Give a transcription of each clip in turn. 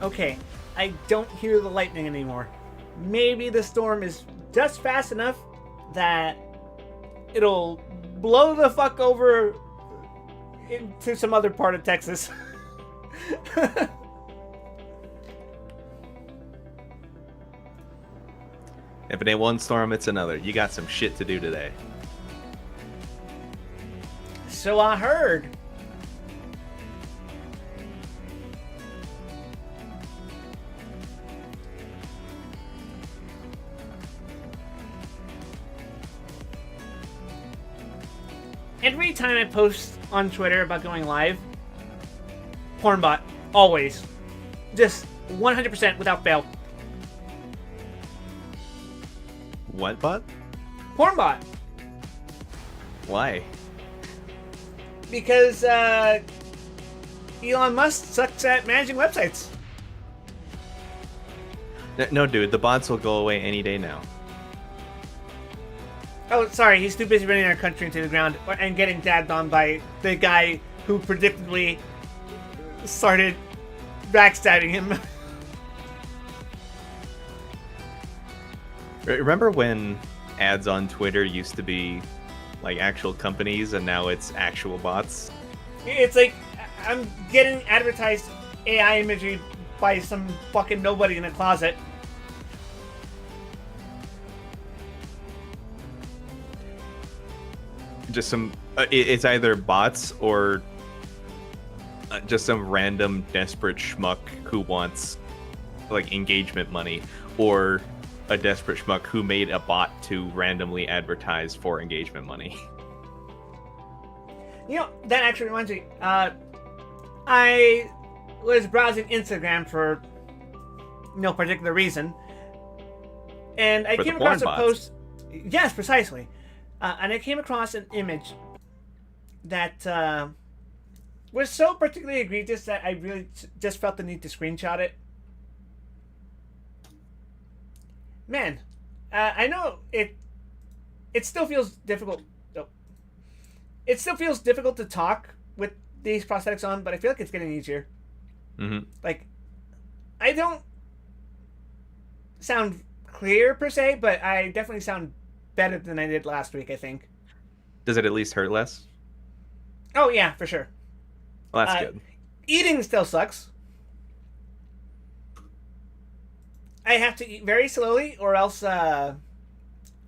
Okay, I don't hear the lightning anymore. Maybe the storm is just fast enough that it'll blow the fuck over into some other part of Texas. If it ain't one storm, it's another. You got some shit to do today. So I heard. Every time I post on Twitter about going live, Pornbot, always. Just 100% without fail. What bot? Pornbot. Why? Because Elon Musk sucks at managing websites. No, dude, the bots will go away any day now. Oh, sorry, he's too busy running our country into the ground and getting dabbed on by the guy who predictably started backstabbing him. Remember when ads on Twitter used to be like actual companies and now it's actual bots? It's like I'm getting advertised AI imagery by some fucking nobody in a closet. Just some it's either bots or just some random desperate schmuck who wants like engagement money, or a desperate schmuck who made a bot to randomly advertise for engagement money. You know, that actually reminds me. I was browsing Instagram for no particular reason, and I For the came across a porn post. Yes, precisely. And I came across an image that was so particularly egregious that I really just felt the need to screenshot it. Man, I know it still feels difficult. Oh, it still feels difficult to talk with these prosthetics on, but I feel like it's getting easier. Mm-hmm. Like, I don't sound clear per se, but I definitely sound better than I did last week, I think. Does it at least hurt less? Oh, yeah, for sure. Well, that's good. Eating still sucks. I have to eat very slowly or else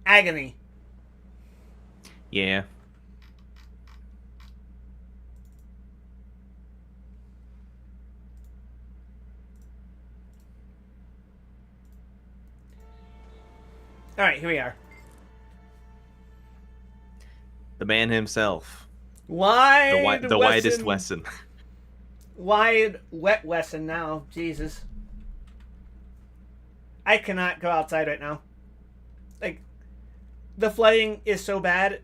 agony. Yeah. All right, here we are. The man himself. Wide The widest Wesson. Wide, wet Wesson now. Jesus. I cannot go outside right now. Like, the flooding is so bad,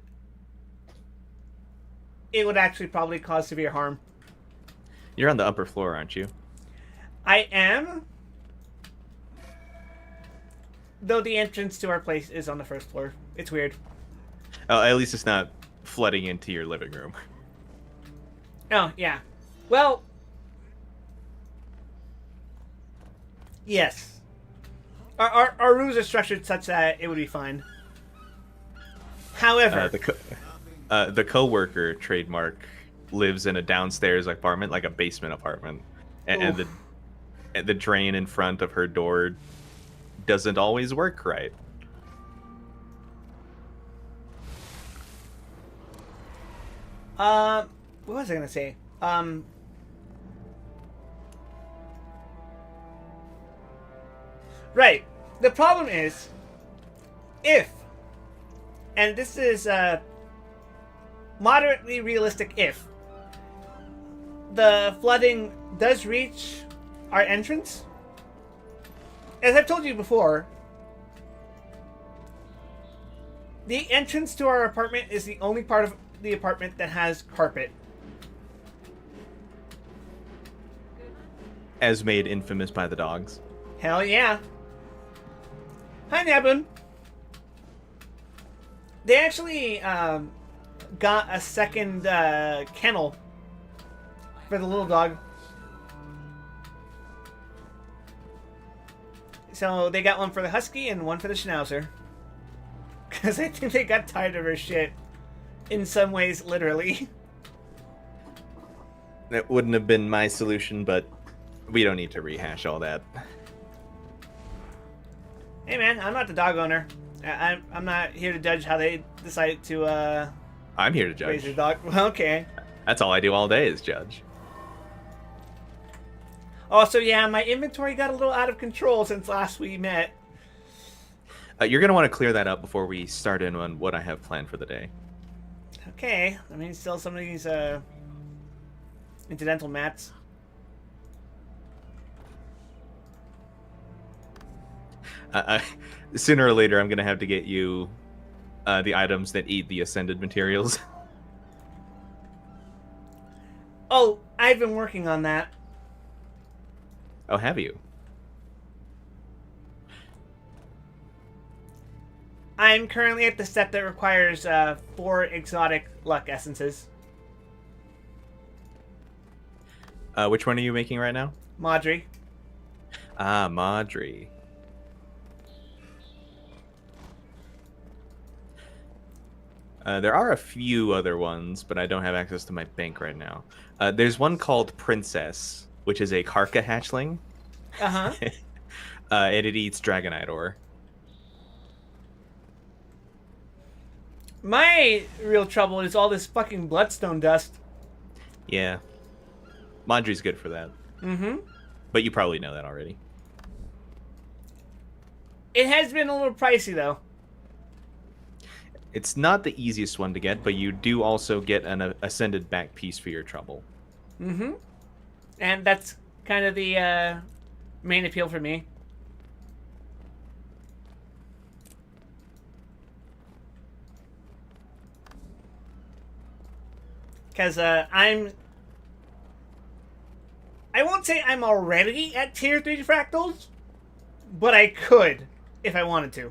it would actually probably cause severe harm. You're on the upper floor, aren't you? I am. Though the entrance to our place is on the first floor. It's weird. Oh, at least it's not flooding into your living room. Oh, yeah. Well, yes. Our rooms are structured such that it would be fine. However, the coworker trademark lives in a downstairs apartment, like a basement apartment, and the drain in front of her door doesn't always work right. what was I gonna say? Right. The problem is, if, and this is a moderately realistic if, the flooding does reach our entrance, as I've told you before, the entrance to our apartment is the only part of the apartment that has carpet. As made infamous by the dogs. Hell yeah. Hi, Nabun. They actually got a second kennel for the little dog. So they got one for the Husky and one for the Schnauzer. Because I think they got tired of her shit. In some ways, literally. That wouldn't have been my solution, but we don't need to rehash all that. Hey man, I'm not the dog owner. I'm not here to judge how they decide to I'm here to raise judge. their dog. Okay. That's all I do all day is judge. Also, yeah, my inventory got a little out of control since last we met. You're going to want to clear that up before we start in on what I have planned for the day. Okay, I mean, still some of these incidental mats. Sooner or later, I'm going to have to get you the items that eat the ascended materials. Oh, I've been working on that. Oh, have you? I'm currently at the step that requires 4 exotic luck essences. Which one are you making right now? Madri. Ah, Madri. There are a few other ones, but I don't have access to my bank right now. There's one called Princess, which is a Karka hatchling. Uh-huh. And it eats Dragonite ore. My real trouble is all this fucking bloodstone dust. Yeah. Madri's good for that. Mm-hmm. But you probably know that already. It has been a little pricey, though. It's not the easiest one to get, but you do also get an ascended back piece for your trouble. Mm-hmm. And that's kind of the main appeal for me. Because I won't say I'm already at tier 3 fractals, but I could if I wanted to.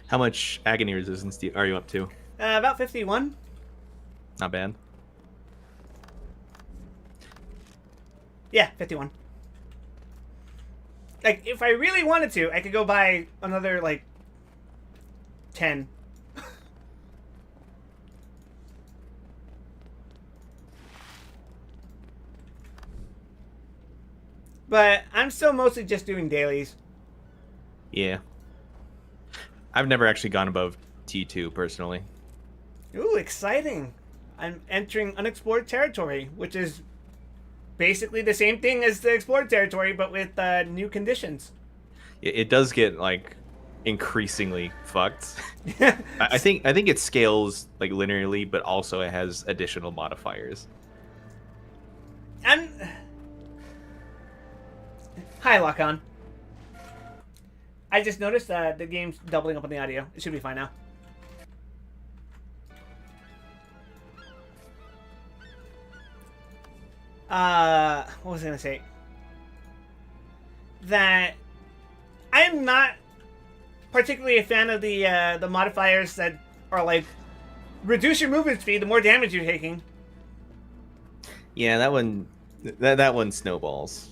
How much agony resistance are you up to? About 51. Not bad. Yeah, 51. Like, if I really wanted to, I could go buy another, like, 10. But I'm still mostly just doing dailies. Yeah. I've never actually gone above T2 personally. Ooh, exciting. I'm entering unexplored territory, which is basically the same thing as the explored territory, but with new conditions. It does get like increasingly fucked. I think it scales like linearly, but also it has additional modifiers. Hi, Lock-On. I just noticed the game's doubling up on the audio. It should be fine now. What was I gonna say? That I'm not particularly a fan of the modifiers that are like reduce your movement speed the more damage you're taking. Yeah, that one snowballs.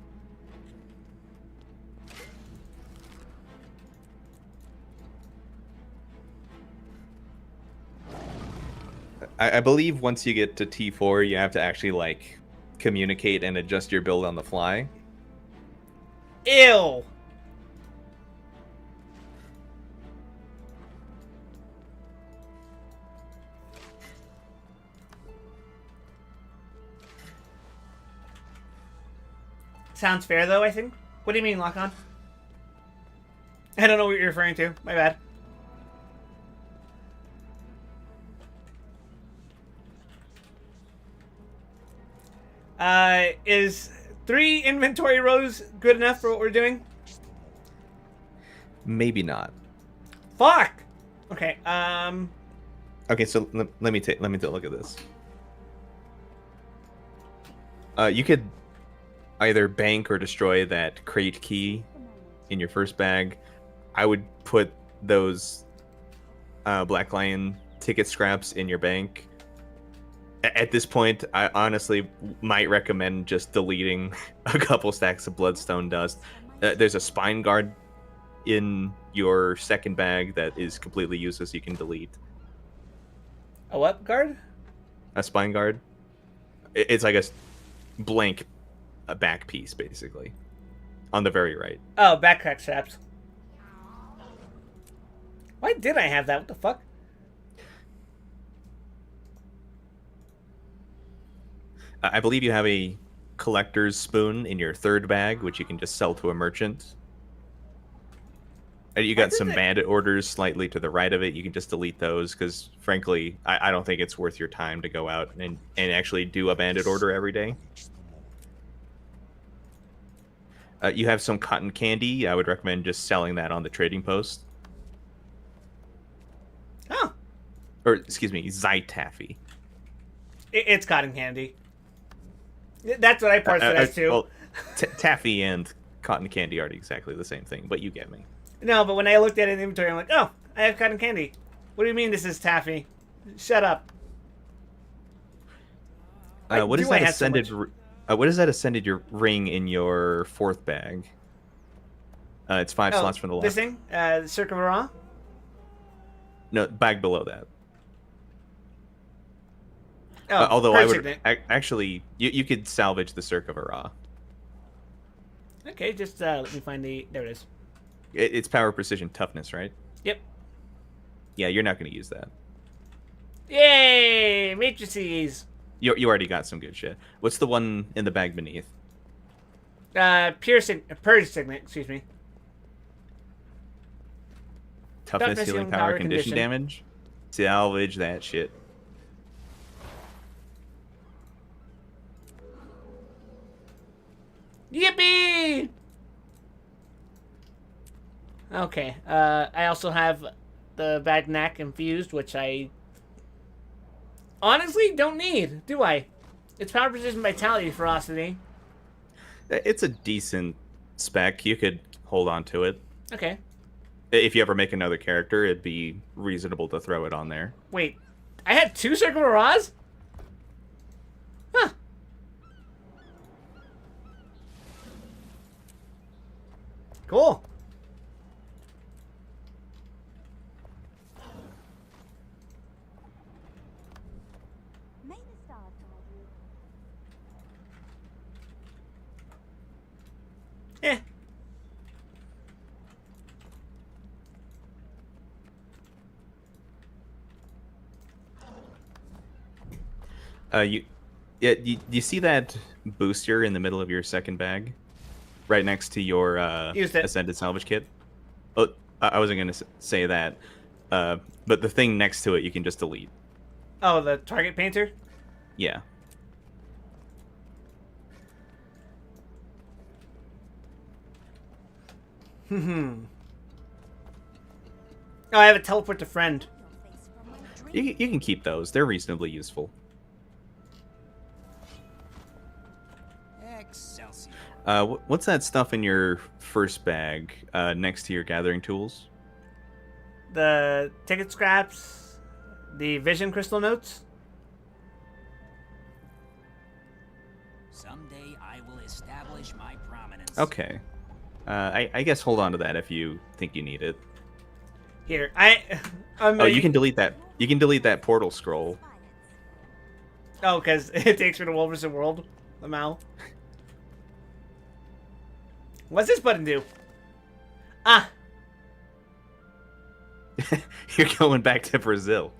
I believe once you get to T4, you have to actually like communicate and adjust your build on the fly. Ew. Sounds fair, though, I think. What do you mean, Lock-On? I don't know what you're referring to. My bad. Is 3 inventory rows good enough for what we're doing? Maybe not. Fuck! Okay, Okay, so let me take a look at this. You could either bank or destroy that crate key in your first bag. I would put those Black Lion ticket scraps in your bank. At this point, I honestly might recommend just deleting a couple stacks of Bloodstone Dust There's a spine guard in your second bag that is completely useless. You can delete A what guard? a spine guard. It's like a blank back piece, basically, on the very right. Oh, backpack straps. Why did I have that? What the fuck? I believe you have a collector's spoon in your third bag, which you can just sell to a merchant. And you got some bandit orders slightly to the right of it. You can just delete those because, frankly, I don't think it's worth your time to go out and actually do a bandit order every day. You have some cotton candy. I would recommend just selling that on the trading post. Oh. Or, excuse me, Zytaffy. It's cotton candy. That's what I parsed it as too. Well, taffy and cotton candy aren't exactly the same thing, but you get me. No, but when I looked at it in the inventory, I'm like, oh, I have cotton candy. What do you mean this is taffy? Shut up. What is that ascended? What is that ascended your ring in your fourth bag? It's 5 slots from the left. This thing, Cirque of Ra. No, bag below that. Oh, although I would actually, you could salvage the Cirque of Ra. Okay, just let me find the. There it is. It's power, precision, toughness, right? Yep. Yeah, you're not going to use that. Yay! Matrices! You already got some good shit. What's the one in the bag beneath? Purge Signet, excuse me. Toughness, healing power, condition damage. Salvage that shit. Yippee! Okay, I also have the Bagnac infused, which I honestly don't need, do I? It's power, precision, vitality, ferocity. It's a decent spec. You could hold on to it. Okay. If you ever make another character, it'd be reasonable to throw it on there. Wait, I had 2 Cirque of Ra's? Huh. Cool. Eh. You see that booster in the middle of your second bag, right next to your ascended salvage kit? Oh, I wasn't gonna say that, but the thing next to it you can just delete. Oh, the target painter? Yeah. Oh, I have a teleport to friend. You can keep those. They're reasonably useful. Excelsior. What's that stuff in your first bag next to your gathering tools? The ticket scraps, the vision crystal notes. Someday I will establish my prominence. Okay. I guess hold on to that if you think you need it. Here, oh, you can delete that. You can delete that portal scroll. Oh, because it takes me to Wolverine World. The Mal. What's this button do? Ah. You're going back to Brazil.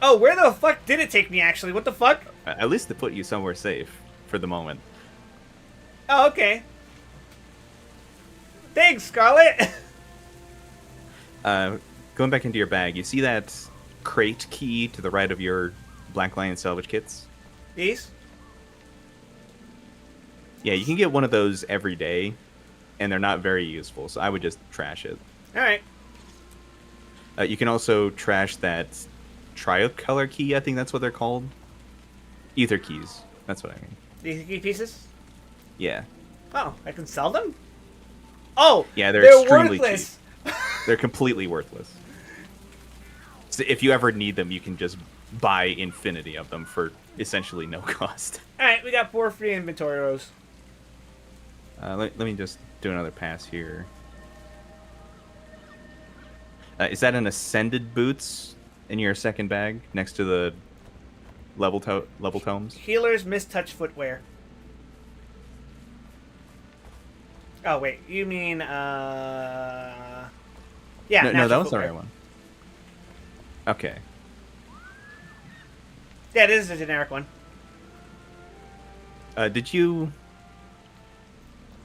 Oh, where the fuck did it take me, actually? What the fuck? At least to put you somewhere safe for the moment. Oh, okay. Thanks, Scarlet. Going back into your bag, you see that crate key to the right of your Black Lion salvage kits? These? Yeah, you can get one of those every day, and they're not very useful, so I would just trash it. Alright. You can also trash that tricolor key, I think that's what they're called. Ether keys, that's what I mean. These key pieces? Yeah. Oh, I can sell them? Oh, yeah, they're extremely worthless. cheap. They're completely worthless. So if you ever need them, you can just buy infinity of them for essentially no cost. All right, we got 4 free inventory rows. Let me just do another pass here. Is that an ascended boots in your second bag next to the level tomes? Healer's mistouch footwear. Oh wait, you mean yeah? No, natural that was the footwear. right one. Okay. Yeah, it is a generic one. Did you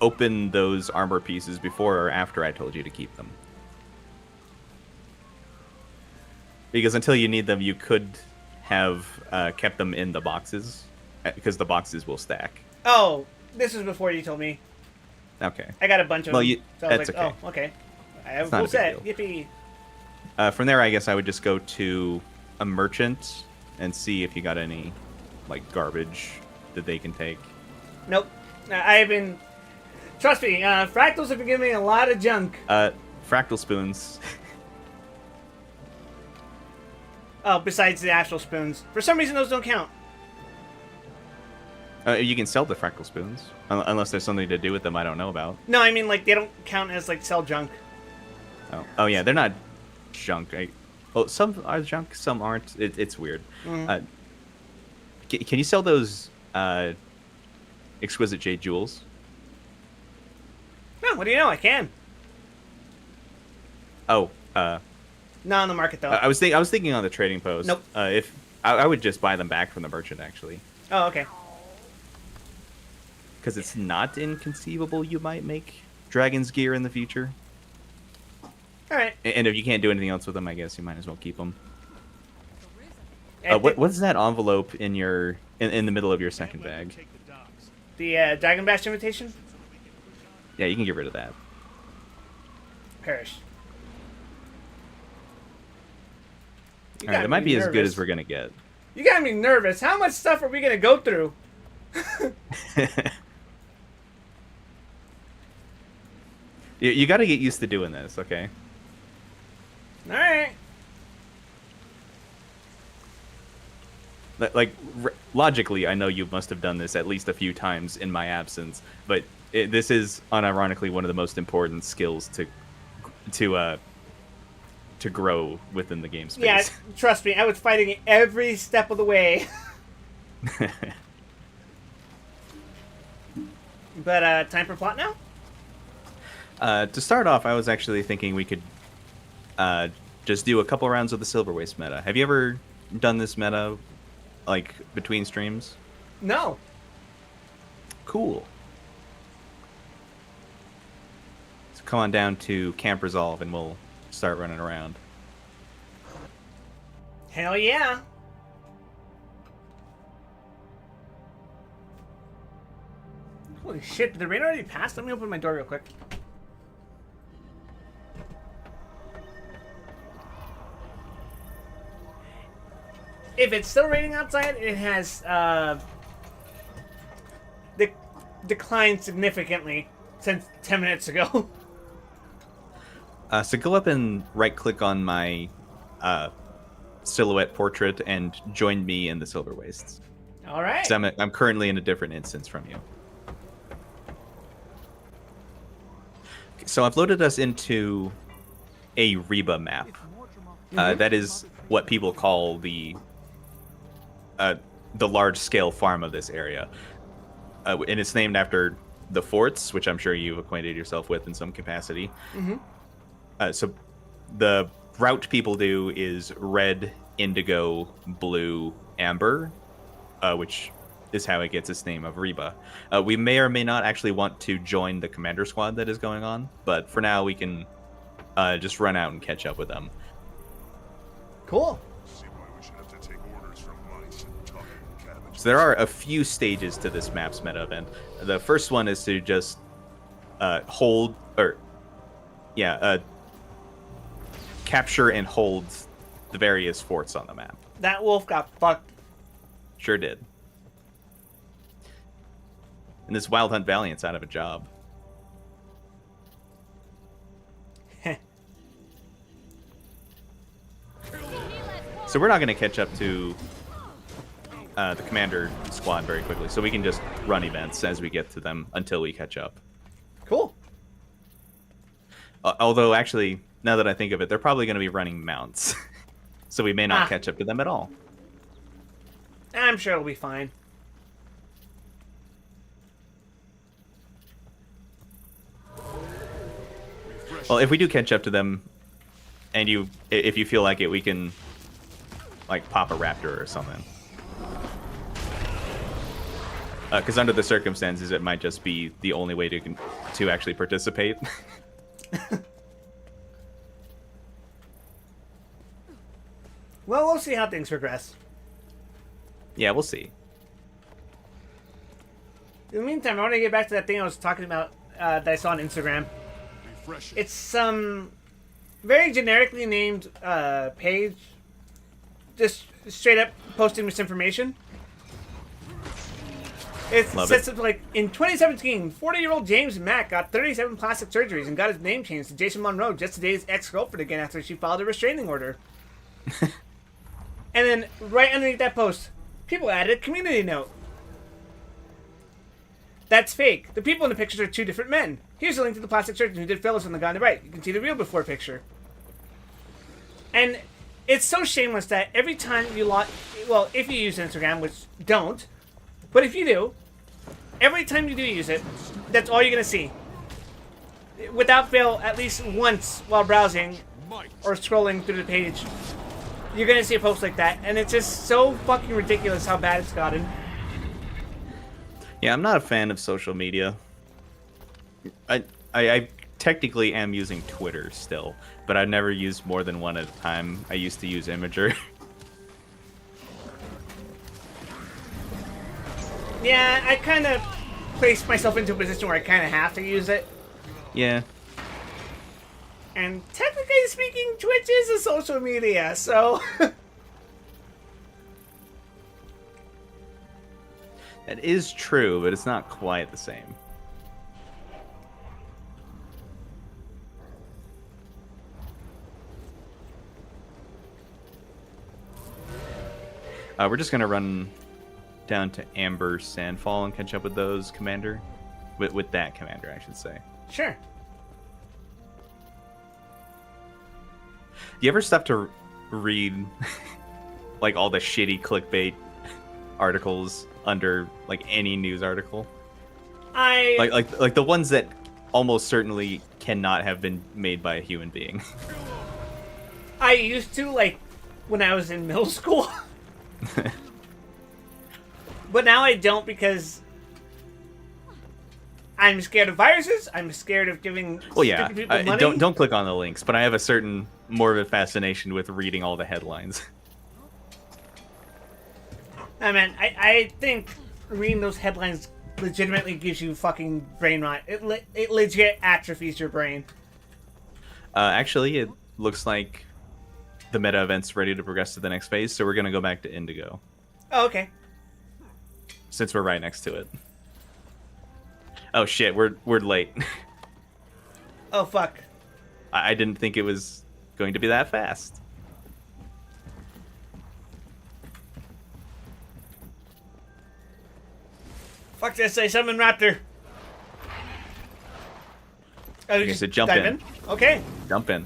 open those armor pieces before or after I told you to keep them? Because until you need them, you could have kept them in the boxes, because the boxes will stack. Oh, this was before you told me. Okay. I got a bunch of Well, them. So I was that's like, okay. oh, okay. I have It's a not full a big set. deal. Yippee. From there, I guess I would just go to a merchant and see if you got any, like, garbage that they can take. Nope. I've been. Trust me, fractals have been giving me a lot of junk. Fractal spoons. Oh, besides the actual spoons. For some reason, those don't count. You can sell the fractal spoons, unless there's something to do with them I don't know about. No, I mean, like, they don't count as, like, sell junk. Oh yeah, they're not junk. Some are junk, some aren't. It's weird. Mhm. Can you sell those exquisite jade jewels? No, what do you know? I can. Oh, Not on the market, though. I was thinking on the trading post. Nope. If I would just buy them back from the merchant actually, Oh, okay. because it's not inconceivable you might make dragon's gear in the future. All right. And if you can't do anything else with them, I guess you might as well keep them. And What's that envelope in your in the middle of your second bag? The Dragon Bash invitation? Yeah, you can get rid of that. Perish. You All right, got it might me be as good nervous. as we're gonna get. You got me nervous. How much stuff are we gonna go through? You got to get used to doing this, okay? All right. Logically, I know you must have done this at least a few times in my absence, but this is unironically one of the most important skills to grow within the game space. Yeah, trust me. I was fighting it every step of the way. But time for plot now. To start off, I was actually thinking we could just do a couple rounds of the Silver Waste meta. Have you ever done this meta, like, between streams? No. Cool. So come on down to Camp Resolve and we'll start running around. Hell yeah. Holy shit! Did the rain already pass? Let me open my door real quick. If it's still raining outside, it has declined significantly since 10 minutes ago. So go up and right-click on my silhouette portrait and join me in the Silver Wastes. All right. 'Cause I'm currently in a different instance from you. So I've loaded us into a Reba map. That is what people call the large-scale farm of this area, and it's named after the forts, which I'm sure you've acquainted yourself with in some capacity. Mm-hmm. So the route people do is red, indigo, blue, amber, which is how it gets its name of Reba. We may or may not actually want to join the commander squad that is going on, but for now we can just run out and catch up with them. Cool. So there are a few stages to this map's meta event. The first one is to just capture and hold the various forts on the map. That wolf got fucked. Sure did. And this Wild Hunt Valiant's out of a job. So we're not going to catch up to the commander squad very quickly, so we can just run events as we get to them until we catch up. Cool. Although, actually, now that I think of it, they're probably going to be running mounts, so we may not catch up to them at all. I'm sure it'll be fine. Well, if we do catch up to them, and if you feel like it, we can, like, pop a raptor or something. Because under the circumstances, it might just be the only way to actually participate. Well, we'll see how things progress. Yeah, we'll see. In the meantime, I want to get back to that thing I was talking about that I saw on Instagram. It's some very generically named page, just straight up posting misinformation. It says something like, in 2017, 40-year-old James Mack got 37 plastic surgeries and got his name changed to Jason Monroe just to date his ex-girlfriend again after she filed a restraining order. And then, right underneath that post, people added a community note. That's fake. The people in the pictures are two different men. Here's a link to the plastic surgeon who did fillers on the guy on the right. You can see the real before picture. And it's so shameless that every time you well, if you use Instagram, which don't, but if you do, every time you do use it, that's all you're going to see. Without fail, at least once while browsing or scrolling through the page, you're going to see a post like that. And it's just so fucking ridiculous how bad it's gotten. Yeah, I'm not a fan of social media. I technically am using Twitter still, but I've never used more than one at a time. I used to use Imgur. Yeah, I kind of placed myself into a position where I kind of have to use it. Yeah. And technically speaking, Twitch is a social media, so... That is true, but it's not quite the same. We're just going to run down to Amber Sandfall and catch up with those, Commander. With that Commander, I should say. Sure. You ever stop to read like all the shitty clickbait articles under like any news article? Like the ones that almost certainly cannot have been made by a human being. I used to, like, when I was in middle school. But now I don't because I'm scared of viruses. I'm scared of giving stupid people money. Don't click on the links, but I have a certain more of a fascination with reading all the headlines. I mean, I think reading those headlines legitimately gives you fucking brain rot. It legit atrophies your brain. Actually, it looks like the meta event's ready to progress to the next phase, so we're going to go back to Indigo. Oh, okay. Since we're right next to it. Oh shit, we're late. Oh fuck. I didn't think it was going to be that fast. Fuck this, I summon Raptor. Oh, Okay, so jump in. Okay. Jump in.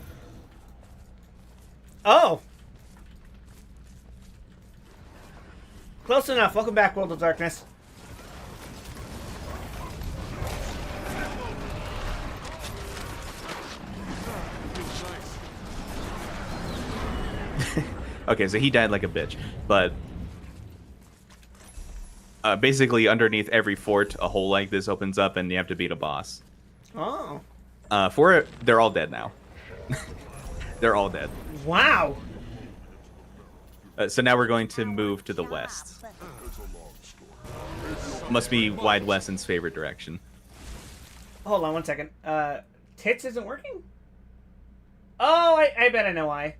Oh. Close enough. Welcome back, World of Darkness. Okay, so he died like a bitch, but basically underneath every fort, a hole like this opens up, and you have to beat a boss. Oh. They're all dead now. They're all dead. Wow. So now we're going to move to the west. Must be Wide Weston's favorite direction. Hold on one second. Tits isn't working? Oh, I bet I know why.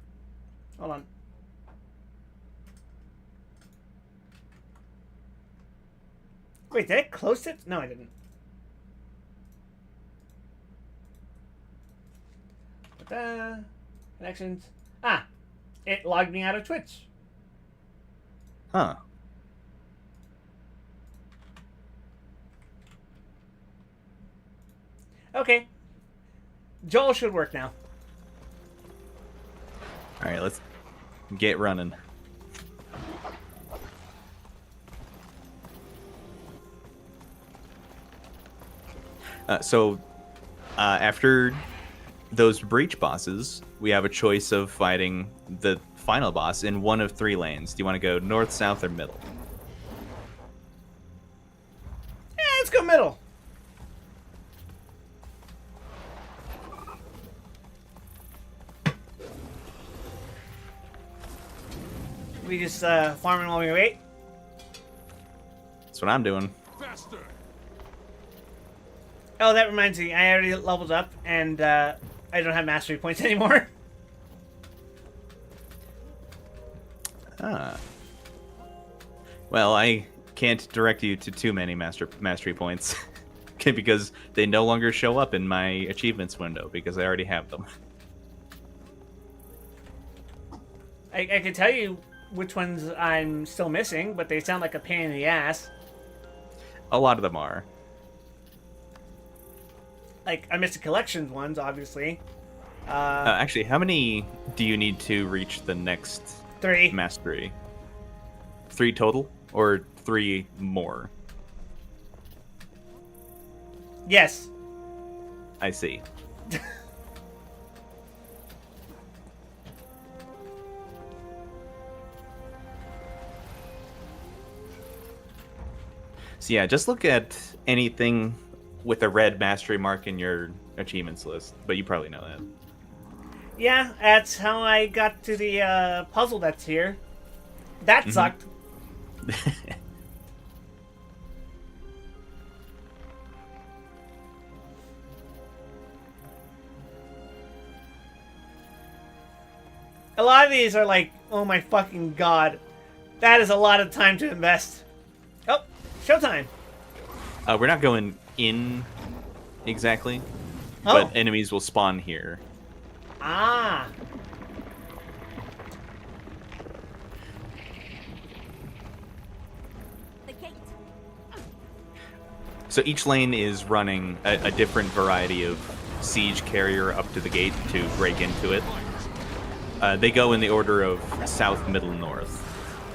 Hold on. Wait, did I close it? No, I didn't. Connections. Ah, it logged me out of Twitch. Huh. Okay. Joel should work now. All right, let's get running. After those breach bosses, we have a choice of fighting the final boss in one of 3 lanes. Do you want to go north, south, or middle? Let's go middle. We just farming while we wait. That's what I'm doing. Faster! Oh, that reminds me. I already leveled up, and I don't have mastery points anymore. Ah. Well, I can't direct you to too many mastery points because they no longer show up in my achievements window because I already have them. I can tell you which ones I'm still missing, but they sound like a pain in the ass. A lot of them are. Like, I missed the collections ones, obviously. Actually, how many do you need to reach the next 3. mastery? 3 total? Or 3 more? Yes. I see. So yeah, just look at anything with a red mastery mark in your achievements list, but you probably know that. Yeah, that's how I got to the puzzle that's here. That sucked. A lot of these are like, oh my fucking god. That is a lot of time to invest. Oh, showtime. We're not going in exactly, Oh. but enemies will spawn here. Ah. The gate. So each lane is running a different variety of siege carrier up to the gate to break into it. They go in the order of south, middle, north.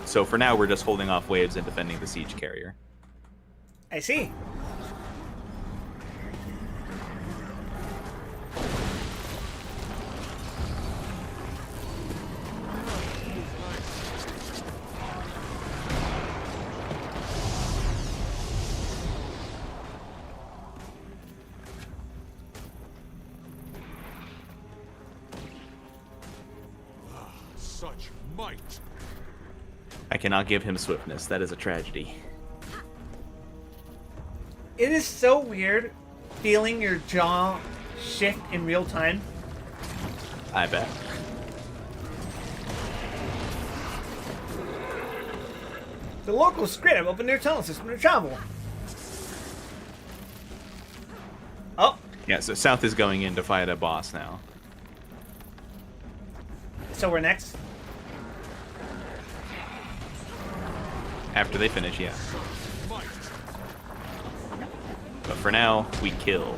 So for now, we're just holding off waves and defending the siege carrier. I see. Such might! I cannot give him swiftness. That is a tragedy. It is so weird feeling your jaw shift in real time. I bet. The local script have opened their tunnel system to travel. Oh, Yeah, so south is going in to fight a boss now. so we're next. After they finish, yeah. Might! But for now, we kill.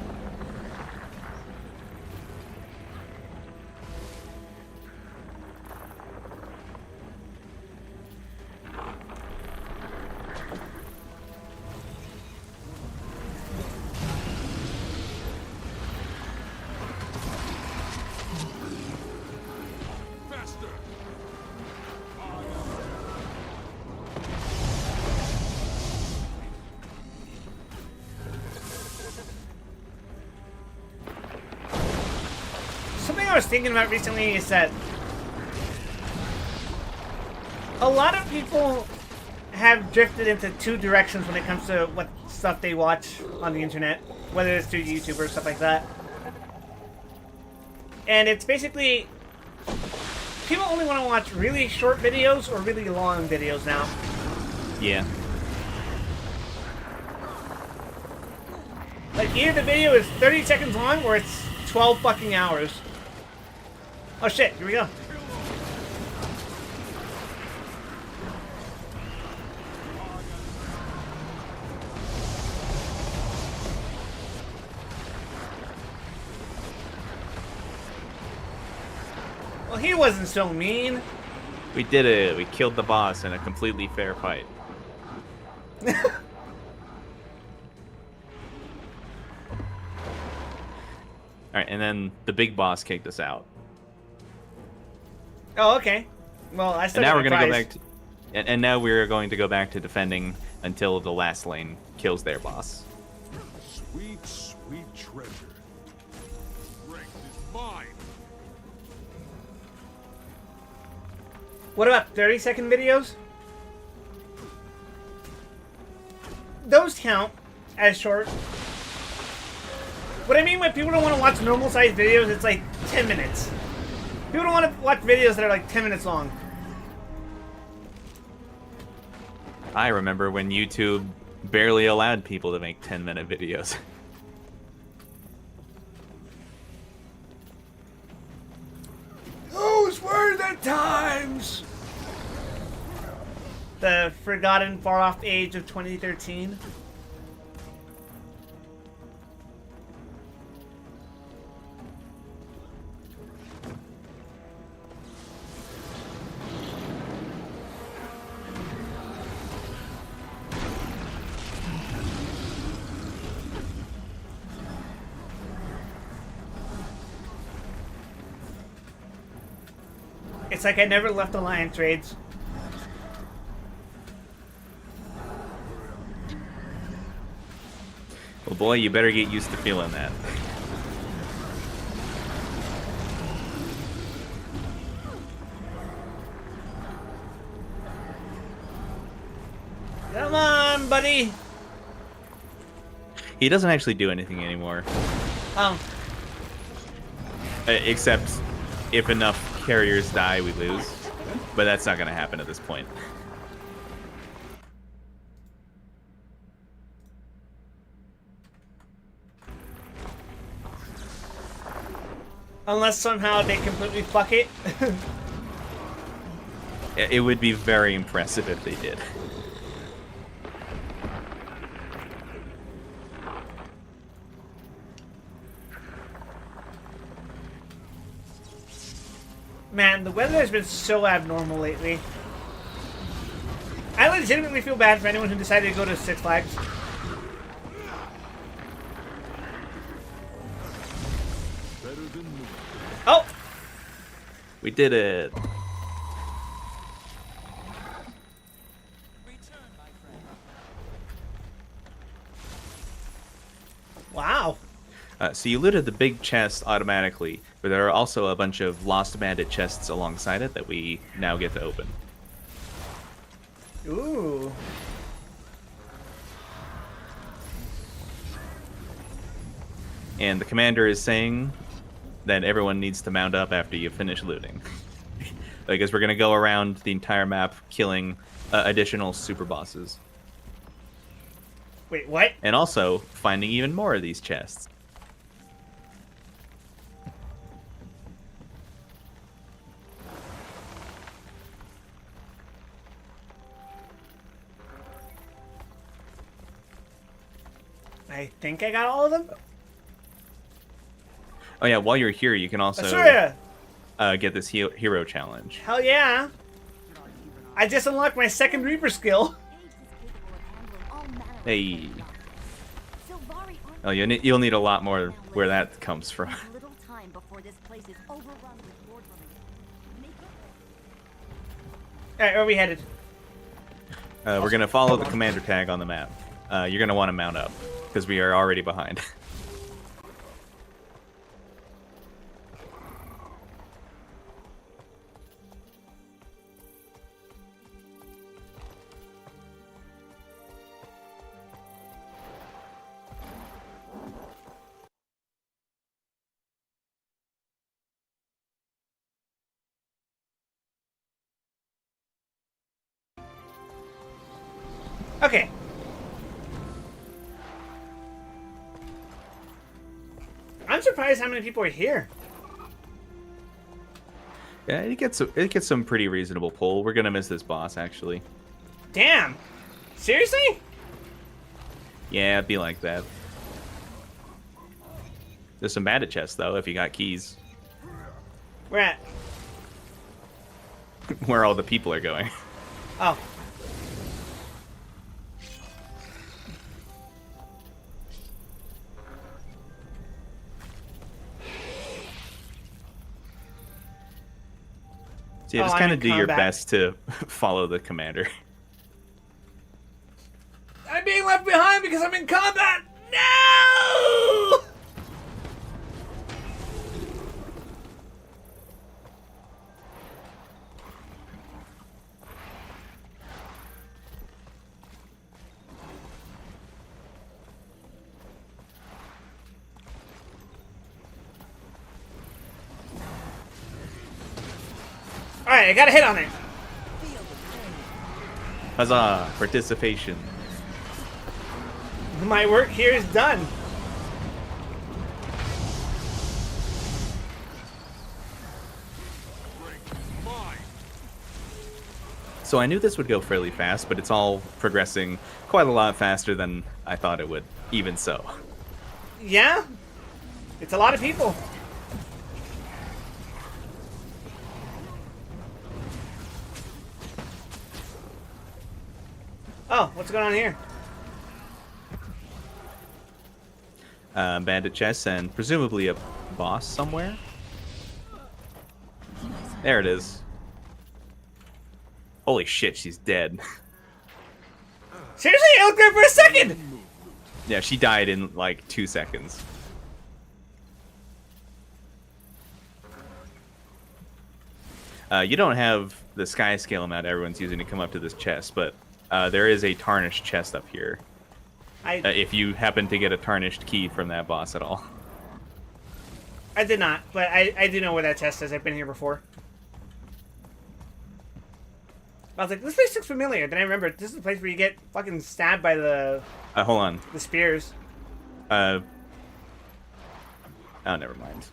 Faster! Something I was thinking about recently is that a lot of people have drifted into 2 directions when it comes to what stuff they watch on the internet, whether it's through YouTube or stuff like that. And it's basically people only want to watch really short videos or really long videos now. Yeah. Like either the video is 30 seconds long or it's 12 fucking hours. Oh shit, here we go. he wasn't so mean. We did it. We killed the boss in a completely fair fight. All right, and then the big boss kicked us out. Oh, okay. Well, I still And now got we're my gonna go prize. back to, and now we're going to go back to defending until the last lane kills their boss. Sweet, sweet treasure. Strength is mine. What about 30-second videos? Those count as short. What I mean when people don't want to watch normal-sized videos, it's like 10 minutes. People don't want to watch videos that are like 10 minutes long. I remember when YouTube barely allowed people to make 10-minute videos. Those were the times! The forgotten, far-off age of 2013. It's like I never left Alliance raids. Well, boy, you better get used to feeling that. Come on, buddy. He doesn't actually do anything anymore, Oh, except if enough carriers die, we lose. But that's not going to happen at this point. unless somehow they completely fuck it. It would be very impressive if they did. Man, the weather has been so abnormal lately. I legitimately feel bad for anyone who decided to go to Six Flags. Better than me. Oh! We did it. Wow. So you looted the big chest automatically, but there are also a bunch of Lost Bandit chests alongside it that we now get to open. Ooh. And the commander is saying that everyone needs to mount up after you finish looting. Because we're going to go around the entire map killing additional super bosses. Wait, what? And also finding even more of these chests. I think I got all of them. Oh yeah, while you're here, you can also Asuria! get this hero challenge. Hell yeah. I just unlocked my second Reaper skill. Hey. Oh, you'll need a lot more where that comes from. Alright, where are we headed? We're going to follow the commander tag on the map. You're going to want to mount up, because we are already behind. Okay. I'm surprised how many people are here. Yeah, it gets some pretty reasonable pull. We're going to miss this boss, actually. Damn. Seriously? Yeah, it'd be like that. There's some bandit chests, though, if you got keys. Where at? where all the people are going. Oh. So yeah, Oh, just I'm kind in of do your combat. best to follow the commander. I'm being left behind because I'm in combat! No! Alright, I got a hit on it. Huzzah! Participation. My work here is done. Strength is mine. So I knew this would go fairly fast, but it's all progressing quite a lot faster than I thought it would, even so. Yeah? It's a lot of people. Oh, what's going on here? Bandit chests and presumably a boss somewhere. There it is. Holy shit, she's dead. Seriously, I looked there for a second! Yeah, she died in like 2 seconds. You don't have the sky scale amount everyone's using to come up to this chest, but there is a tarnished chest up here. If you happen to get a tarnished key from that boss at all. I did not, but I do know where that chest is. I've been here before. I was like, this place looks familiar. Then I remember this is the place where you get fucking stabbed by the Hold on. spears. Oh, never mind.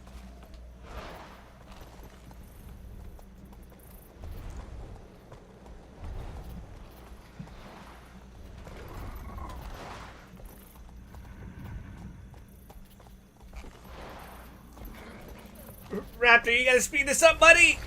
Raptor, you gotta speed this up, buddy!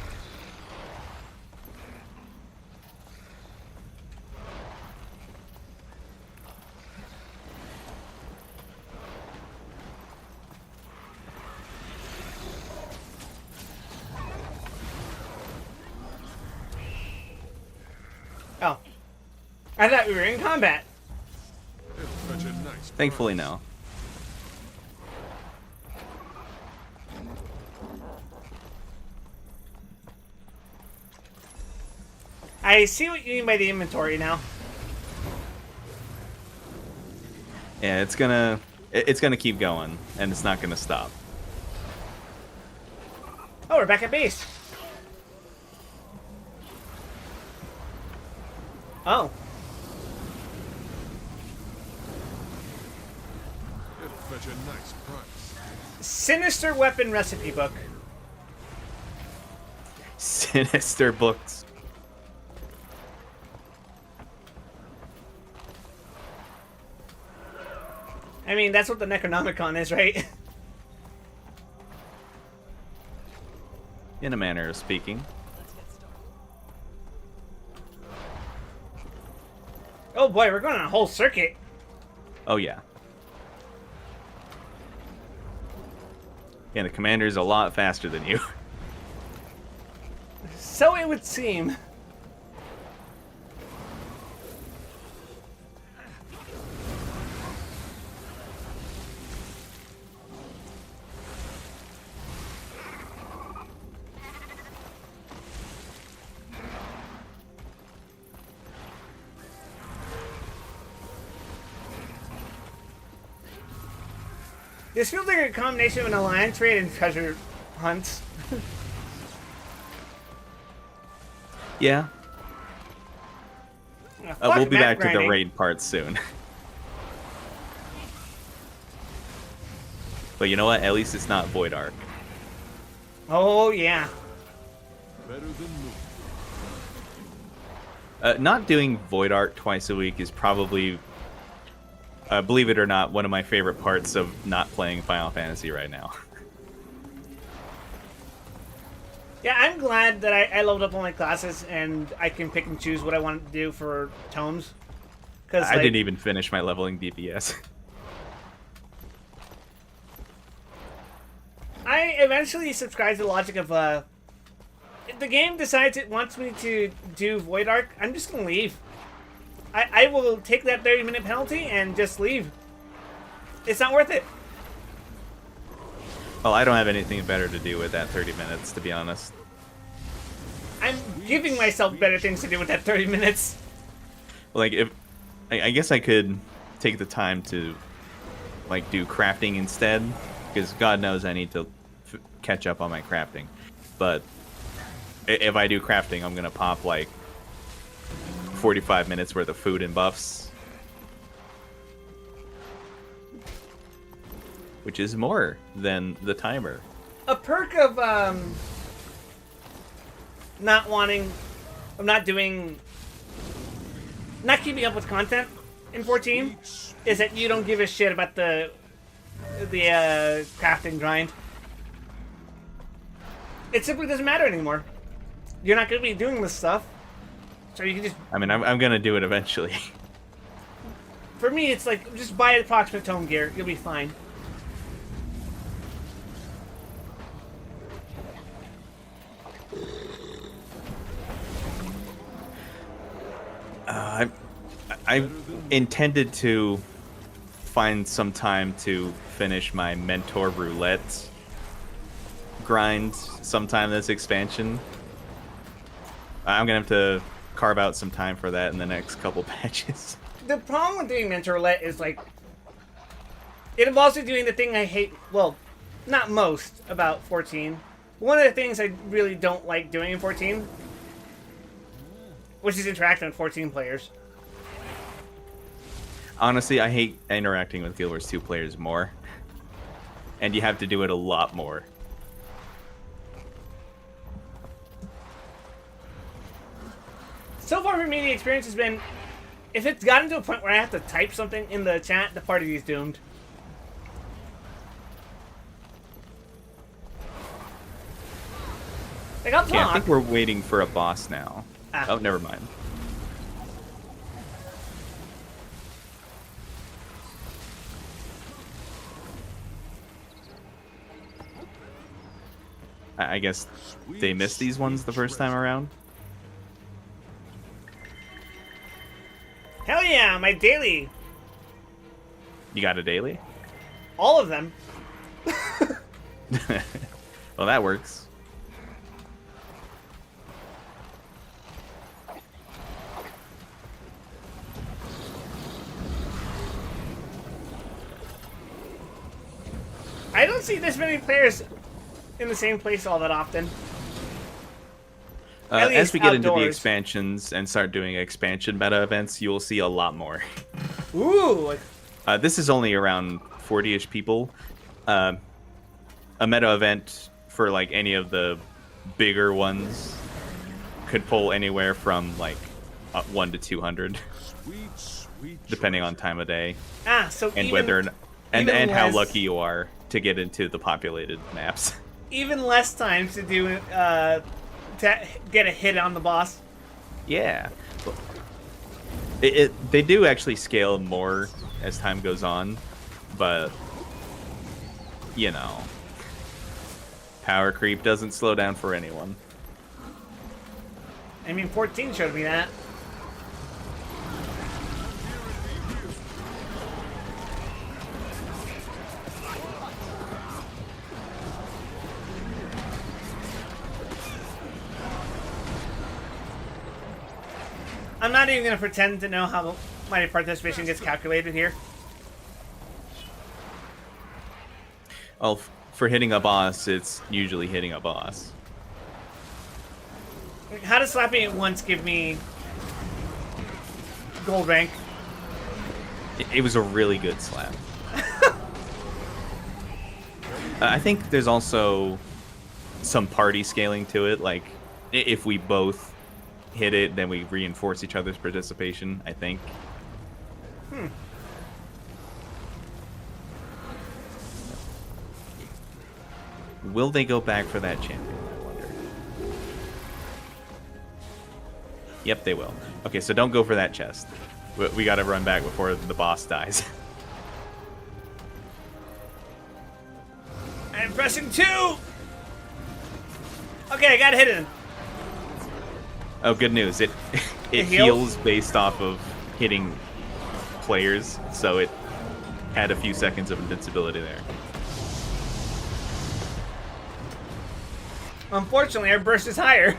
Oh. I thought we were in combat. It's such a nice Thankfully, no. I see what you mean by the inventory now. Yeah, it's gonna keep going, and it's not gonna stop. Oh, we're back at base. Oh. It'll fetch a nice price. Sinister weapon recipe book. Sinister books. I mean, that's what the Necronomicon is, right? In a manner of speaking. Oh boy, we're going on a whole circuit. Oh yeah. Yeah, the commander's a lot faster than you. So it would seem. This feels like a combination of an alliance raid and treasure hunts. Yeah. Fuck We'll be map back to the grinding. raid part soon. But you know what? At least it's not Void Ark. Oh yeah. Better than new. Not doing Void Ark twice a week is probably, believe it or not, one of my favorite parts of not playing Final Fantasy right now. Yeah, I'm glad that I leveled up all my classes and I can pick and choose what I want to do for tomes. Because I didn't even finish my leveling DPS. I eventually subscribed to the logic of if the game decides it wants me to do Void Arc, I'm just gonna leave. I will take that 30-minute penalty and just leave. It's not worth it. Well, I don't have anything better to do with that 30 minutes, to be honest. I'm giving myself better things to do with that 30 minutes. Like, if I guess I could take the time to like do crafting instead, because God knows I need to catch up on my crafting. But if I do crafting, I'm gonna pop like 45 minutes worth of food and buffs, which is more than the timer. A perk of not keeping up with content in 14 is that you don't give a shit about the crafting grind. It simply doesn't matter anymore. You're not going to be doing this stuff, so you can just. I mean, I'm gonna do it eventually. For me, it's like just buy approximate tome gear. You'll be fine. I intended to find some time to finish my mentor roulette grind sometime this expansion. I'm gonna have to carve out some time for that in the next couple patches. The problem with doing mentor roulette is like it involves you doing the thing I hate. Well, not most about 14. One of the things I really don't like doing in 14, which is interacting with 14 players. Honestly, I hate interacting with Guild Wars 2 players more. And you have to do it a lot more. So far for me, the experience has been, if it's gotten to a point where I have to type something in the chat, the party is doomed. Like, I'll Okay, I talk. think we're waiting for a boss now. Ah. Oh, never mind. I guess they missed these ones the first time around. Hell yeah, my daily. You got a daily? All of them. Well, that works. I don't see this many players in the same place all that often. At As least we get into the outdoors. expansions and start doing expansion meta events, you will see a lot more. Ooh, like, This is only around 40-ish people. A meta event for like any of the bigger ones could pull anywhere from like 1 to 200, depending on time of day so and even, whether and even how less- lucky you are to get into the populated maps. even less time to do to get a hit on the boss. Yeah. They do actually scale more as time goes on, but you know, power creep doesn't slow down for anyone. I mean, 14 showed me that. I'm not even going to pretend to know how my participation gets calculated here. Well, for hitting a boss, it's usually hitting a boss. How does slapping it once give me gold rank? It was a really good slap. I think there's also some party scaling to it. Like, if we both hit it, then we reinforce each other's participation, I think. Will they go back for that champion, I wonder? Yep, they will. Okay, so don't go for that chest. We gotta run back before the boss dies. I'm pressing 2! Okay, I got hit him. Oh, good news. It It heals based off of hitting players, so it had a few seconds of invincibility there. Unfortunately, our burst is higher.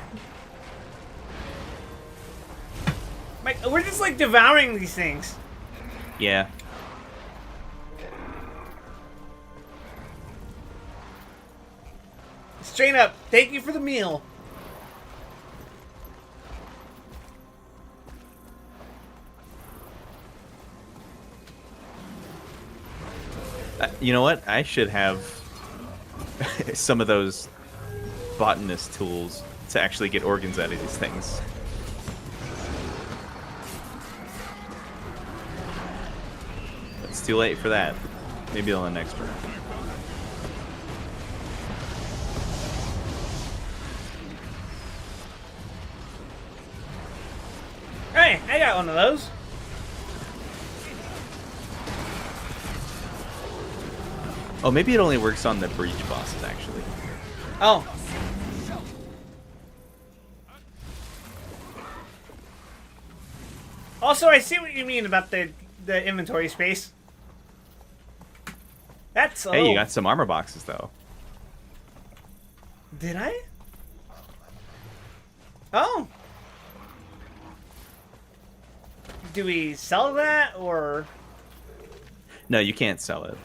Mike, we're just like devouring these things. Yeah. Straight up, thank you for the meal. You know what? I should have some of those botanist tools to actually get organs out of these things. It's too late for that. Maybe on the next round. Hey, I got one of those. Oh, maybe it only works on the breach bosses, actually. Oh. Also, I see what you mean about the inventory space. That's Hey, you got some armor boxes, though. Did I? Oh. Do we sell that or? No, you can't sell it.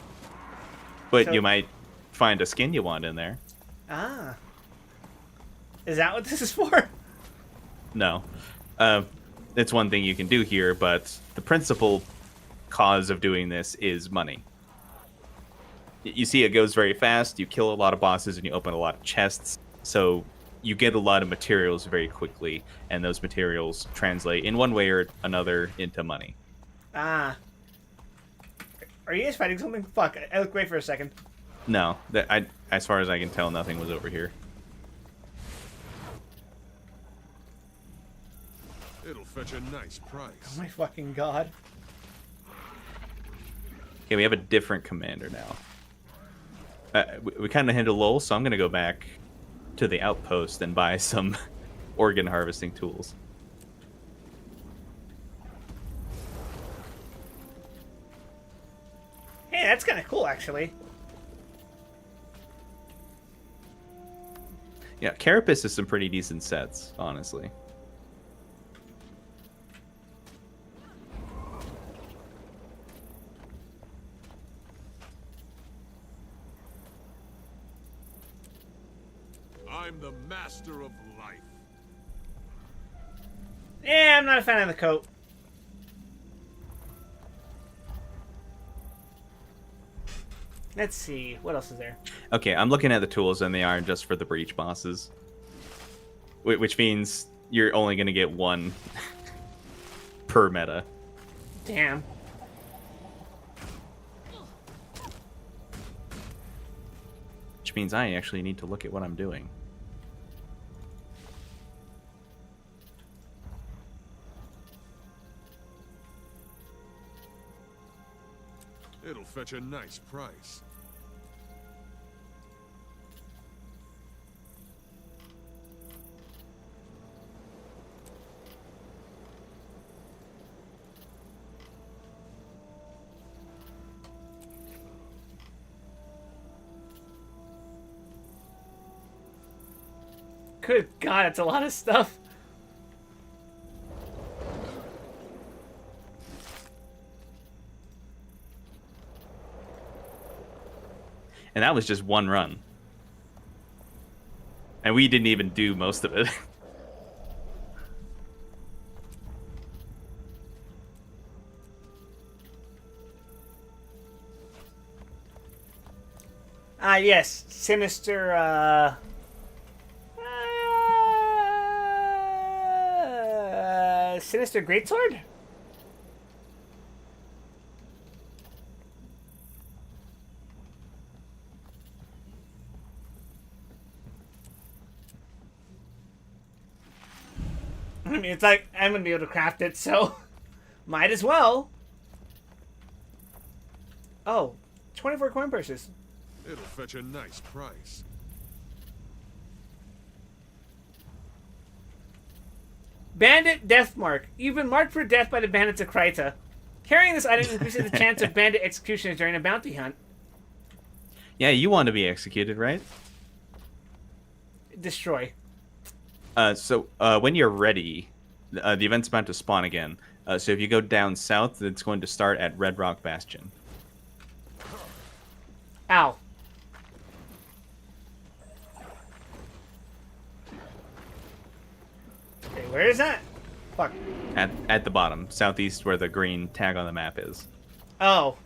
But So- you might find a skin you want in there. Ah. Is that what this is for? No. It's one thing you can do here, but the principal cause of doing this is money. You see, it goes very fast, you kill a lot of bosses, and you open a lot of chests, so you get a lot of materials very quickly, and those materials translate in one way or another into money. Ah. Are you guys fighting something? Fuck, I looked away for a second. No, as far as I can tell, nothing was over here. It'll fetch a nice price. Oh my fucking god. Okay, we have a different commander now. We kind of handle Lowell, so I'm going to go back to the outpost and buy some organ harvesting tools. Hey, that's kind of cool, actually. Yeah, Carapace is some pretty decent sets, honestly. I'm the master of life. Yeah, I'm not a fan of the coat. Let's see, what else is there? Okay, I'm looking at the tools, and they are just for the breach bosses. Which means you're only going to get one per meta. Damn. Which means I actually need to look at what I'm doing. It'll fetch a nice price. Good god, it's a lot of stuff. And that was just one run. And we didn't even do most of it. Ah, yes. Sinister, Sinister Greatsword? I mean, it's like I'm gonna be able to craft it, so might as well. Oh, 24 coin purses. It'll fetch a nice price. Bandit Death Mark. You've been marked for death by the bandits of Kryta. Carrying this item increases the chance of bandit executions during a bounty hunt. Yeah, you want to be executed, right? Destroy. So when you're ready, the event's about to spawn again. So if you go down south, it's going to start at Red Rock Bastion. Ow. Okay, where is that? Fuck. At the bottom, southeast, where the green tag on the map is. Oh.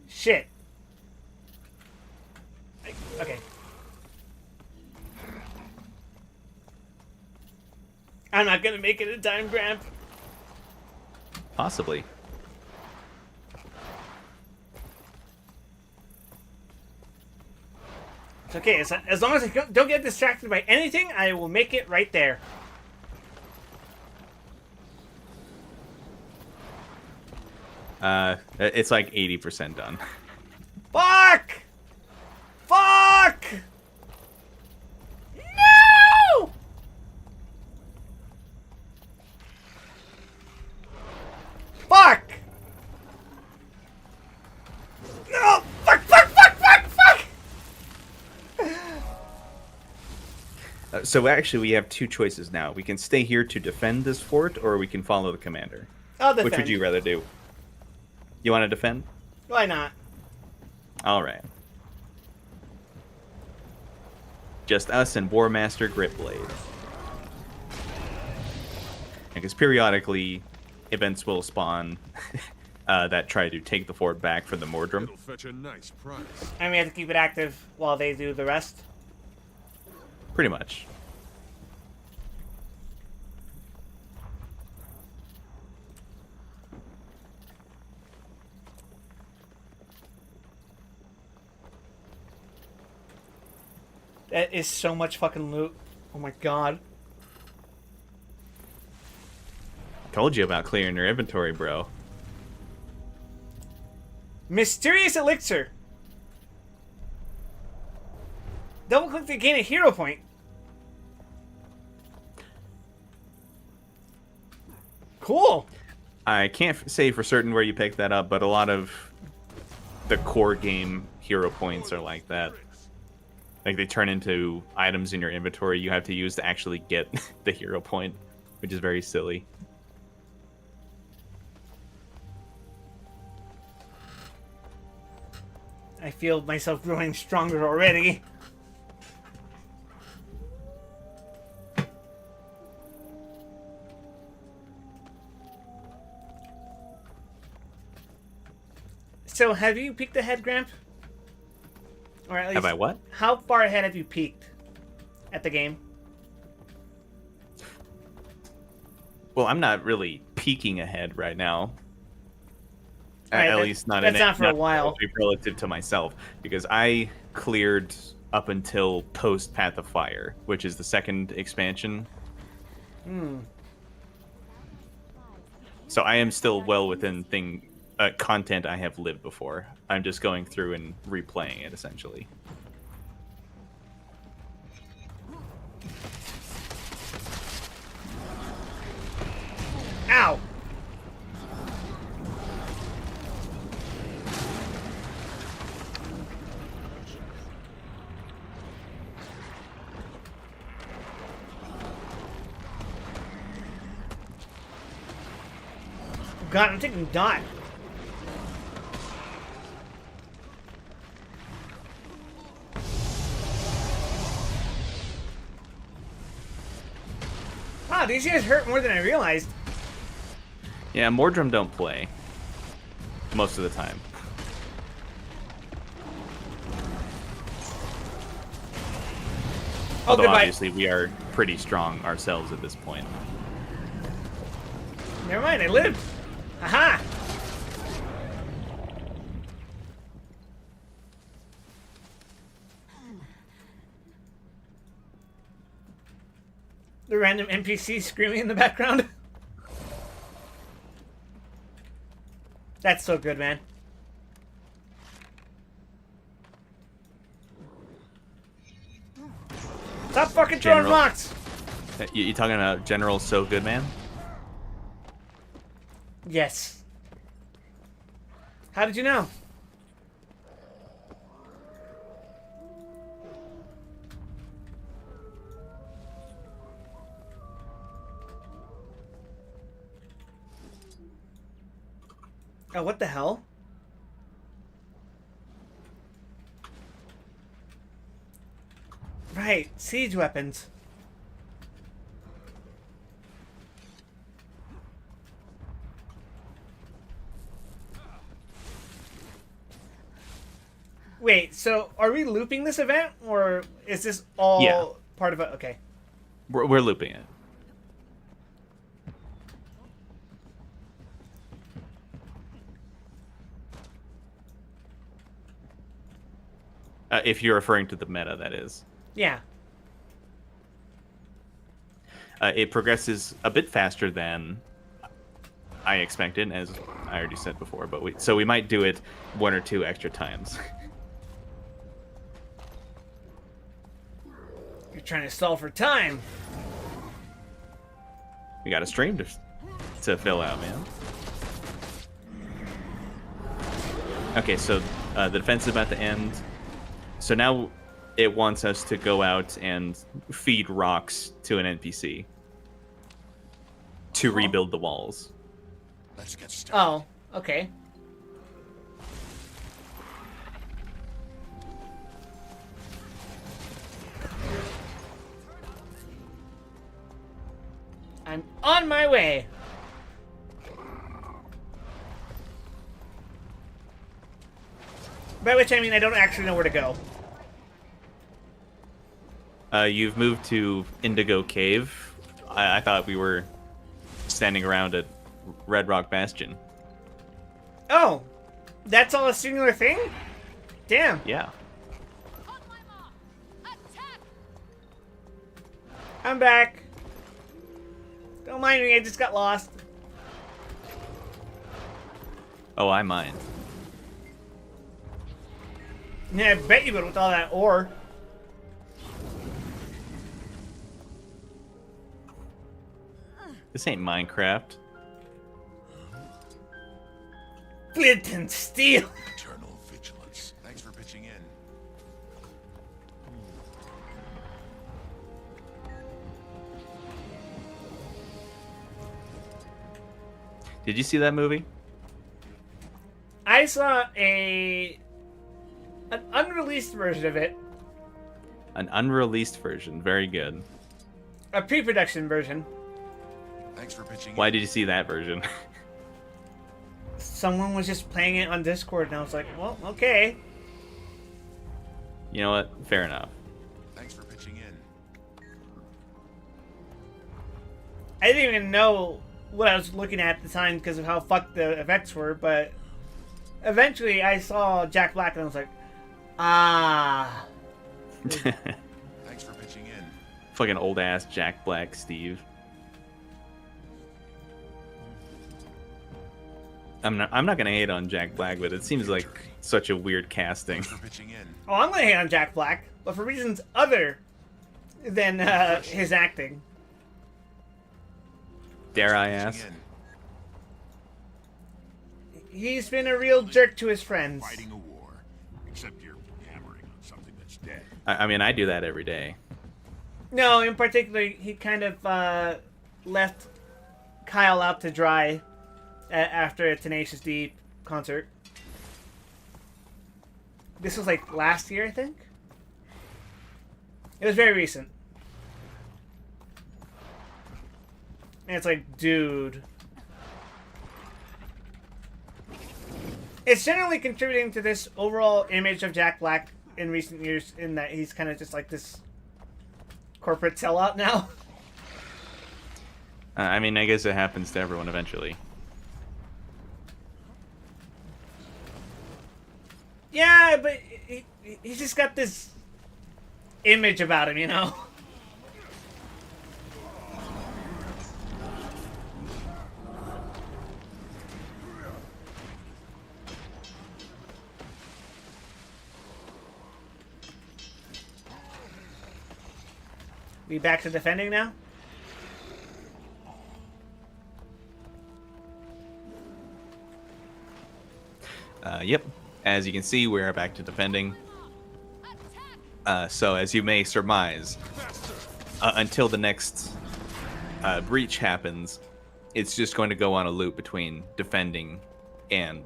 Shit. Okay. I'm not gonna make it in time, Gramp. Possibly. It's okay. As long as I don't get distracted by anything, I will make it right there. It's like 80% done. Fuck! Fuck! No! Fuck! No! Fuck! Fuck! Fuck! Fuck! Fuck! So actually, we have two choices now. We can stay here to defend this fort, or we can follow the commander. I'll defend. Which would you rather do? You want to defend? Why not? All right. Just us and War Master Gripblade. Because periodically, events will spawn that try to take the fort back for the Mordrum. It'll fetch a nice price. And we have to keep it active while they do the rest. Pretty much. That is so much fucking loot. Oh my god. Told you about clearing your inventory, bro. Mysterious elixir. Double click to gain a hero point. Cool. I can't say for certain where you picked that up, but a lot of the core game hero points are like that. Like they turn into items in your inventory you have to use to actually get the hero point, which is very silly. I feel myself growing stronger already. So, have you peeked ahead, Gramp? Or at least, Have I what? how far ahead have you peeked at the game? Well, I'm not really peeking ahead right now. Right, At least not that's in not for a while. relative to myself, because I cleared up until post Path of Fire, which is the second expansion. So I am still well within content I have lived before. I'm just going through and replaying it essentially. Ow! God, I'm taking dot. Wow, these guys hurt more than I realized. Yeah, Mordrum don't play most of the time. Oh, Although goodbye. obviously we are pretty strong ourselves at this point. Never mind, I lived. Aha! The random NPC screaming in the background. That's so good, man. Stop fucking throwing General. rocks! You talking about General So Good Man? Yes. How did you know? Oh, what the hell? Right, siege weapons. Wait, so are we looping this event, or is this all Yeah. part of it? Okay. We're looping it. If you're referring to the meta, that is. Yeah. It progresses a bit faster than I expected, as I already said before. But we might do it one or two extra times. You're trying to stall for time. We got a stream to fill out, man. Okay, so the defense is about to end. So now it wants us to go out and feed rocks to an NPC to rebuild the walls. Let's get started. Oh, okay. I'm on my way. By which I mean I don't actually know where to go. You've moved to Indigo Cave. I thought we were standing around at Red Rock Bastion. Oh, that's all a singular thing? Damn. Yeah. I'm back. Don't mind me, I just got lost. Oh, I mind. Yeah, I bet you would with all that ore. This ain't Minecraft. Flint and steel. Eternal vigilance. Thanks for pitching in. Did you see that movie? I saw an unreleased version of it, An unreleased version. Very good. a pre-production version. Thanks for pitching Why in. did you see that version? Someone was just playing it on Discord, and I was like, well, okay. You know what? Fair enough. Thanks for pitching in. I didn't even know what I was looking at the time because of how fucked the effects were, but eventually I saw Jack Black, and I was like, ah. Thanks for pitching in. Fucking old ass Jack Black Steve. I'm not gonna hate on Jack Black, but it seems like such a weird casting. Thanks for pitching in. Oh, I'm gonna hate on Jack Black, but for reasons other than his acting. Dare I Pitching ask? in. He's been a real jerk to his friends. Fighting a war. Except you're hammering on something that's dead. I mean, I do that every day. No, in particular, he kind of left Kyle out to dry after a Tenacious D concert. This was like last year, I think. It was very recent. And it's like, dude. It's generally contributing to this overall image of Jack Black in recent years, in that he's kind of just like this corporate sellout now. I mean, I guess it happens to everyone eventually. Yeah, but he's just got this image about him, you know? We back to defending now? Yep. As you can see, we're back to defending. So, as you may surmise, until the next breach happens, it's just going to go on a loop between defending and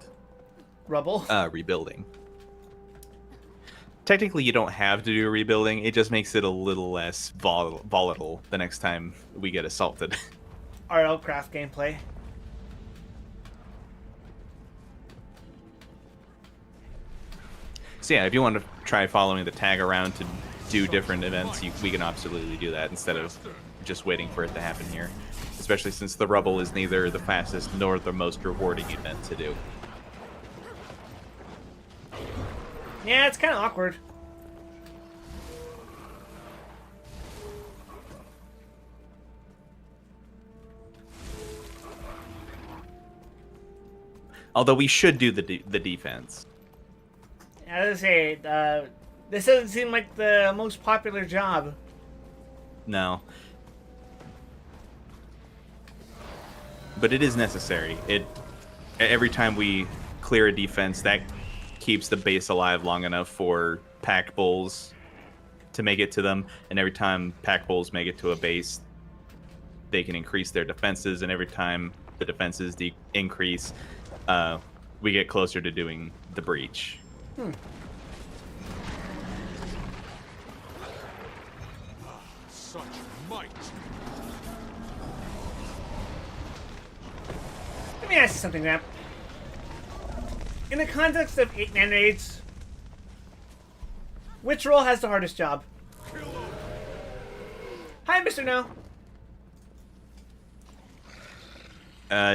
Rubble? rebuilding. Technically, you don't have to do rebuilding. It just makes it a little less volatile the next time we get assaulted. RLCraft gameplay. So yeah, if you want to try following the tag around to do different events, we can absolutely do that instead of just waiting for it to happen here. Especially since the Rubble is neither the fastest nor the most rewarding event to do. Yeah, it's kind of awkward. Although we should do the defense. As I say, this doesn't seem like the most popular job. No. But it is necessary. Every time we clear a defense, that keeps the base alive long enough for pack bulls to make it to them, and every time pack bulls make it to a base, they can increase their defenses, and every time the defenses increase, we get closer to doing the breach. Such might. Let me ask you something, Rap. In the context of 8-man raids, which role has the hardest job? Hi, Mr. No.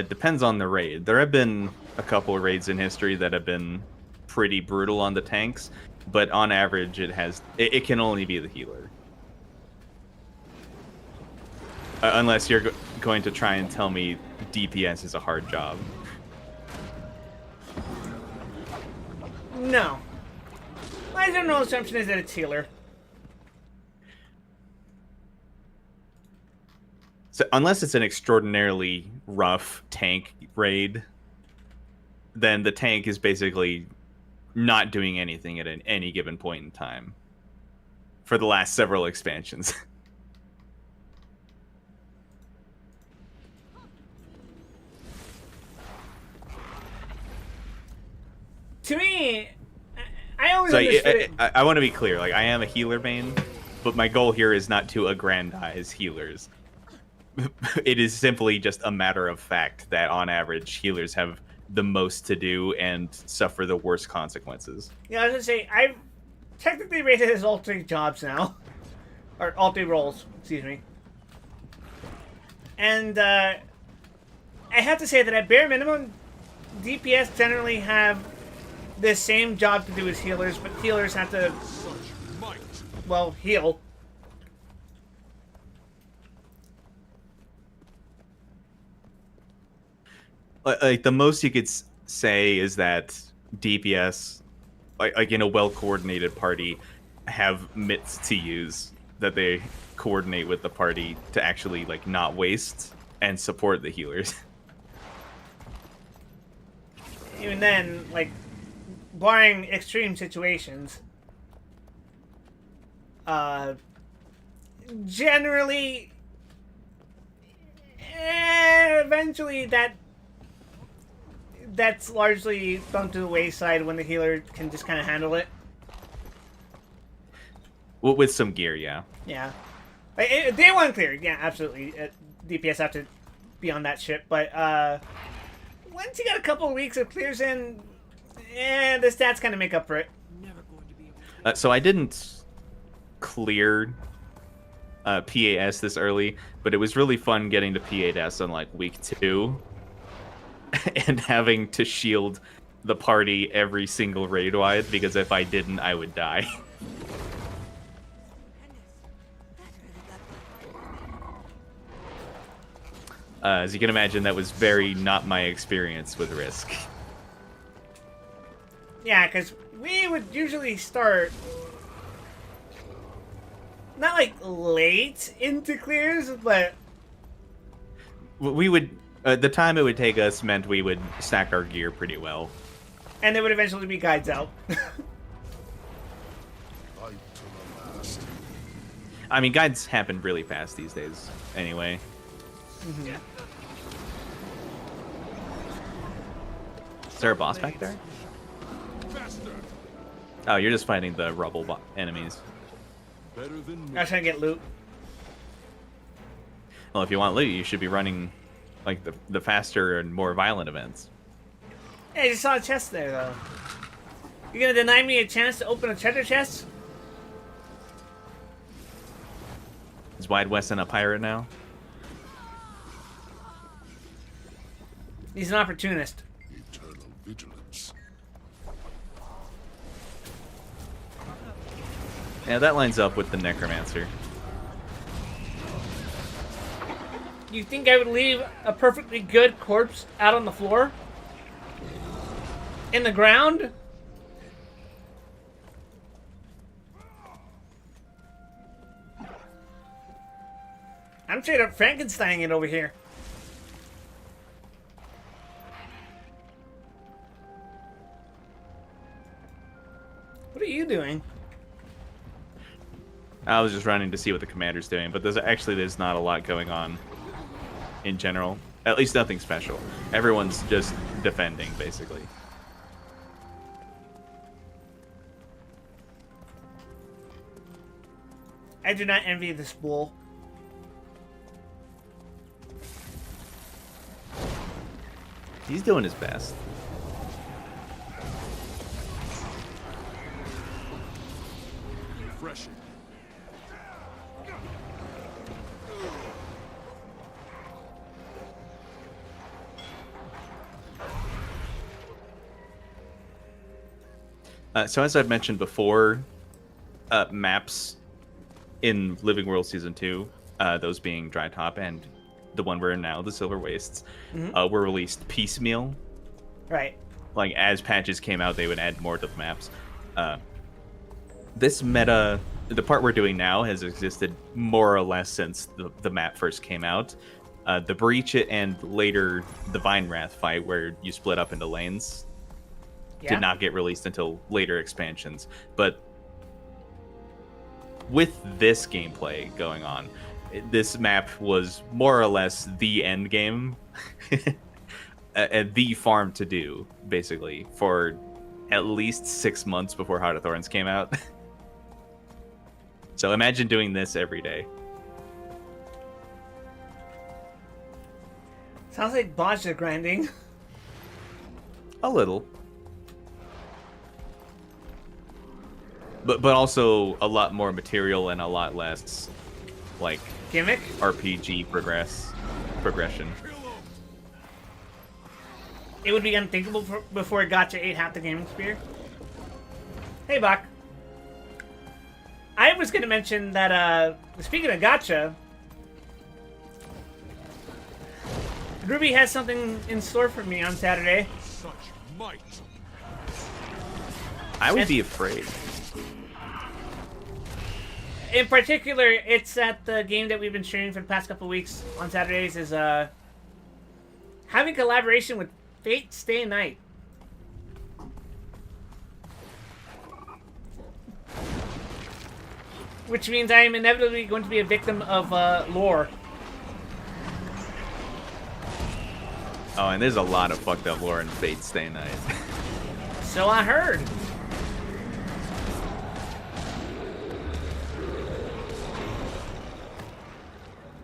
Depends on the raid. There have been a couple of raids in history that have been pretty brutal on the tanks, but on average, it can only be the healer. Unless you're going to try and tell me DPS is a hard job. No. My general assumption is that it's healer. So unless it's an extraordinarily rough tank raid, then the tank is basically not doing anything at any given point in time for the last several expansions. To me, I always So understood it. I want to be clear. Like, I am a healer main, but my goal here is not to aggrandize healers. It is simply just a matter of fact that on average healers have the most to do and suffer the worst consequences. Yeah, I was gonna say, I've technically rated as all 3 jobs now. Or all 3 roles, excuse me. And, I have to say that at bare minimum, DPS generally have the same job to do as healers, but healers have to, Such might. well, heal. Like, the most you could say is that DPS, like in a well-coordinated party, have mitts to use that they coordinate with the party to actually like not waste and support the healers. Even then, like, barring extreme situations, generally, eventually that's largely thrown to the wayside when the healer can just kind of handle it. With some gear, yeah. Yeah. Like, day one clear, yeah, absolutely. DPS have to be on that ship, but once you got a couple of weeks of clears in, the stats kind of make up for it. So I didn't clear PAS this early, but it was really fun getting to PAS on like week 2 and having to shield the party every single raid wide, because if I didn't, I would die. As you can imagine, that was very not my experience with Risk. Yeah, because we would usually start not like late into clears, but We would the time it would take us meant we would stack our gear pretty well. and there would eventually be guides out. Fight to the last. I mean, guides happen really fast these days, anyway. Is there a boss back there? Faster. Oh, you're just fighting the rubble enemies. Better than I me. was trying to get loot. Well, if you want loot, you should be running like the faster and more violent events. Hey, I just saw a chest there, though. You're gonna deny me a chance to open a treasure chest? Is Wide Weston a pirate now? He's an opportunist. Eternal vigilance. Yeah, that lines up with the Necromancer. You think I would leave a perfectly good corpse out on the floor? In the ground? I'm straight up Frankensteining it over here. What are you doing? I was just running to see what the commander's doing, but there's not a lot going on in general. At least nothing special. Everyone's just defending, basically. I do not envy this bull. He's doing his best. Refreshing. So as I've mentioned before, maps in Living World Season 2, those being Dry Top and the one we're in now, the Silver Wastes, were released piecemeal. Right. Like, as patches came out, they would add more to the maps. This meta, the part we're doing now, has existed more or less since the map first came out. The Breach and later the Vine Wrath fight, where you split up into lanes, Yeah. did not get released until later expansions. But with this gameplay going on, this map was more or less the end game, the farm to do, basically, for at least 6 months before Heart of Thorns came out. So imagine doing this every day. Sounds like Bajra grinding. A little. But also a lot more material and a lot less, like, Gimmick? RPG progression. It would be unthinkable before it got to 8 half the gaming spear. Hey, Bach. I was going to mention that, speaking of gacha, Ruby has something in store for me on Saturday. Such might. I would be afraid. In particular, it's at the game that we've been streaming for the past couple weeks on Saturdays is, having collaboration with Fate Stay Night. Which means I am inevitably going to be a victim of lore. Oh, and there's a lot of fucked up lore in Fate Stay Night. So I heard.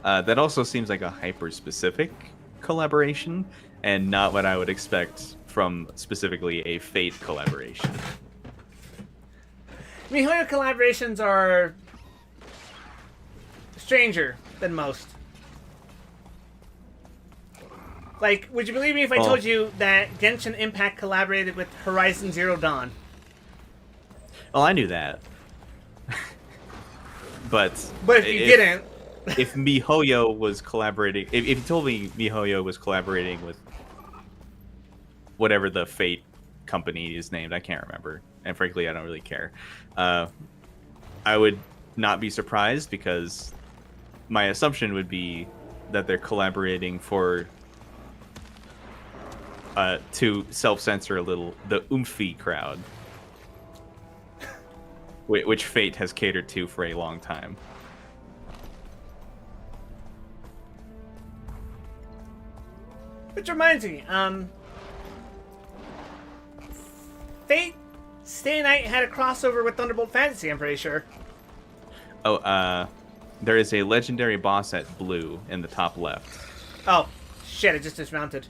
That also seems like a hyper-specific collaboration, and not what I would expect from specifically a Fate collaboration. MiHoYo collaborations are stranger than most. Like, would you believe me if I told you that Genshin Impact collaborated with Horizon Zero Dawn? Well, I knew that. But if you didn't... if MiHoYo was collaborating... If you told me MiHoYo was collaborating with whatever the Fate company is named, I can't remember. And frankly, I don't really care. I would not be surprised because my assumption would be that they're collaborating for to self-censor a little the oomphy crowd, which Fate has catered to for a long time. Which reminds me, Fate Stay Night had a crossover with Thunderbolt Fantasy, I'm pretty sure. Oh, there is a legendary boss at blue in the top left. Oh, shit, I just dismounted.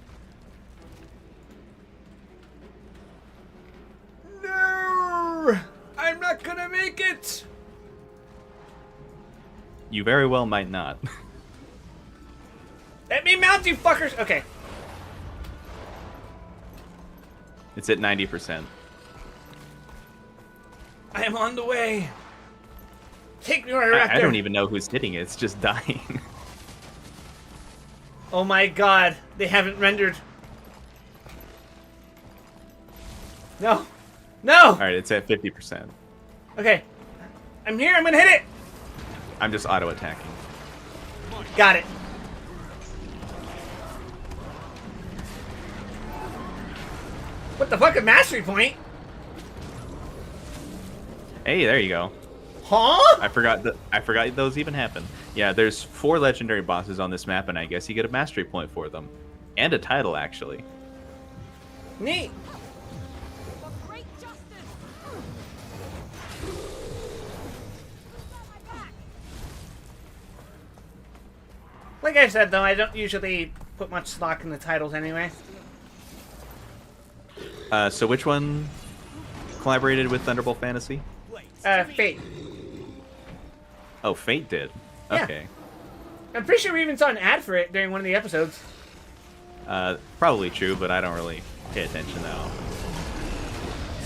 No! I'm not gonna make it! You very well might not. Let me mount, you fuckers! Okay. It's at 90%. I am on the way. Take me right I there. don't even know who's hitting it. It's just dying. Oh my god, they haven't rendered. No. No! All right, it's at 50%. Okay. I'm here, I'm gonna hit it! I'm just auto-attacking. Got it. What the fuck, a mastery point? Hey, there you go. Huh? I forgot those even happen. Yeah, there's 4 legendary bosses on this map, and I guess you get a mastery point for them. And a title, actually. Neat. For great justice! Like I said, though, I don't usually put much stock in the titles anyway. So which one collaborated with Thunderbolt Fantasy? Fate. Oh, Fate did. Yeah. Okay. I'm pretty sure we even saw an ad for it during one of the episodes. Probably true, but I don't really pay attention now.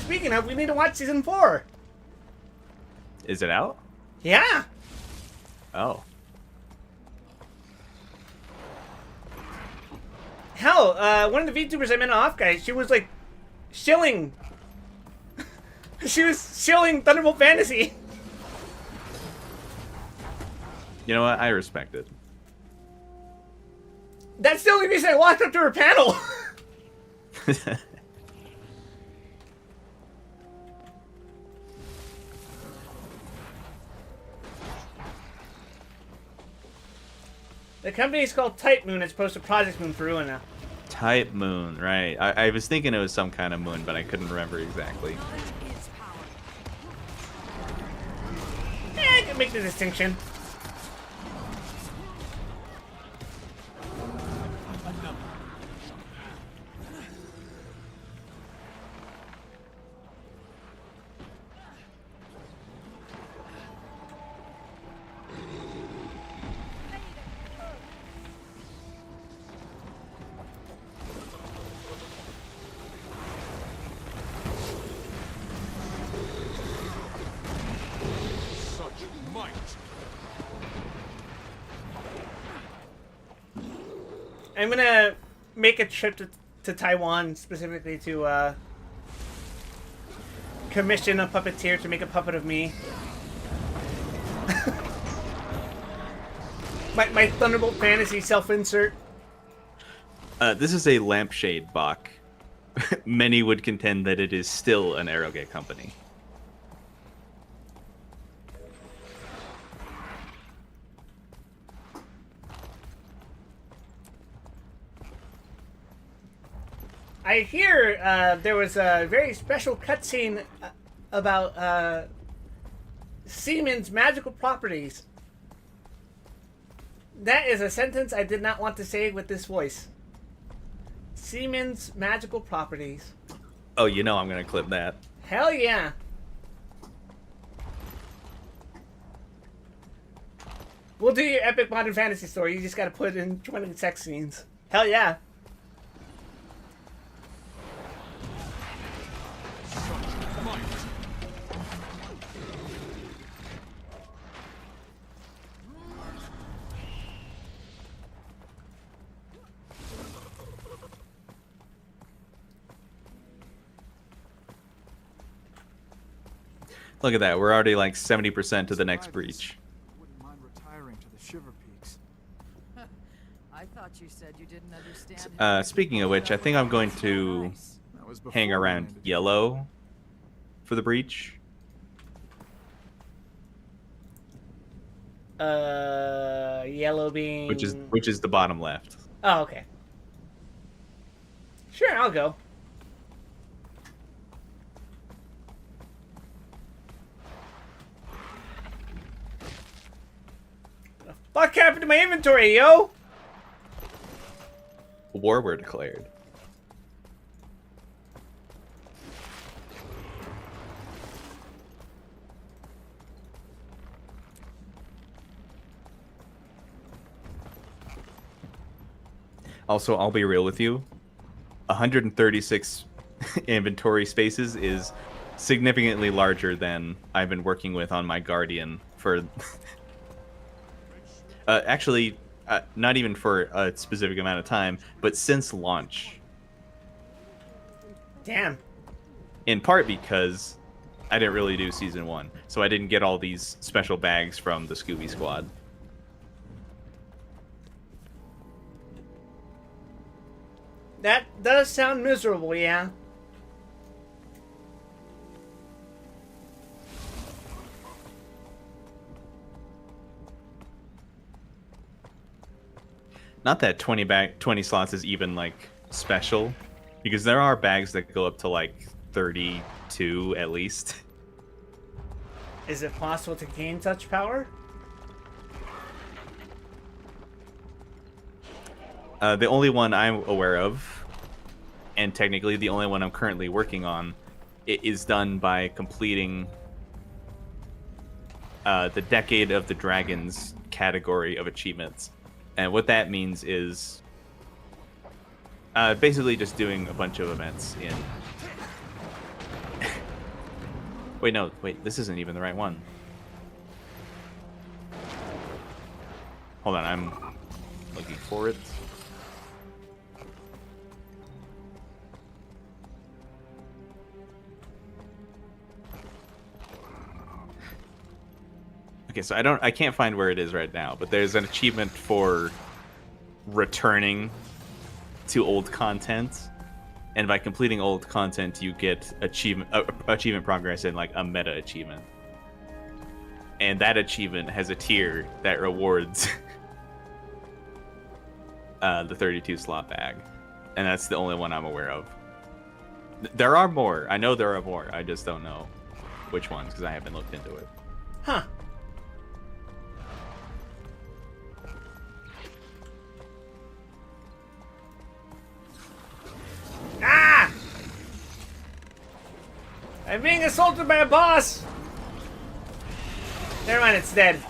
Speaking of, we need to watch season 4. Is it out? Yeah. Oh. Hell, one of the VTubers I met on Off Guys, she was like shilling. She was shilling Thunderbolt Fantasy. You know what? I respect it. That's the only reason I walked up to her panel. The company is called Type Moon as opposed to Project Moon for Ruina. Type Moon, right. I was thinking it was some kind of moon, but I couldn't remember exactly. Knowledge is power. I can make the distinction. Such might. I'm gonna make a trip to Taiwan specifically to commission a puppeteer to make a puppet of me. my Thunderbolt Fantasy self-insert. This is a lampshade Bach. Many would contend that it is still an Arrowgate company. I hear there was a very special cutscene about Siemens' magical properties. That is a sentence I did not want to say with this voice. Siemens' magical properties. Oh, you know I'm gonna clip that. Hell yeah. We'll do your epic modern fantasy story. You just gotta put in 20 sex scenes. Hell yeah. Such might. Look at that. We're already like 70% to the next breach. Wouldn't mind retiring to the Shiver Peaks. I thought you said you didn't understand. Speaking of which, I think I'm going to That was before hang we around landed. yellow for the breach. Yellow being... Which is the bottom left. Oh, okay. Sure, I'll go. The fuck happened to my inventory, yo? War were declared. Also, I'll be real with you. 136 inventory spaces is significantly larger than I've been working with on my Guardian for... actually, not even for a specific amount of time, but since launch. Damn. In part because I didn't really do Season 1, so I didn't get all these special bags from the Scooby Squad. That does sound miserable, yeah. Not that 20 slots is even like special, because there are bags that go up to like 32 at least. Is it possible to gain such power? The only one I'm aware of, and technically the only one I'm currently working on, it is done by completing the Decade of the Dragons category of achievements. And what that means is basically just doing a bunch of events in... Wait, this isn't even the right one. Hold on, I'm looking for it. Okay, so I can't find where it is right now, but there's an achievement for returning to old content, and by completing old content, you get achievement progress in like a meta achievement, and that achievement has a tier that rewards the 32 slot bag, and that's the only one I'm aware of. There are more. I know there are more. I just don't know which ones because I haven't looked into it. Huh. Ah! I'm being assaulted by a boss! Never mind, it's dead.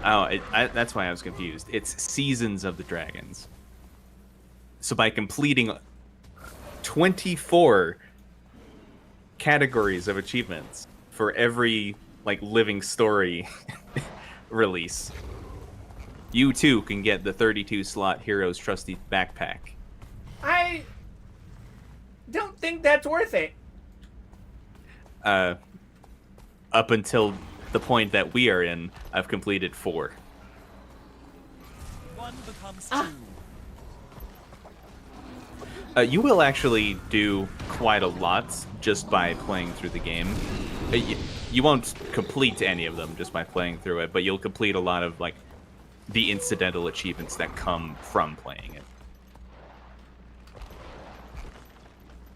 Oh, that's why I was confused. It's Seasons of the Dragons. So by completing 24 categories of achievements for every like living story release, you too can get the 32 slot Heroes Trusty backpack. I don't think that's worth it. Up until the point that we are in, I've completed 4. One becomes two. You will actually do quite a lot just by playing through the game. You won't complete any of them just by playing through it, but you'll complete a lot of like the incidental achievements that come from playing it.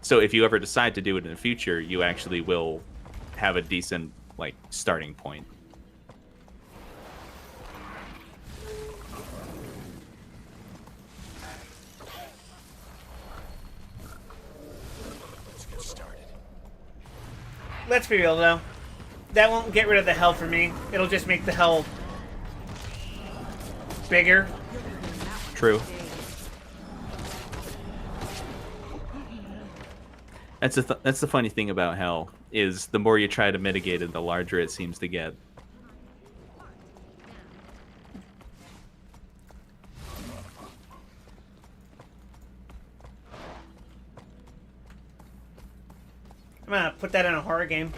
So if you ever decide to do it in the future, you actually will have a decent like starting point. Let's get started. Let's be real though. That won't get rid of the hell for me. It'll just make the hell bigger. True. That's the funny thing about hell. is the more you try to mitigate it, the larger it seems to get. I'm gonna put that in a horror game.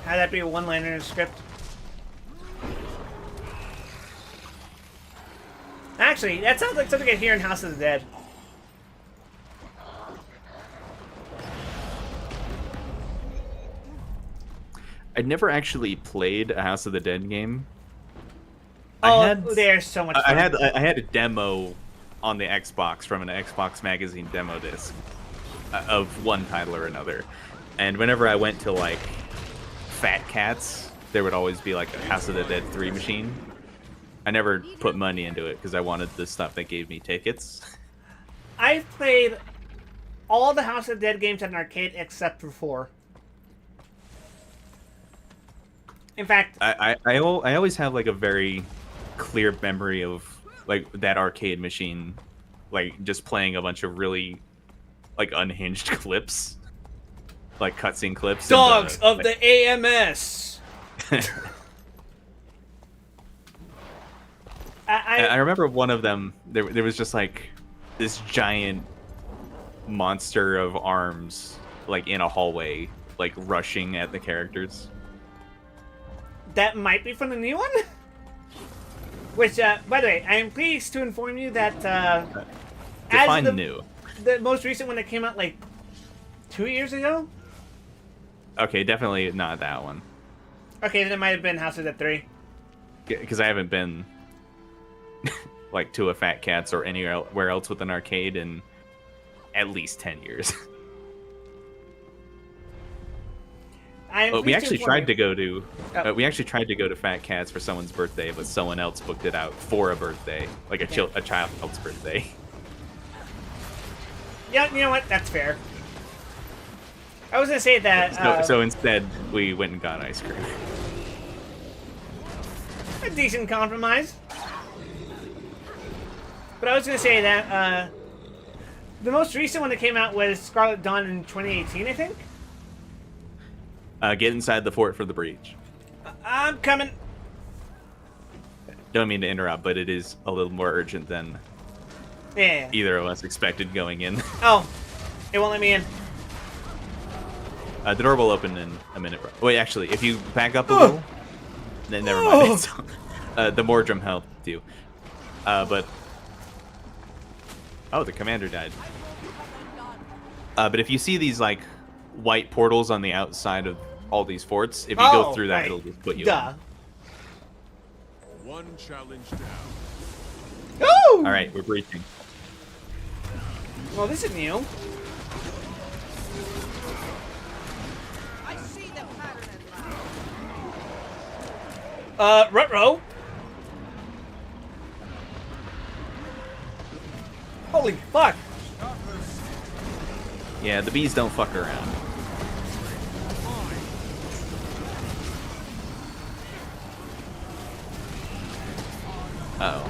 Have that be a one-liner in a script. Actually, that sounds like something I hear in House of the Dead. I'd never actually played a House of the Dead game. Oh, they're so much fun. I had a demo on the Xbox from an Xbox Magazine demo disc of one title or another, and whenever I went to like Fat Cats, there would always be like a House of the Dead 3 machine. I never put money into it because I wanted the stuff that gave me tickets. I've played all the House of the Dead games at an arcade except for 4. In fact, I always have like a very clear memory of like that arcade machine, like just playing a bunch of really like unhinged clips, like cutscene clips. Dogs of the AMS. I remember one of them. There was just like this giant monster of arms, like in a hallway, like rushing at the characters. That might be from the new one. Which, by the way, I am pleased to inform you that Define as new. the most recent one that came out like 2 years ago. Okay, definitely not that one. Okay, then it might have been House of the Dead 3. Because I haven't been like to a Fat Cats or anywhere else with an arcade in at least 10 years. We actually tried to go to Fat Cats for someone's birthday, but someone else booked it out for a birthday, like a child's birthday. Yeah, you know what? That's fair. I was gonna say that. So instead, we went and got ice cream. A decent compromise. But I was gonna say that the most recent one that came out was Scarlet Dawn in 2018, I think. Get inside the fort for the breach. I'm coming. Don't mean to interrupt, but it is a little more urgent than Yeah. either of us expected going in. Oh, it won't let me in. The door will open in a minute. Wait, actually, if you back up a little, then never mind. The Mordrum helped you. But the commander died. But if you see these like white portals on the outside of all these forts, if you go through that, right. it'll just put you Duh. One challenge down. Ooh! in. All right, we're breaching. Well, this is new. I see the pattern at last. Rutro. Holy fuck. Yeah, the bees don't fuck around. Uh-oh.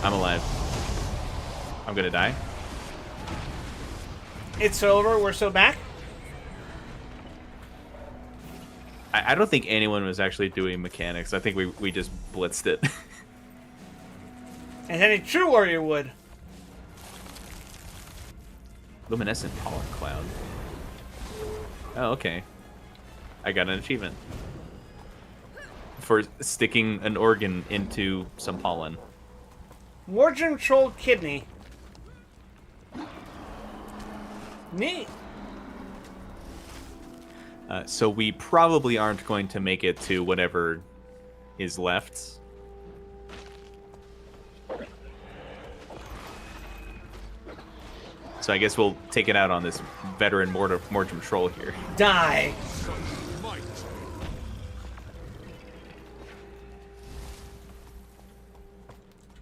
I'm alive. I'm gonna die. It's over. We're so back. I don't think anyone was actually doing mechanics. I think we just blitzed it. As any true warrior would. Luminescent pollen cloud. Oh, okay. I got an achievement for sticking an organ into some pollen. Mordrum Troll Kidney. Neat. So we probably aren't going to make it to whatever is left. So I guess we'll take it out on this veteran Mordrum Troll here. Die. Might.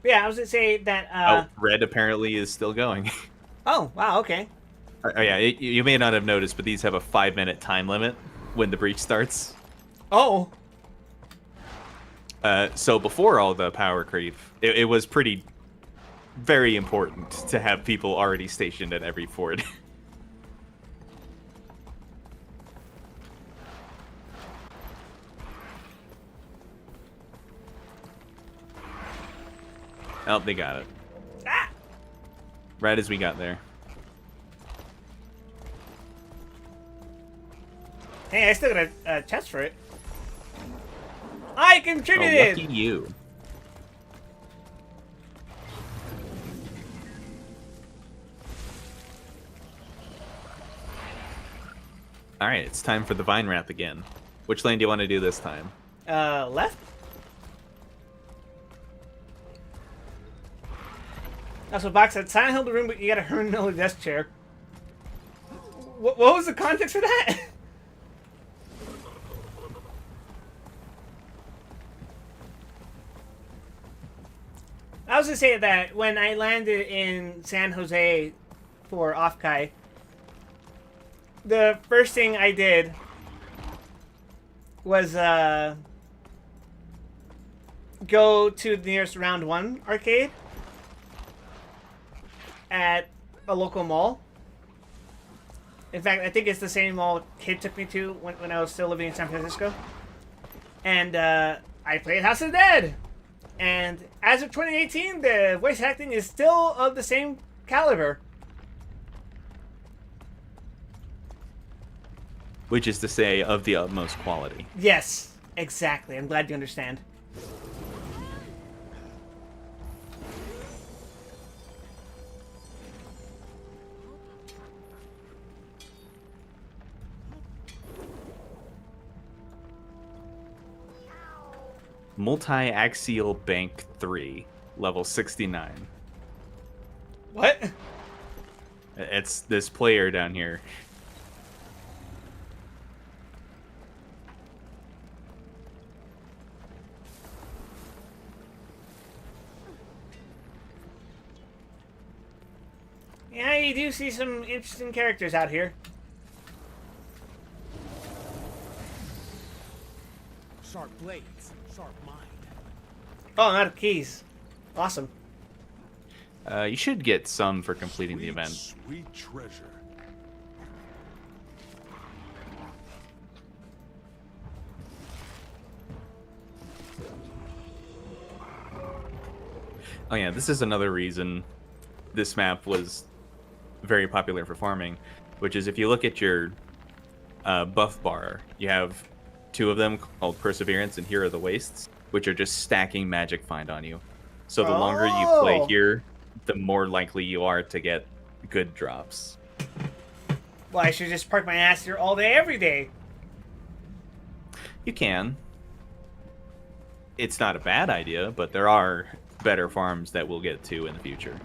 Yeah, I was gonna say that. Red apparently is still going. Oh, wow. Okay. Oh yeah, you may not have noticed, but these have a 5-minute time limit when the breach starts. Oh. So before all the power creep, it was very important to have people already stationed at every fort. Oh, they got it. Ah! Right as we got there. Hey, I still got a chest for it. I Oh, contributed! lucky you. Alright, it's time for the Vine Wrath again. Which lane do you want to do this time? Left? Also, Box said, Silent Hill the room, but you got a Herman desk chair. What was the context for that? I was gonna say that when I landed in San Jose for Offkai, the first thing I did was go to the nearest Round 1 arcade at a local mall. In fact, I think it's the same mall Kid took me to when I was still living in San Francisco. And I played House of the Dead. And as of 2018, the voice acting is still of the same caliber. Which is to say, of the utmost quality. Yes, exactly. I'm glad you understand. Multi-Axial Bank 3, level 69. What? It's this player down here. Yeah, you do see some interesting characters out here. Sharp blades, sharp mind. Oh, I'm out of keys. Awesome. You should get some for completing the Sweet, event. Sweet treasure. Oh yeah, this is another reason this map was very popular for farming, which is if you look at your buff bar, you have two of them called Perseverance and Here Are the Wastes, which are just stacking magic find on you. So the longer you play Oh. here, the more likely you are to get good drops. Well, I should just park my ass here all day, every day. You can. It's not a bad idea, but there are better farms that we'll get to in the future.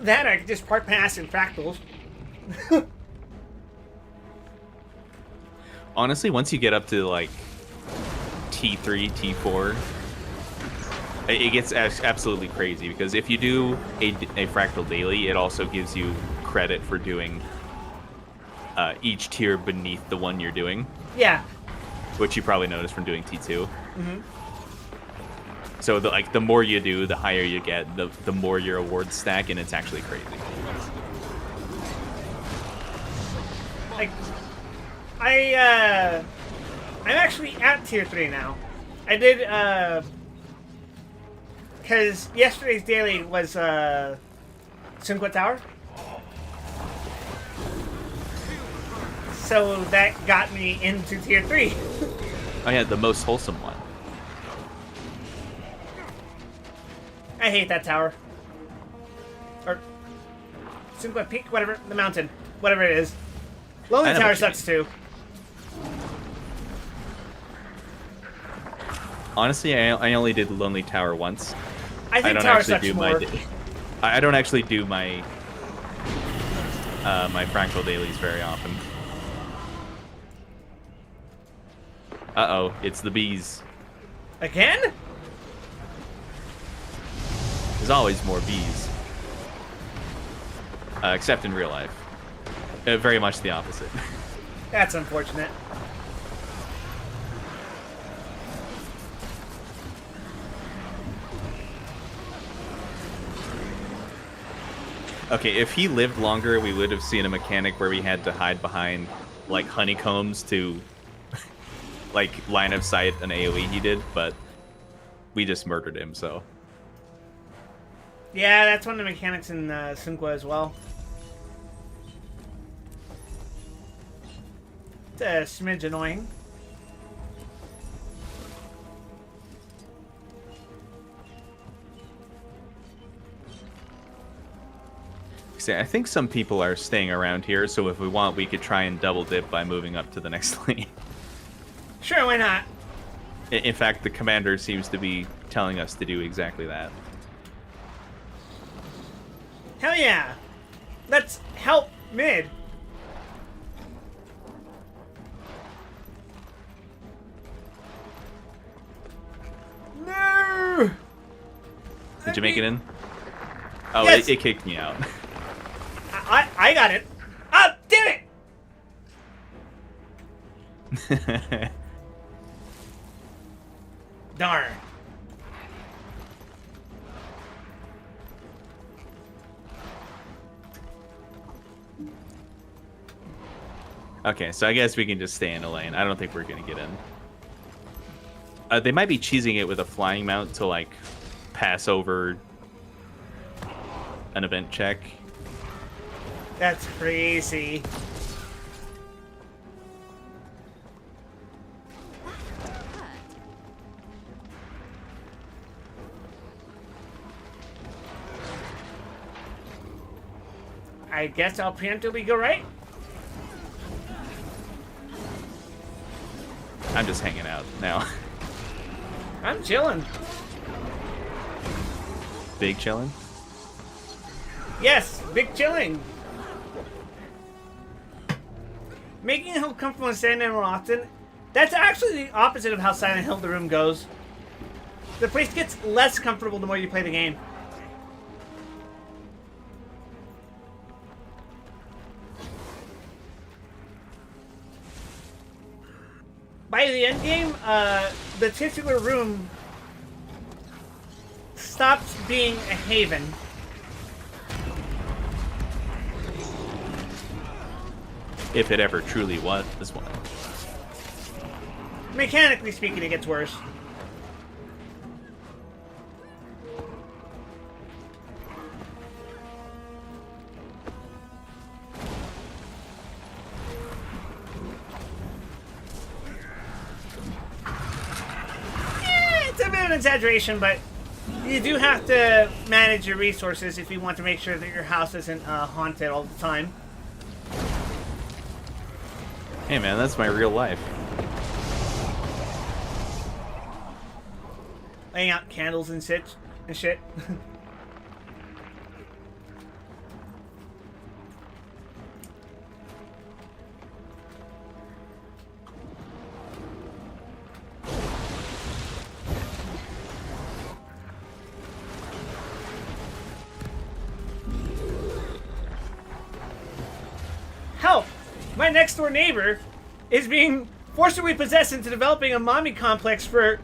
That I could just park my ass in fractals. Honestly, once you get up to like T3, T4, it gets absolutely crazy, because if you do a fractal daily, it also gives you credit for doing each tier beneath the one you're doing, Yeah. which you probably noticed from doing T2. So the more you do, the higher you get, the more your awards stack, and it's actually crazy. Like, I'm actually at tier 3 now. I did, because yesterday's daily was, Sunqua Tower. So that got me into tier 3. Oh yeah, the most wholesome one. I hate that tower. Or Sunqua Peak, whatever, the mountain, whatever it is. Lonely I know Tower what you sucks too. Honestly, I only did Lonely Tower once. I think don't Tower actually sucks do more. I don't actually do my my fractal dailies very often. Uh-oh, it's the bees. Again? There's always more bees. Except in real life. Very much the opposite. That's unfortunate. Okay, if he lived longer, we would have seen a mechanic where we had to hide behind, like, honeycombs to, like, line of sight an AoE he did, but we just murdered him, so. Yeah, that's one of the mechanics in Sunqua as well. It's a smidge annoying. See, I think some people are staying around here, so if we want, we could try and double dip by moving up to the next lane. Sure, why not? In fact, the commander seems to be telling us to do exactly that. Hell yeah! Let's help mid. No! Did you make it in? Oh, Yes. it kicked me out. I got it. Ah, damn it! Darn. Okay, so I guess we can just stay in a lane. I don't think we're gonna get in. They might be cheesing it with a flying mount to like pass over an event check. That's crazy. I guess I'll preemptively go right. I'm just hanging out now. I'm chilling. Big chillin'. Yes, big chilling. Making Hill comfortable and staying there more often. That's actually the opposite of how Silent Hill the room goes. The place gets less comfortable the more you play the game. By the end game, the titular room stops being a haven. If it ever truly was one. Mechanically speaking, it gets worse. It's a bit of an exaggeration, but you do have to manage your resources if you want to make sure that your house isn't haunted all the time. Hey man, that's my real life. Laying out candles and shit. Help! My next door neighbor is being forcibly possessed into developing a mommy complex for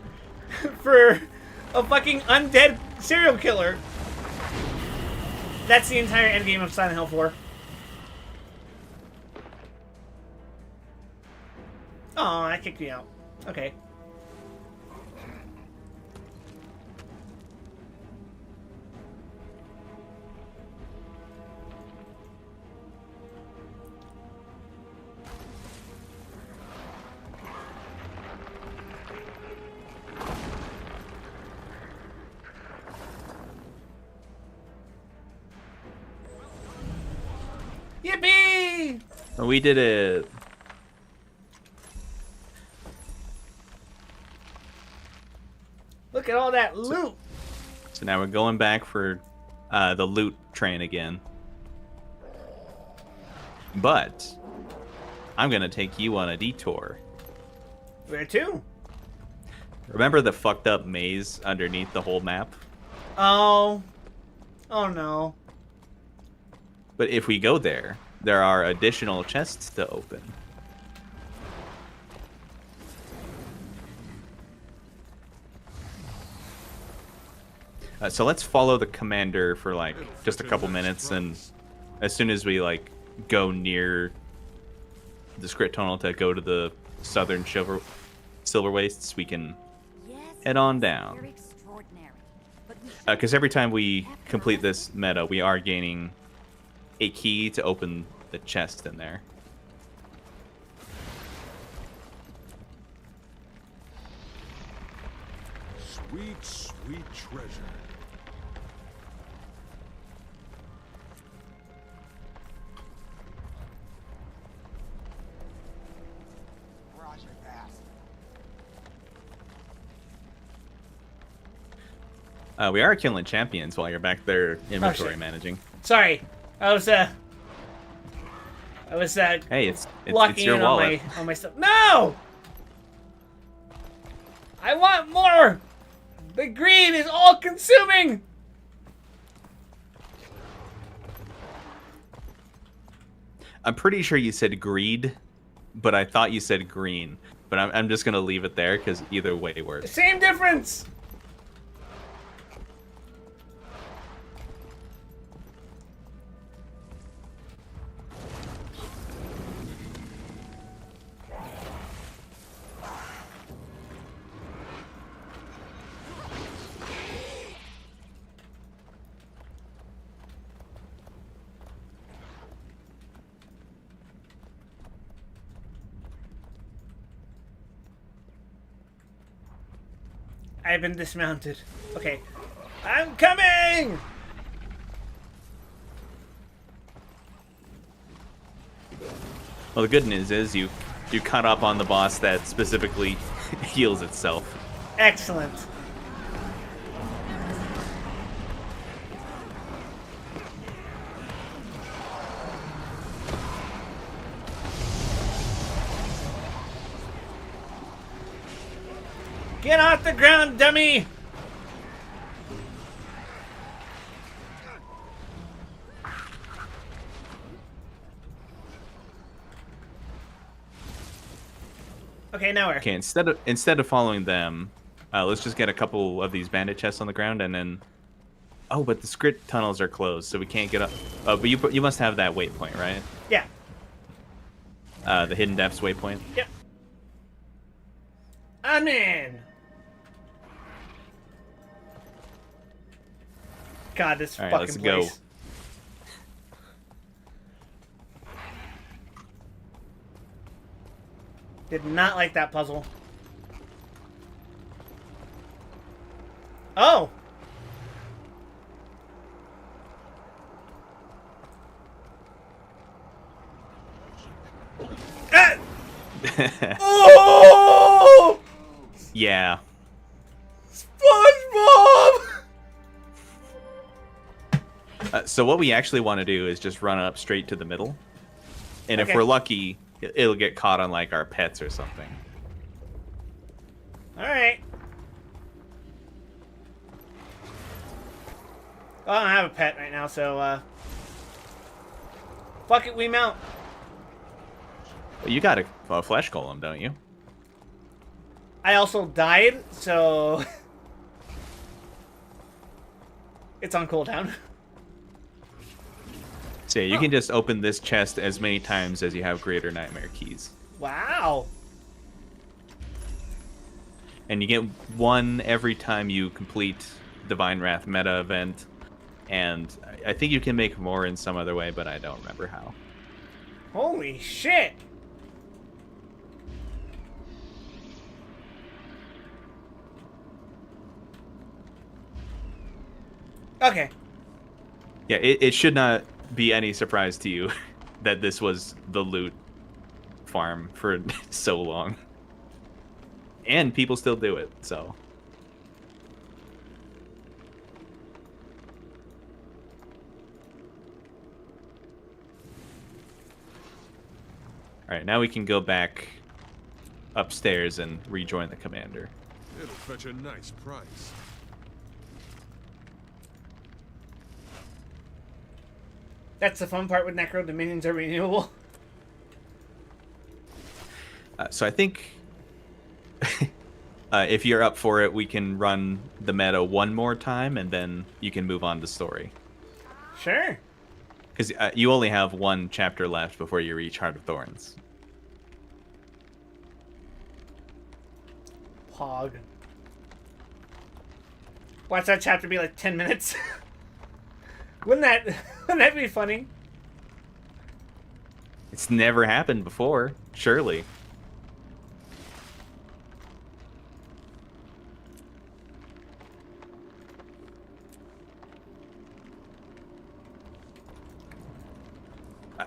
a fucking undead serial killer. That's the entire endgame of Silent Hill 4. Oh, that kicked me out. Okay. Yippee! We did it. Look at all that loot. So now we're going back for the loot train again. But I'm gonna take you on a detour. Where to? Remember the fucked up maze underneath the whole map? Oh. Oh no. But if we go there, there are additional chests to open. So let's follow the commander for like just a couple minutes, and as soon as we like go near the Scrypt Tunnel to go to the southern Silver Wastes, we can head on down. Because every time we complete this meta, we are gaining a key to open the chest in there. Sweet, sweet treasure. Roger that. We are killing champions while you're back there inventory shit. managing. Sorry, I was Hey, it's locking your in wallet. on my stuff. No! I want more! The greed is all consuming! I'm pretty sure you said greed, but I thought you said green. But I'm just gonna leave it there because either way works. Same difference! I've been dismounted. Okay. I'm coming! Well, the good news is you caught up on the boss that specifically heals itself. Excellent. Get off the ground, dummy! Okay, now where? Okay, instead of following them, let's just get a couple of these bandit chests on the ground and then. Oh, but the script tunnels are closed, so we can't get up. Oh, but you must have that waypoint, right? Yeah. The hidden depths waypoint. Yep. I'm in. God, this All right, fucking let's place. go. Did not like that puzzle. Oh! Ah! Oh! Yeah. SpongeBob! So what we actually want to do is just run up straight to the middle, and Okay. if we're lucky, it'll get caught on like our pets or something. Alright. Well, I don't have a pet right now, so, fuck it, we mount. But you got a flesh golem, don't you? I also died, so... it's on cooldown. So yeah, you can just open this chest as many times as you have Greater Nightmare keys. Wow. And you get one every time you complete Divine Wrath meta event. And I think you can make more in some other way, but I don't remember how. Holy shit. Okay. Yeah, it should not be any surprise to you that this was the loot farm for so long. And people still do it, so. Alright, now we can go back upstairs and rejoin the commander. It'll fetch a nice price. That's the fun part with Necro. Dominions are renewable. So I think if you're up for it, we can run the meta one more time, and then you can move on to story. Sure. Because you only have one chapter left before you reach Heart of Thorns. Pog. Watch that chapter be like 10 minutes. wouldn't that be funny? It's never happened before, surely.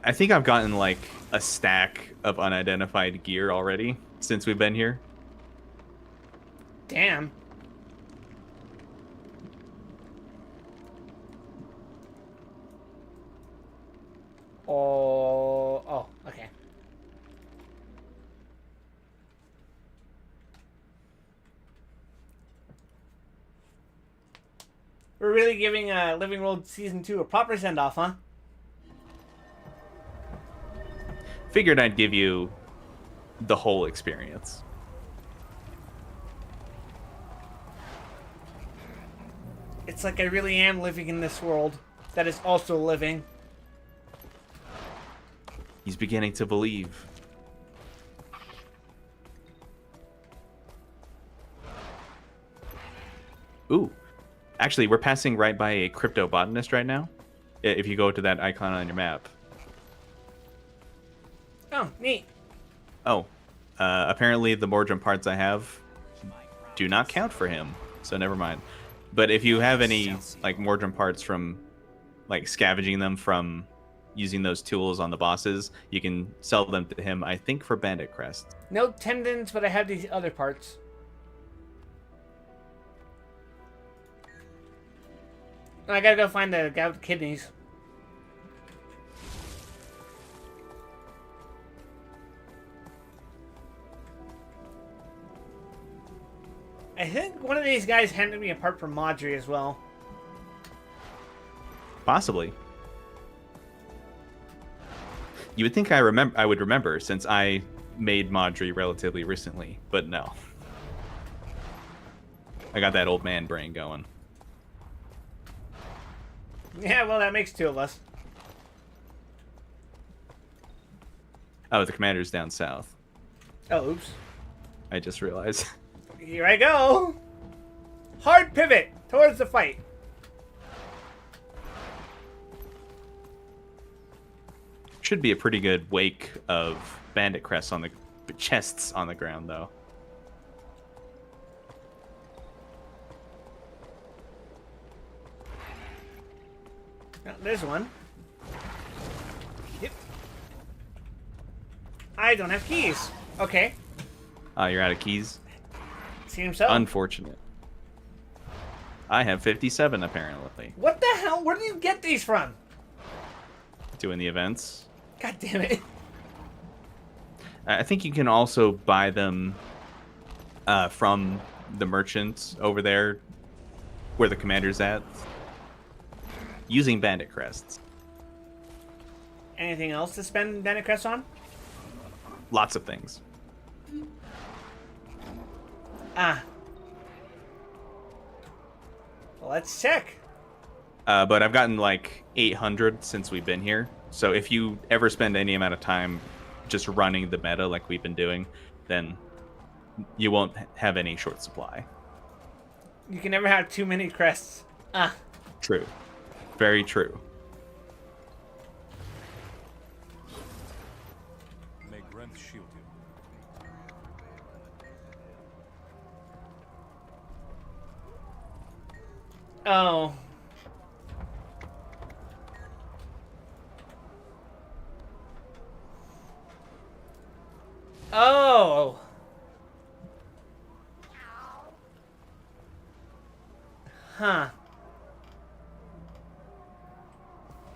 I think I've gotten like a stack of unidentified gear already since we've been here. Damn. Oh, okay. We're really giving Living World Season 2 a proper send-off, huh? Figured I'd give you the whole experience. It's like I really am living in this world that is also living. He's beginning to believe. Ooh. Actually, we're passing right by a crypto botanist right now. If you go to that icon on your map. Oh, neat. Oh. Apparently the Mordrum parts I have do not count for him. So never mind. But if you have any like Mordrum parts from like scavenging them from using those tools on the bosses, you can sell them to him, I think, for bandit crest. No tendons, but I have these other parts. I gotta go find the guy with the kidneys. I think one of these guys handed me a part from Maudry as well. Possibly. You would think I would remember since I made Maudry relatively recently, but no. I got that old man brain going. Yeah, well, that makes two of us. Oh, the commander's down south. Oh, oops. I just realized. Here I go. Hard pivot towards the fight. Should be a pretty good wake of bandit crests on the chests on the ground, though. Oh, there's one. Yep. I don't have keys. Okay. Oh, you're out of keys? Seems so. Unfortunate. I have 57, apparently. What the hell? Where do you get these from? Doing the events. God damn it. I think you can also buy them from the merchants over there where the commander's at using bandit crests. Anything else to spend bandit crest on? Lots of things. Ah. Well, let's check. But I've gotten like 800 since we've been here. So if you ever spend any amount of time just running the meta like we've been doing, then you won't have any short supply. You can never have too many crests. Ah. True. Very true. May Grenth shield you. Oh. Oh. Huh.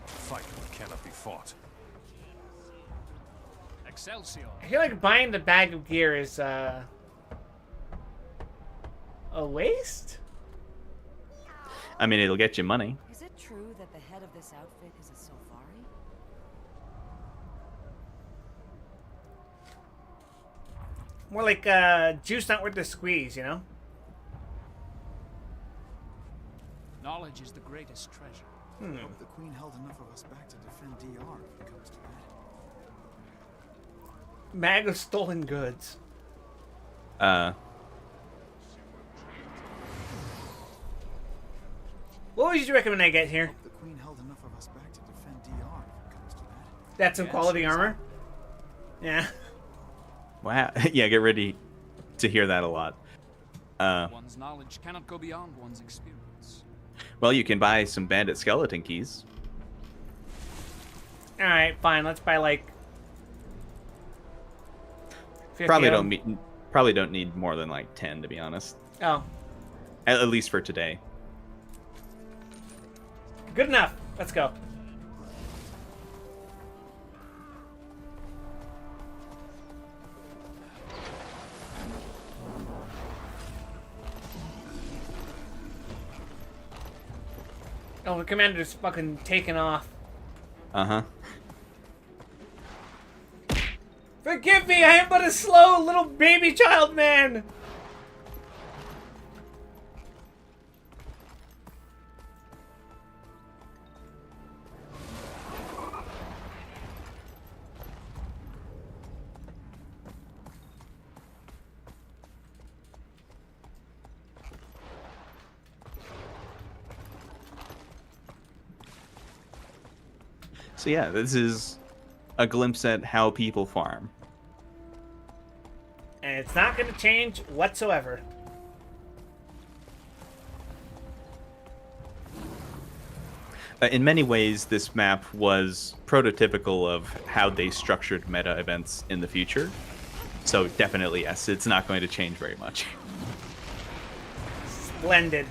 Fight what cannot be fought. Excelsior. I feel like buying the bag of gear is a waste? I mean, it'll get you money. Is it true that the head of this outfit is a Sylvari? More like juice not worth the squeeze, you know? Knowledge is the greatest treasure. Yeah, but the Queen held enough of us back to defend DR if it comes to that. Mag of stolen goods. What would you recommend I get here? Hope the Queen held enough of us back to defend DR if it comes to that. That's some Yeah, quality she's- armor. Yeah. Wow. Yeah, get ready to hear that a lot. One's knowledge cannot go beyond one's experience. Well, you can buy some bandit skeleton keys. All right, fine. Let's buy like 50 Probably of them. don't need more than like 10, to be honest. Oh, At least for today. good enough. Let's go. Oh, the commander's fucking taking off. Uh-huh. Forgive me, I am but a slow little baby child man. So yeah, this is a glimpse at how people farm. And it's not going to change whatsoever. In many ways, this map was prototypical of how they structured meta events in the future. So definitely, yes, it's not going to change very much. Splendid.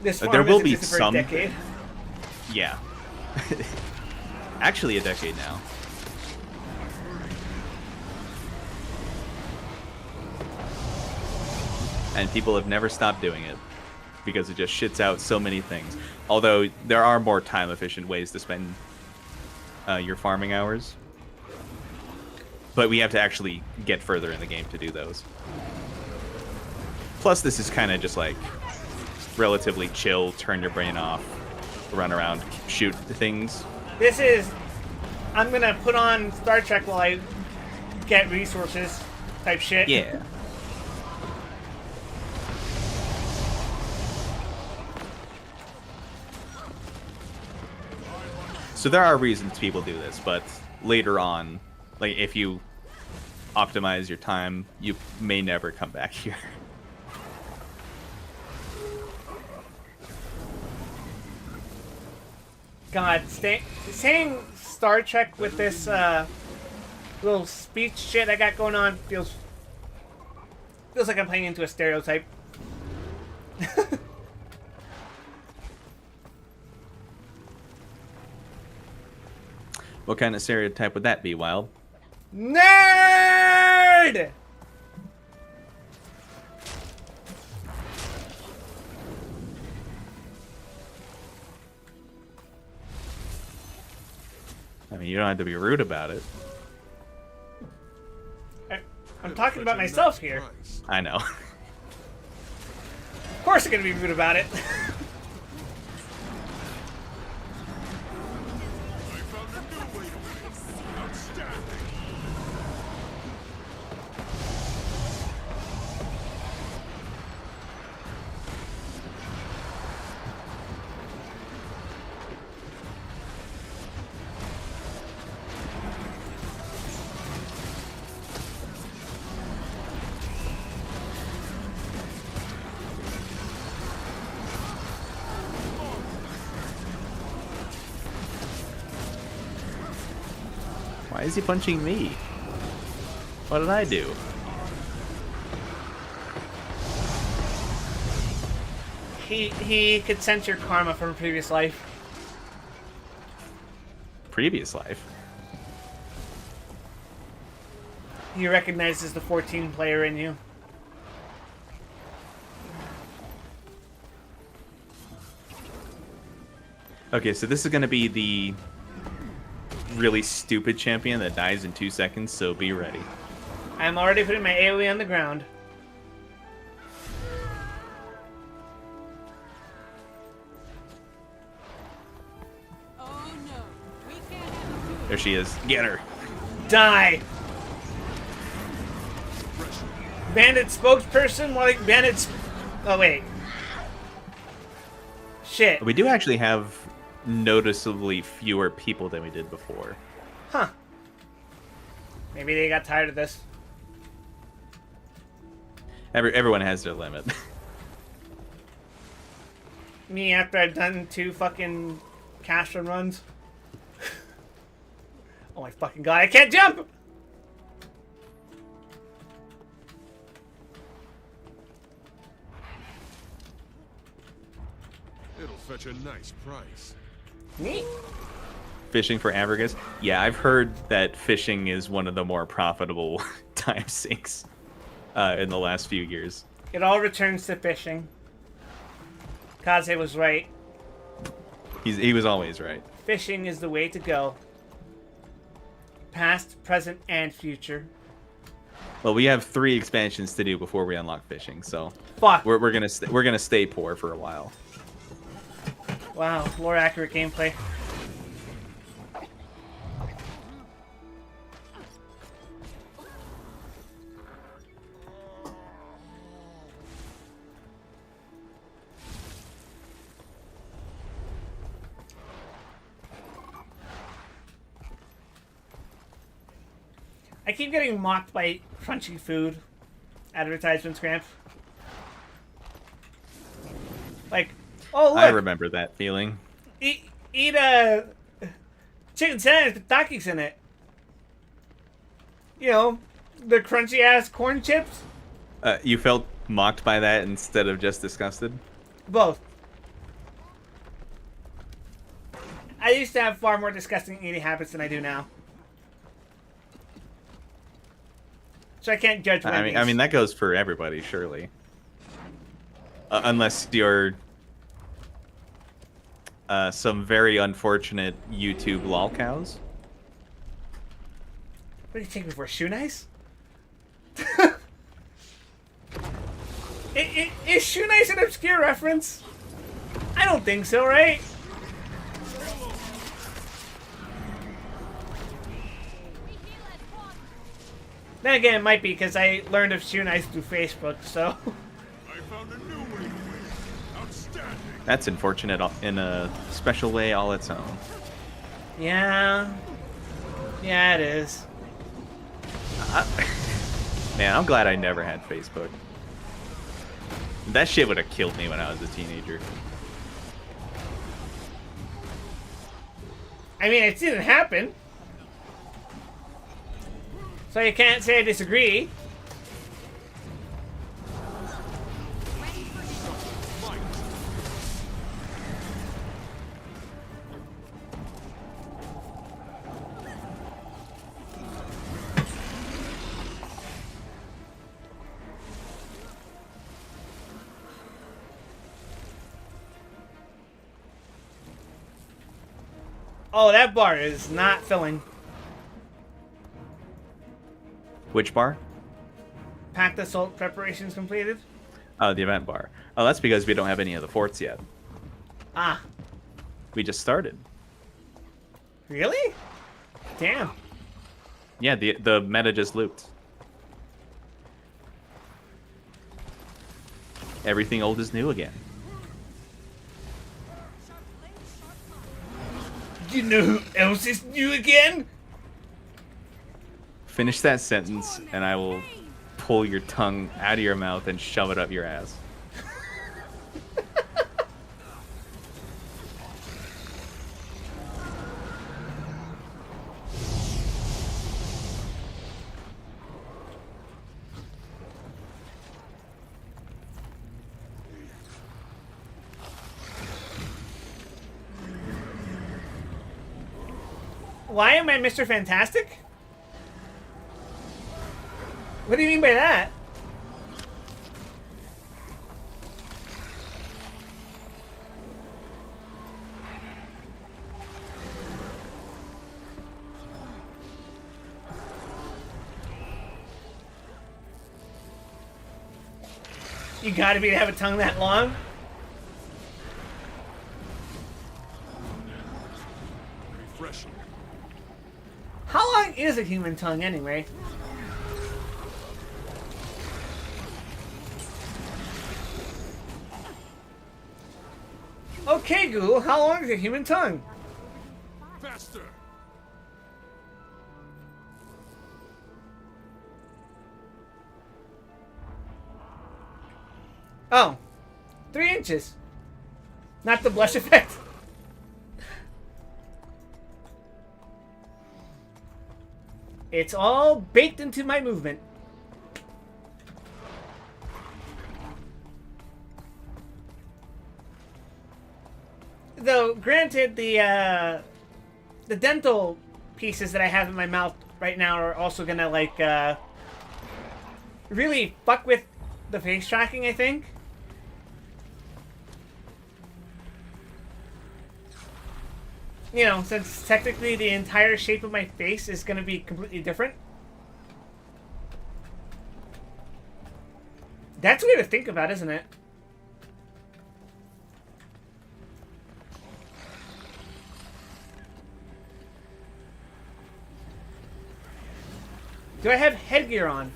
This There farm will has be existed for some- a decade. Yeah. Actually, a decade now. And people have never stopped doing it because it just shits out so many things. Although there are more time-efficient ways to spend your farming hours. But we have to actually get further in the game to do those. Plus, this is kind of just like relatively chill, turn your brain off, run around, shoot things. This is... I'm going to put on Star Trek while I get resources type shit. Yeah. So there are reasons people do this, but later on, like if you optimize your time, you may never come back here. God, saying Star Trek with this little speech shit I got going on feels like I'm playing into a stereotype. What kind of stereotype would that be, Wild? Nerd! I mean, you don't have to be rude about it. I'm talking about myself here. Price. I know. Of course I'm gonna be rude about it. I found a new way to win. Outstanding. Why is he punching me? What did I do? He could sense your karma from a previous life. Previous life. He recognizes the 14 player in you. Okay, so this is going to be the really stupid champion that dies in 2 seconds, so be ready. I'm already putting my AoE on the ground. Oh no, we can't have it. There she is. Get her. Die! Bandit spokesperson? More like bandit... Oh, wait. Shit. We do actually have noticeably fewer people than we did before. Huh. Maybe they got tired of this. Everyone has their limit. Me after I've done 2 fucking cash runs. Oh my fucking god, I can't jump! It'll fetch a nice price. Neat. Fishing for ambergris? Yeah, I've heard that fishing is one of the more profitable time sinks in the last few years. It all returns to fishing. Kaze was right. He was always right. Fishing is the way to go. Past, present, and future. Well, we have 3 expansions to do before we unlock fishing, so Fuck. we're gonna stay poor for a while. Wow, more accurate gameplay. I keep getting mocked by crunchy food advertisements, Gramps. Like, oh look, I remember that feeling. eat a chicken sandwich with Takis in it. You know, the crunchy ass corn chips. You felt mocked by that instead of just disgusted? Both. I used to have far more disgusting eating habits than I do now. So I can't judge I mean that goes for everybody, surely. Unless you're some very unfortunate YouTube lolcows. What do you take me for, shoe nice? Is shoe nice an obscure reference? I don't think so, right? Then again, it might be because I learned of shoe nice through Facebook, so. I found a new way to win. Outstanding. That's unfortunate in a special way all its own. Yeah. Yeah, it is. Man, I'm glad I never had Facebook. That shit would have killed me when I was a teenager. I mean, it didn't happen. So you can't say I disagree. Oh, that bar is not filling. Which bar? Packed assault preparations completed. Oh, the event bar. Oh, that's because we don't have any of the forts yet. Ah, We just started. really? Damn. Yeah, the meta just looped. Everything old is new again. You know who else is new again? Finish that sentence, and I will pull your tongue out of your mouth and shove it up your ass. Why am I Mr. Fantastic? What do you mean by that? You gotta be to have a tongue that long? Refreshing. How long is a human tongue anyway? Okay, Google, how long is a human tongue? Faster! Oh, 3 inches. Not the blush effect. It's all baked into my movement. Though, granted, the dental pieces that I have in my mouth right now are also gonna like really fuck with the face tracking, I think. You know, since technically the entire shape of my face is gonna be completely different. That's weird to think about, isn't it? Do I have headgear on?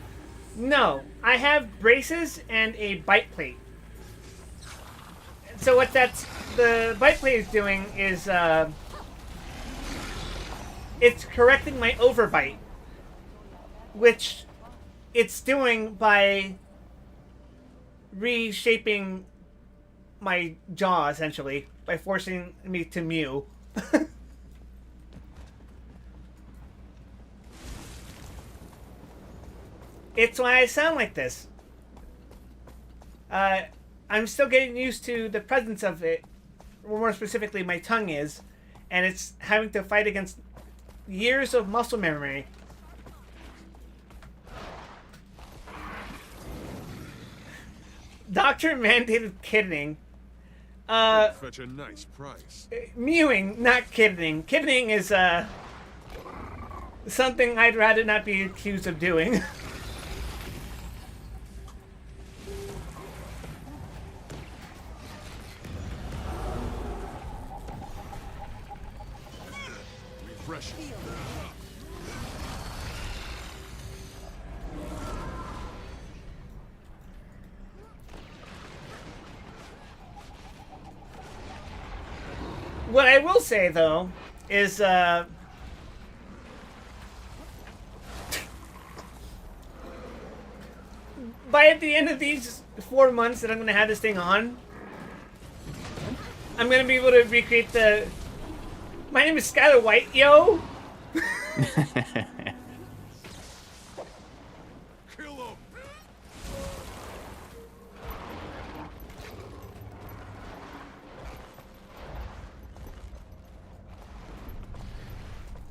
No. I have braces and a bite plate. So what the bite plate is doing is, it's correcting my overbite. Which it's doing by reshaping my jaw, essentially. By forcing me to mew. It's why I sound like this. I'm still getting used to the presence of it. More specifically, my tongue is. And it's having to fight against years of muscle memory. Doctor mandated kidding. It'll fetch a nice price. Mewing, not kidding. Kidding is, something I'd rather not be accused of doing. Refresh. What I will say, though, is, by at the end of these 4 months that I'm going to have this thing on, I'm going to be able to recreate the... My name is Skylar White, yo! Kill him!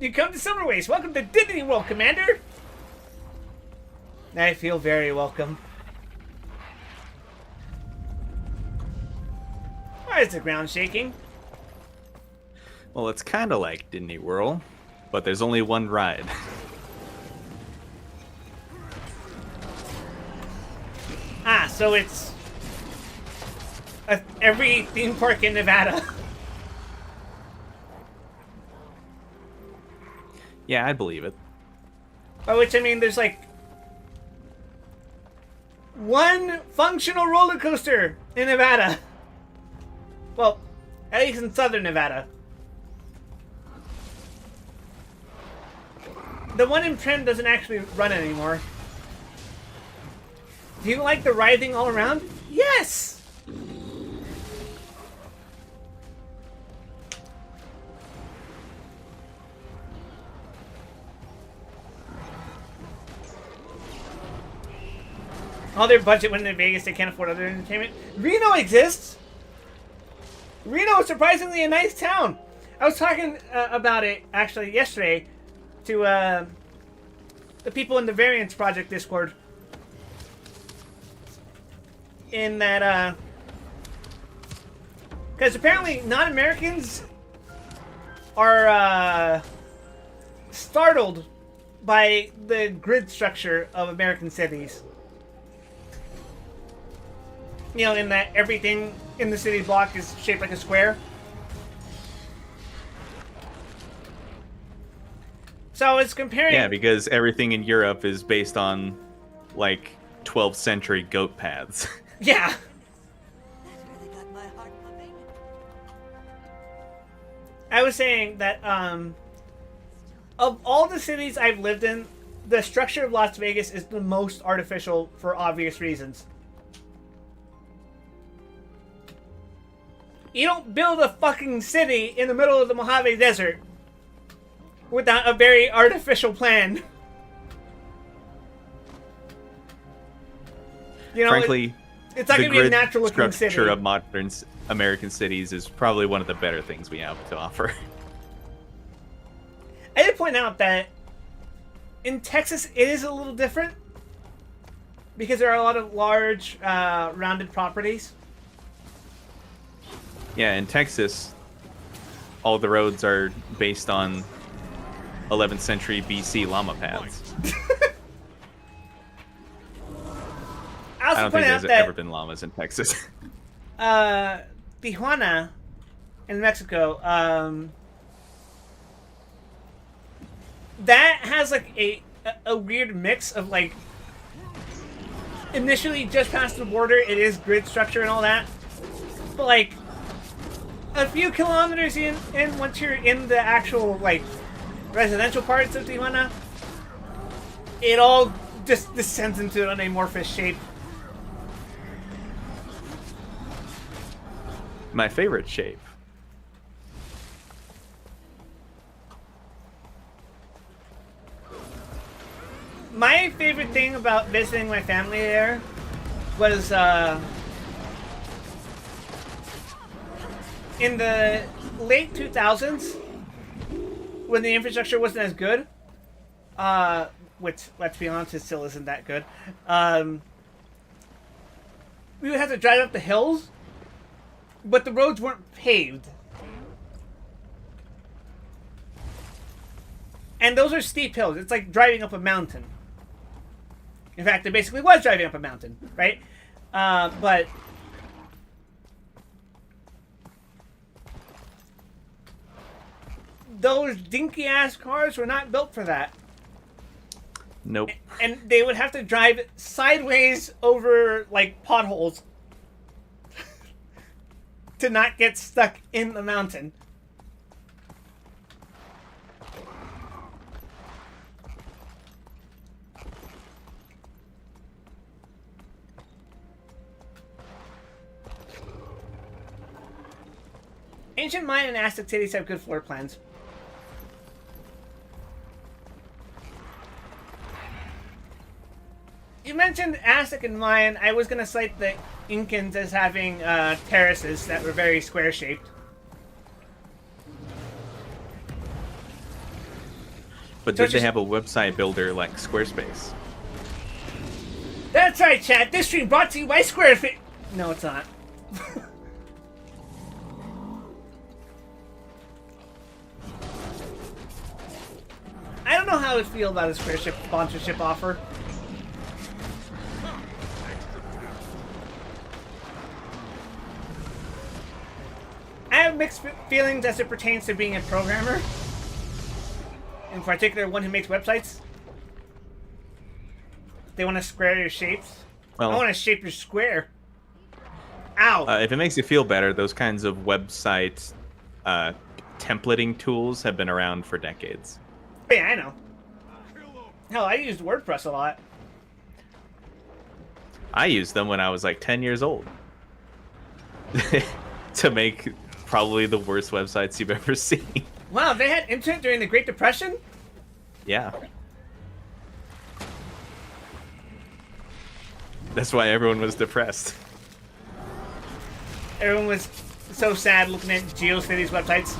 You come to Summer Waste. Welcome to Dignity World, Commander! I feel very welcome. Why is the ground shaking? Well, it's kind of like Disney World, but there's only one ride. Ah, so it's... every theme park in Nevada. Yeah, I believe it. By which I mean there's like... one functional roller coaster in Nevada. Well, at least in southern Nevada. The one in Prim doesn't actually run anymore. Do you like the writhing all around? Yes! All their budget went into Vegas, they can't afford other entertainment. Reno exists! Reno is surprisingly a nice town. I was talking about it, actually, yesterday to the people in the Variance Project Discord. In that, because apparently non-Americans are startled by the grid structure of American cities. You know, in that everything in the city block is shaped like a square. So I was comparing... Yeah, because everything in Europe is based on, like, 12th century goat paths. Yeah. That's where they got my heart pumping. I was saying that of all the cities I've lived in, the structure of Las Vegas is the most artificial for obvious reasons. You don't build a fucking city in the middle of the Mojave Desert without a very artificial plan. You know, Frankly, it's not the going to be a grid natural looking structure city. of modern American cities is probably one of the better things we have to offer. I did point out that in Texas it is a little different because there are a lot of large rounded properties. Yeah, in Texas, all the roads are based on 11th century BC llama paths. I also I don't point think out there's that ever been llamas in Texas. Tijuana in Mexico, that has like a weird mix of like initially just past the border it is grid structure and all that, but like a few kilometers in once you're in the actual like residential parts of Tijuana, it all just descends into an amorphous shape. My favorite shape. My favorite thing about visiting my family there was in the late 2000s when the infrastructure wasn't as good, which, let's be honest, it still isn't that good. We would have to drive up the hills, but the roads weren't paved. And those are steep hills. It's like driving up a mountain. In fact, it basically was driving up a mountain, right? But those dinky-ass cars were not built for that. Nope. And they would have to drive sideways over, like, potholes to not get stuck in the mountain. Ancient Mayan and Aztec cities have good floor plans. You mentioned Aztec and Mayan. I was going to cite the Incans as having terraces that were very square-shaped. But So did they just- have a website builder like Squarespace? That's right, chat. This stream brought to you by Squarespace. No, it's not. I don't know how I would feel about a Squarespace sponsorship offer. I have mixed feelings as it pertains to being a programmer. In particular, one who makes websites. They want to square your shapes. Well, I want to shape your square. Ow. if it makes you feel better, those kinds of website templating tools have been around for decades. Yeah, I know. Hell, I used WordPress a lot. I used them when I was like 10 years old to make probably the worst websites you've ever seen. Wow, they had internet during the Great Depression? Yeah. That's why everyone was depressed. Everyone was so sad looking at GeoCities websites.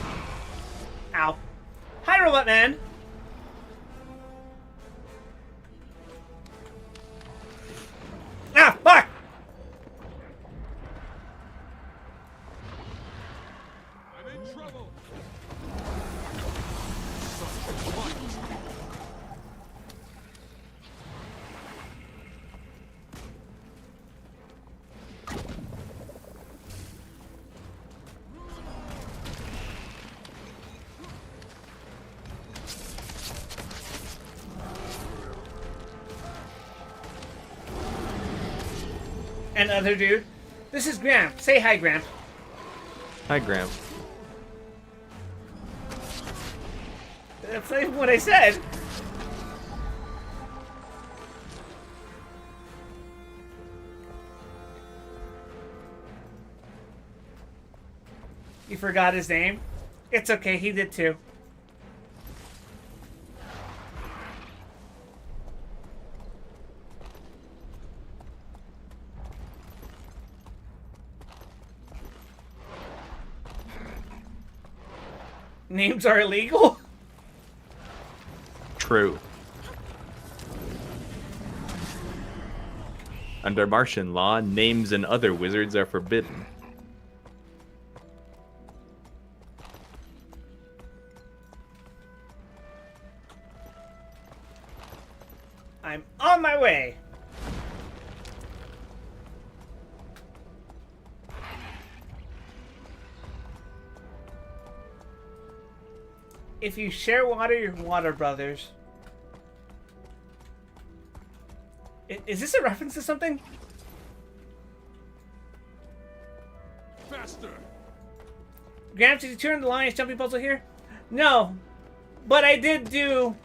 Ow. Hi, Robot Man. Ah, fuck! I'm in trouble. And other dude. This is Gramp. Say hi, Gramp. Hi, Graham. That's not even what I said. You forgot his name? It's okay, he did too. Names are illegal? True. Under Martian law, names and other wizards are forbidden. I'm on my way. If you share water, you're water brothers. Is this a reference to something? Faster! Gramps, did you turn the Lion's jumping puzzle here? No. But I did do...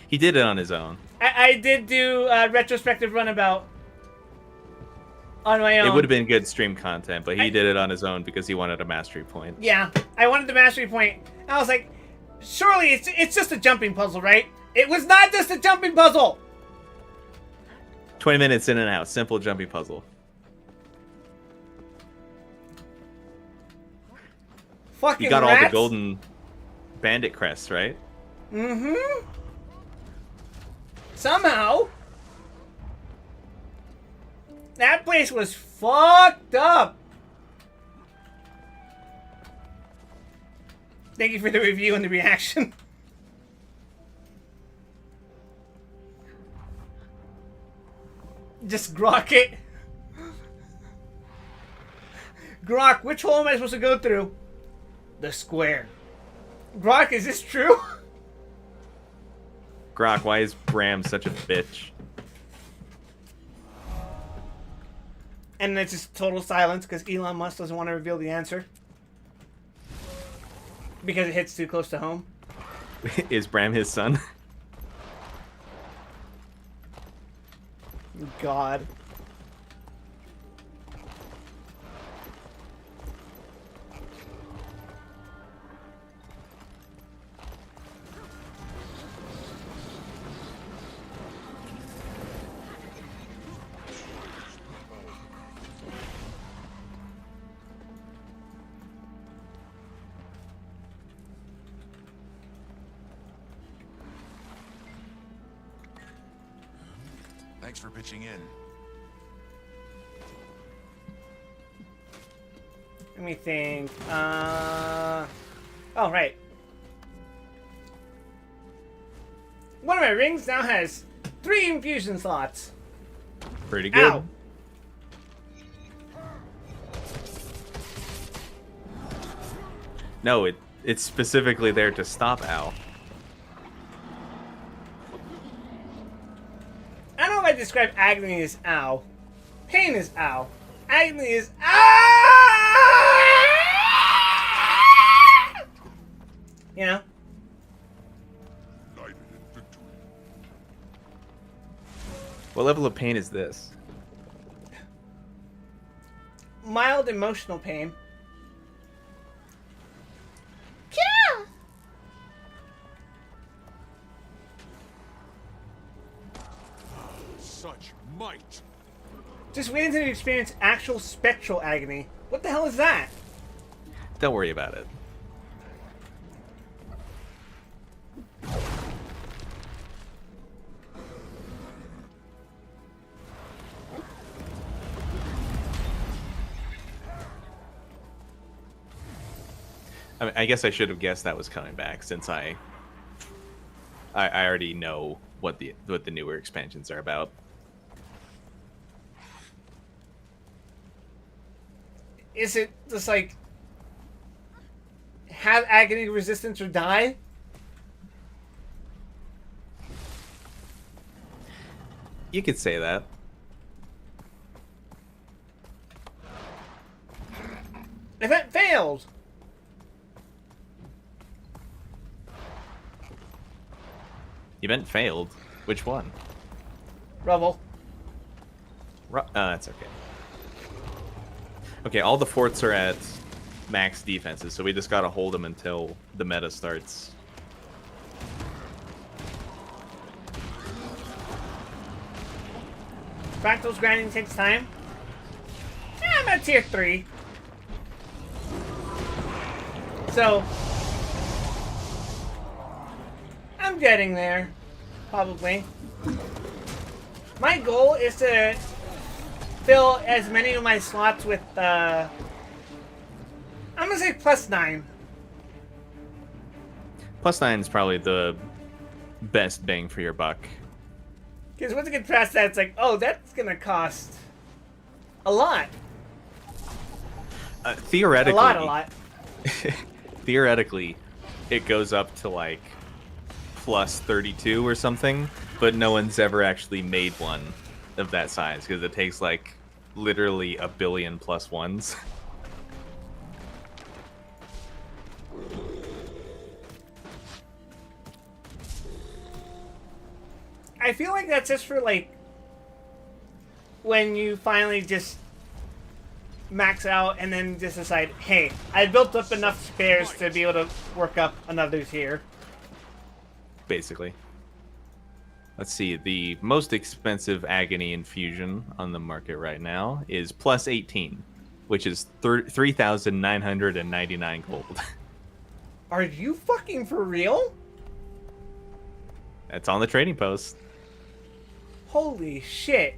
He did it on his own. I did do a retrospective runabout on my own. It would have been good stream content, but he did it on his own because he wanted a mastery point. Yeah, I wanted the mastery point. I was like, surely it's just a jumping puzzle, right? It was not just a jumping puzzle! 20 minutes in and out. Simple jumping puzzle. Fucking You got all rats. the golden bandit crests, right? Mm-hmm. Somehow. That place was fucked up. Thank you for the review and the reaction. Just grok it. Grok, which hole am I supposed to go through? The square. Grok, is this true? Grok, why is Bram such a bitch? And it's just total silence because Elon Musk doesn't want to reveal the answer. Because it hits too close to home. Is Bram his son? God. Thanks for pitching in. Let me think. Oh, right. One of my rings now has 3 infusion slots. Pretty good. Ow. No, it's specifically there to stop Al. I don't know if I describe agony as ow. Pain is ow. Agony is ah! You know? United in victory. What level of pain is this? Mild emotional pain. Such might. Just wait until you experience actual spectral agony. What the hell is that? Don't worry about it. I mean, I guess I should have guessed that was coming back since I already know what the newer expansions are about. Is it just like have agony resistance or die? You could say that. Event failed. Event failed. Which one? Rubble. That's okay. Okay, all the forts are at max defenses, so we just gotta hold them until the meta starts. Fractals grinding takes time. Yeah, I'm at tier 3. So, I'm getting there. Probably. My goal is to fill as many of my slots with, I'm gonna say +9. +9 is probably the best bang for your buck. Because once you get past that, it's like, oh, that's gonna cost a lot. Theoretically, A lot. theoretically, it goes up to like +32 or something, but no one's ever actually made one of that size because it takes like literally a billion +1s. I feel like that's just for like when you finally just max out and then just decide, hey, I built up enough spares to be able to work up another tier. Basically. Let's see, the most expensive Agony Infusion on the market right now is +18, which is 3,999 gold. Are you fucking for real? That's on the trading post. Holy shit.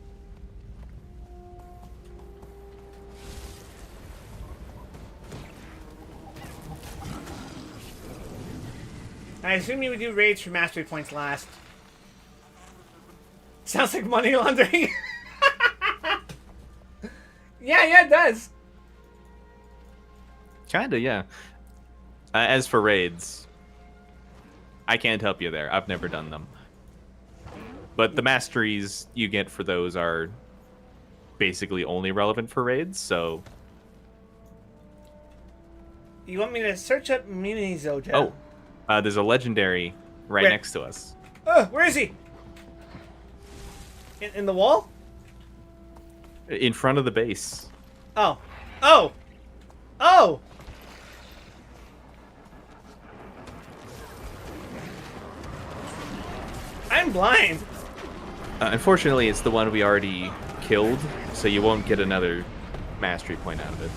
I assume you would do raids for mastery points last. Sounds like money laundering. Yeah, it does. Kinda, yeah. As for raids, I can't help you there. I've never done them. But the masteries you get for those are basically only relevant for raids, so... You want me to search up Mini Zoja? Oh, there's a legendary right Where? next to us. Where is he? In the wall? In front of the base. Oh. Oh! Oh! I'm blind. Unfortunately, it's the one we already killed, so you won't get another mastery point out of it.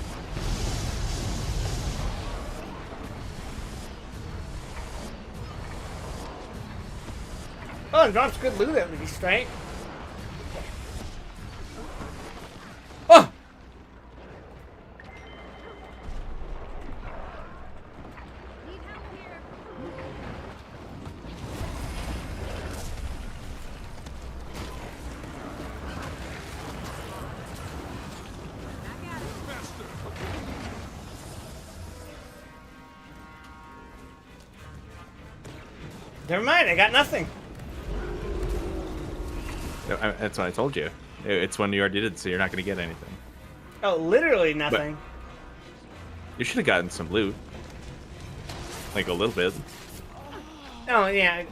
Oh, and drops good loot at least, right? Oh! Never mind, I got nothing. That's what I told you. It's one you already did, so you're not going to get anything. Oh, literally nothing. You should have gotten some loot. Like a little bit. Oh, yeah.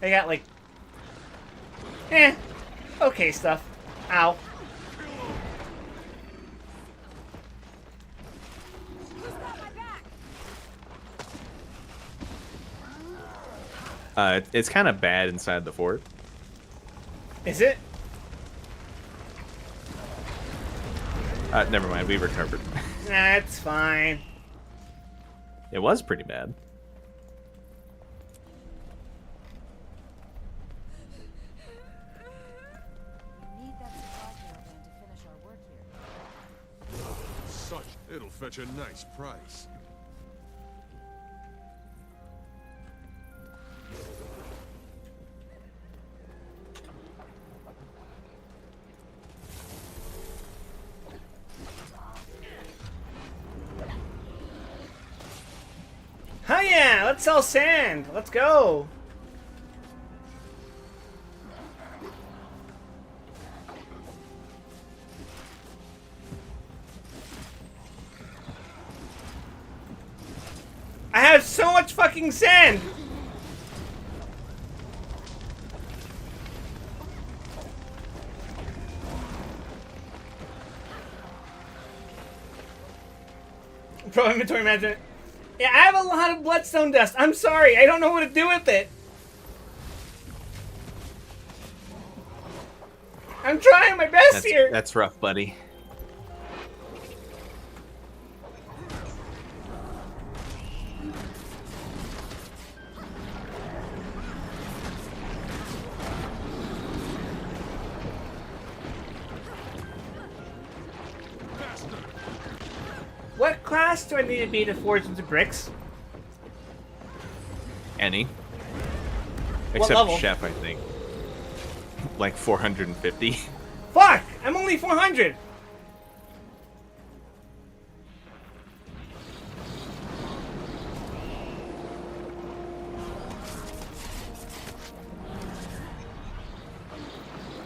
I got like... okay stuff. Ow. It's kind of bad inside the fort. Is it? Never mind, we recovered. That's fine. It was pretty bad. We need that supply caravan to finish our work here. Such, it'll fetch a nice price. Hell yeah! Let's sell sand! Let's go! I have so much fucking sand! Pro inventory management. Yeah, I have a lot of bloodstone dust. I'm sorry. I don't know what to do with it. I'm trying my best here. That's rough, buddy. What class do I need to be to forge into bricks? Any. What Except level? chef, I think. Like 450. Fuck! I'm only 400!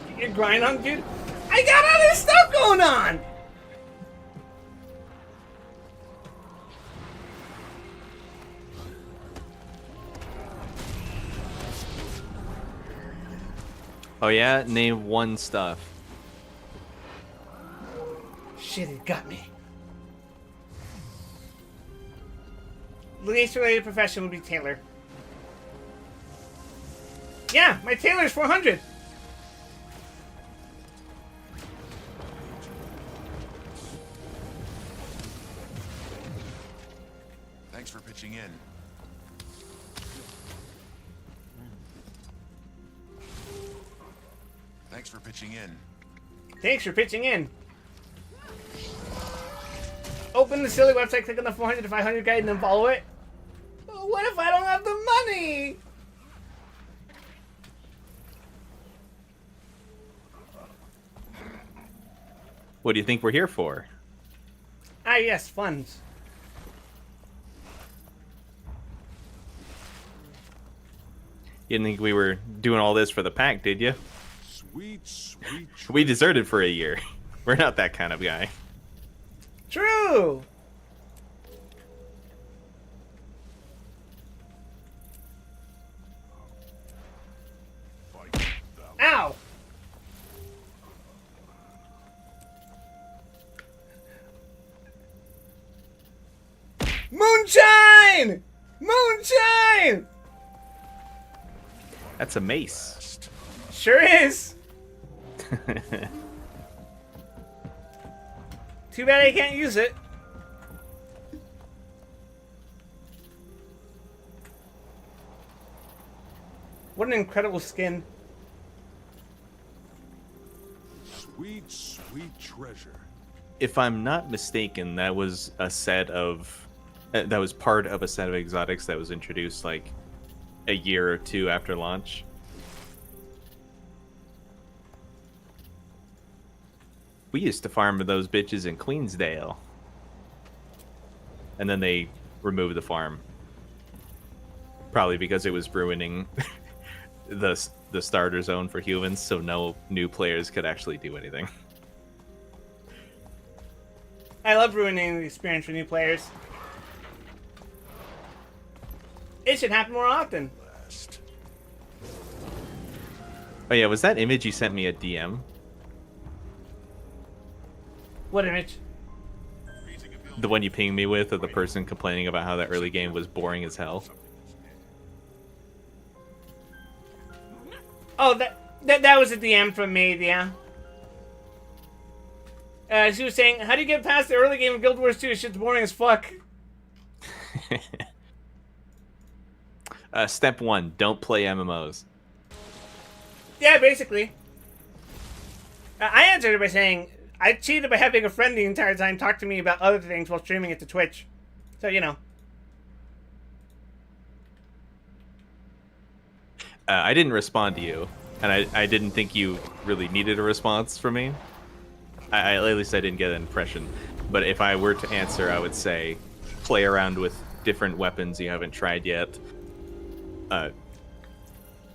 Get your grind on, dude? I got other stuff going on! Oh yeah? Name one stuff. Shit, it got me. Least related profession would be tailor. Yeah, my tailor's 400. Thanks for pitching in. Thanks for pitching in. Thanks for pitching in. Open the silly website, click on the 400 to 500 guide, and then follow it. What if I don't have the money? What do you think we're here for? Ah, yes, funds. You didn't think we were doing all this for the pack, did you? Sweet, sweet. We deserted for a year. We're not that kind of guy. True. Ow. Moonshine! Moonshine! That's a mace. Sure is. Too bad I can't use it. What an incredible skin. Sweet, sweet treasure. If I'm not mistaken, that was a set of that was part of a set of exotics that was introduced like a year or two after launch. We used to farm those bitches in Queensdale. And then they removed the farm. Probably because it was ruining the starter zone for humans, so no new players could actually do anything. I love ruining the experience for new players. It should happen more often. Oh yeah, was that image you sent me a DM? What image? The one you pinged me with of the person complaining about how that early game was boring as hell? Oh, that was a DM from me, yeah. She was saying, how do you get past the early game of Guild Wars 2? Shit's boring as fuck. Step 1, don't play MMOs. Yeah, basically. I answered it by saying, I cheated by having a friend the entire time talk to me about other things while streaming it to Twitch. So, you know. I didn't respond to you, and I didn't think you really needed a response from me. At least I didn't get an impression. But if I were to answer, I would say, play around with different weapons you haven't tried yet.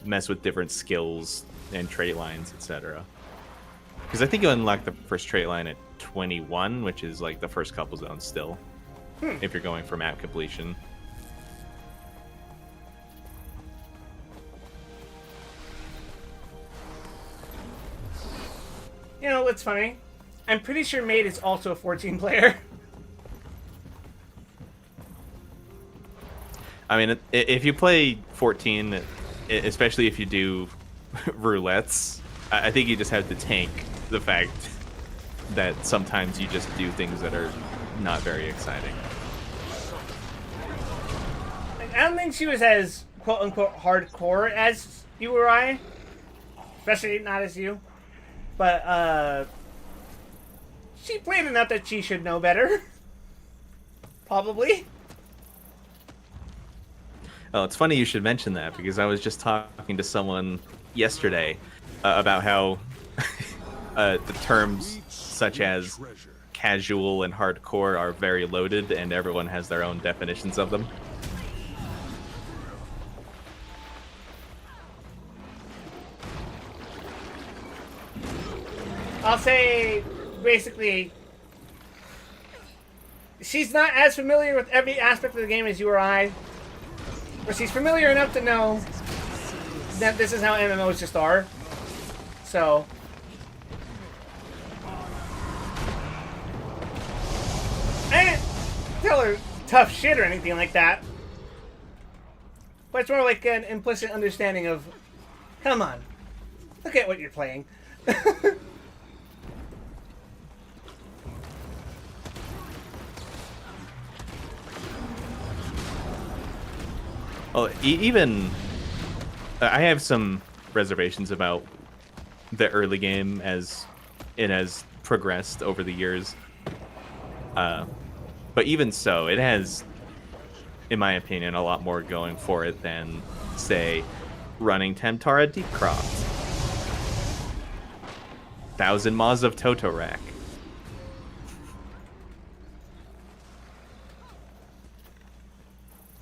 Mess with different skills and trait lines, etc. Because I think you unlock the first trait line at 21, which is like the first couple zones still. If you're going for map completion. You know what's funny? I'm pretty sure Mate is also a 14 player. I mean, if you play 14, especially if you do roulettes, I think you just have to tank the fact that sometimes you just do things that are not very exciting. I don't think she was as quote unquote hardcore as you or I, especially not as you. But she played enough that she should know better. Probably. Oh, it's funny you should mention that because I was just talking to someone yesterday about how the terms such as Treasure. casual and hardcore are very loaded and everyone has their own definitions of them. I'll say, basically, she's not as familiar with every aspect of the game as you or I, but she's familiar enough to know that this is how MMOs just are. So, I didn't tell her tough shit or anything like that, but it's more like an implicit understanding of, come on, look at what you're playing. Well, even I have some reservations about the early game as it has progressed over the years. But even so, it has, in my opinion, a lot more going for it than, say, running Temtara Deepcroft. 1,000 Maws of Totorak.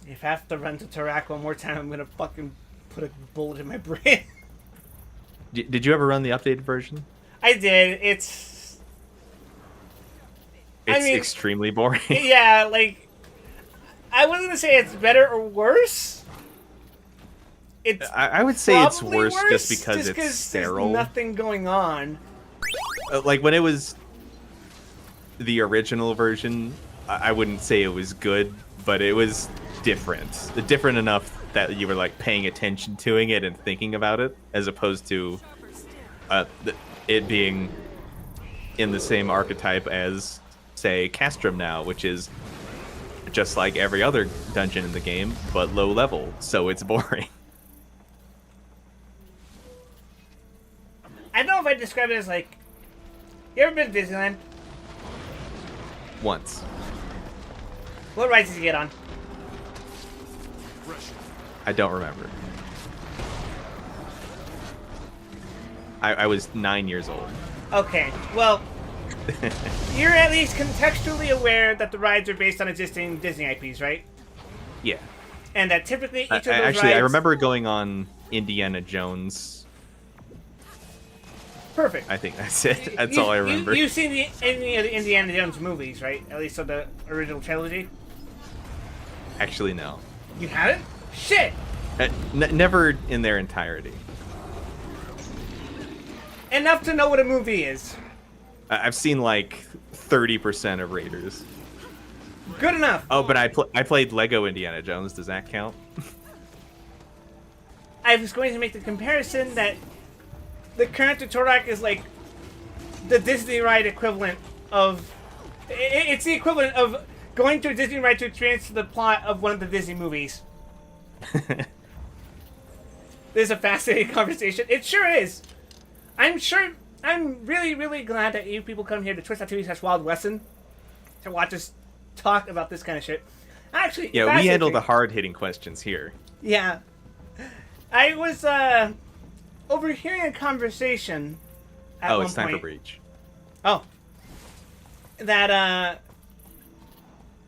If I have to run to Tarak one more time, I'm gonna fucking put a bullet in my brain. Did you ever run the updated version? I did. It's It's I mean, extremely boring. yeah, like I wasn't gonna say it's better or worse. It's I would say it's probably worse just because it's 'cause sterile. There's nothing going on. Like when it was the original version, I wouldn't say it was good, but it was different enough that you were like paying attention to it and thinking about it, as opposed to it being in the same archetype as, say, Castrum now, which is just like every other dungeon in the game, but low level, so it's boring. I don't know if I describe it as like, you ever been to Disneyland? Once. What rides did you get on? I don't remember. I was 9 years old. Okay, well, you're at least contextually aware that the rides are based on existing Disney IPs, right? Yeah. And that typically each of those Actually, rides... I remember going on Indiana Jones. Perfect. I think that's it. That's all I remember. You've seen any of the Indiana Jones movies, right? At least of the original trilogy? Actually, no. You haven't? Shit! Never in their entirety. Enough to know what a movie is. I've seen like 30% of Raiders. Good enough. Oh, but I played Lego Indiana Jones. Does that count? I was going to make the comparison that the current Totorak is like the Disney ride equivalent of... It's the equivalent of going to a Disney ride to experience the plot of one of the Disney movies. This is a fascinating conversation. It sure is. I'm really, really glad that you people come here to twitch.tv/WildWesson to watch us talk about this kind of shit. Actually, Yeah, we handle the hard-hitting questions here. Yeah. I was overhearing a conversation at Oh, one it's time for point. Breach. Oh. That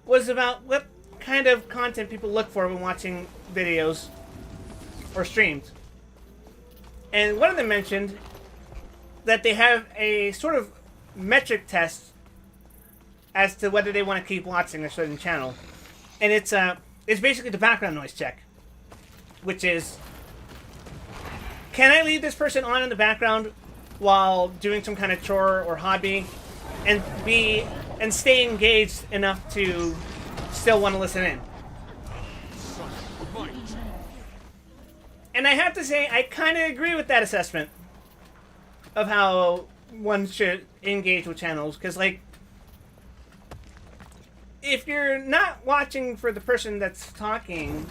was about what kind of content people look for when watching videos or streams. And one of them mentioned that they have a sort of metric test as to whether they want to keep watching a certain channel. And it's basically the background noise check, which is, can I leave this person on in the background while doing some kind of chore or hobby and stay engaged enough to still want to listen in? And I have to say, I kind of agree with that assessment of how one should engage with channels. Because, like, if you're not watching for the person that's talking,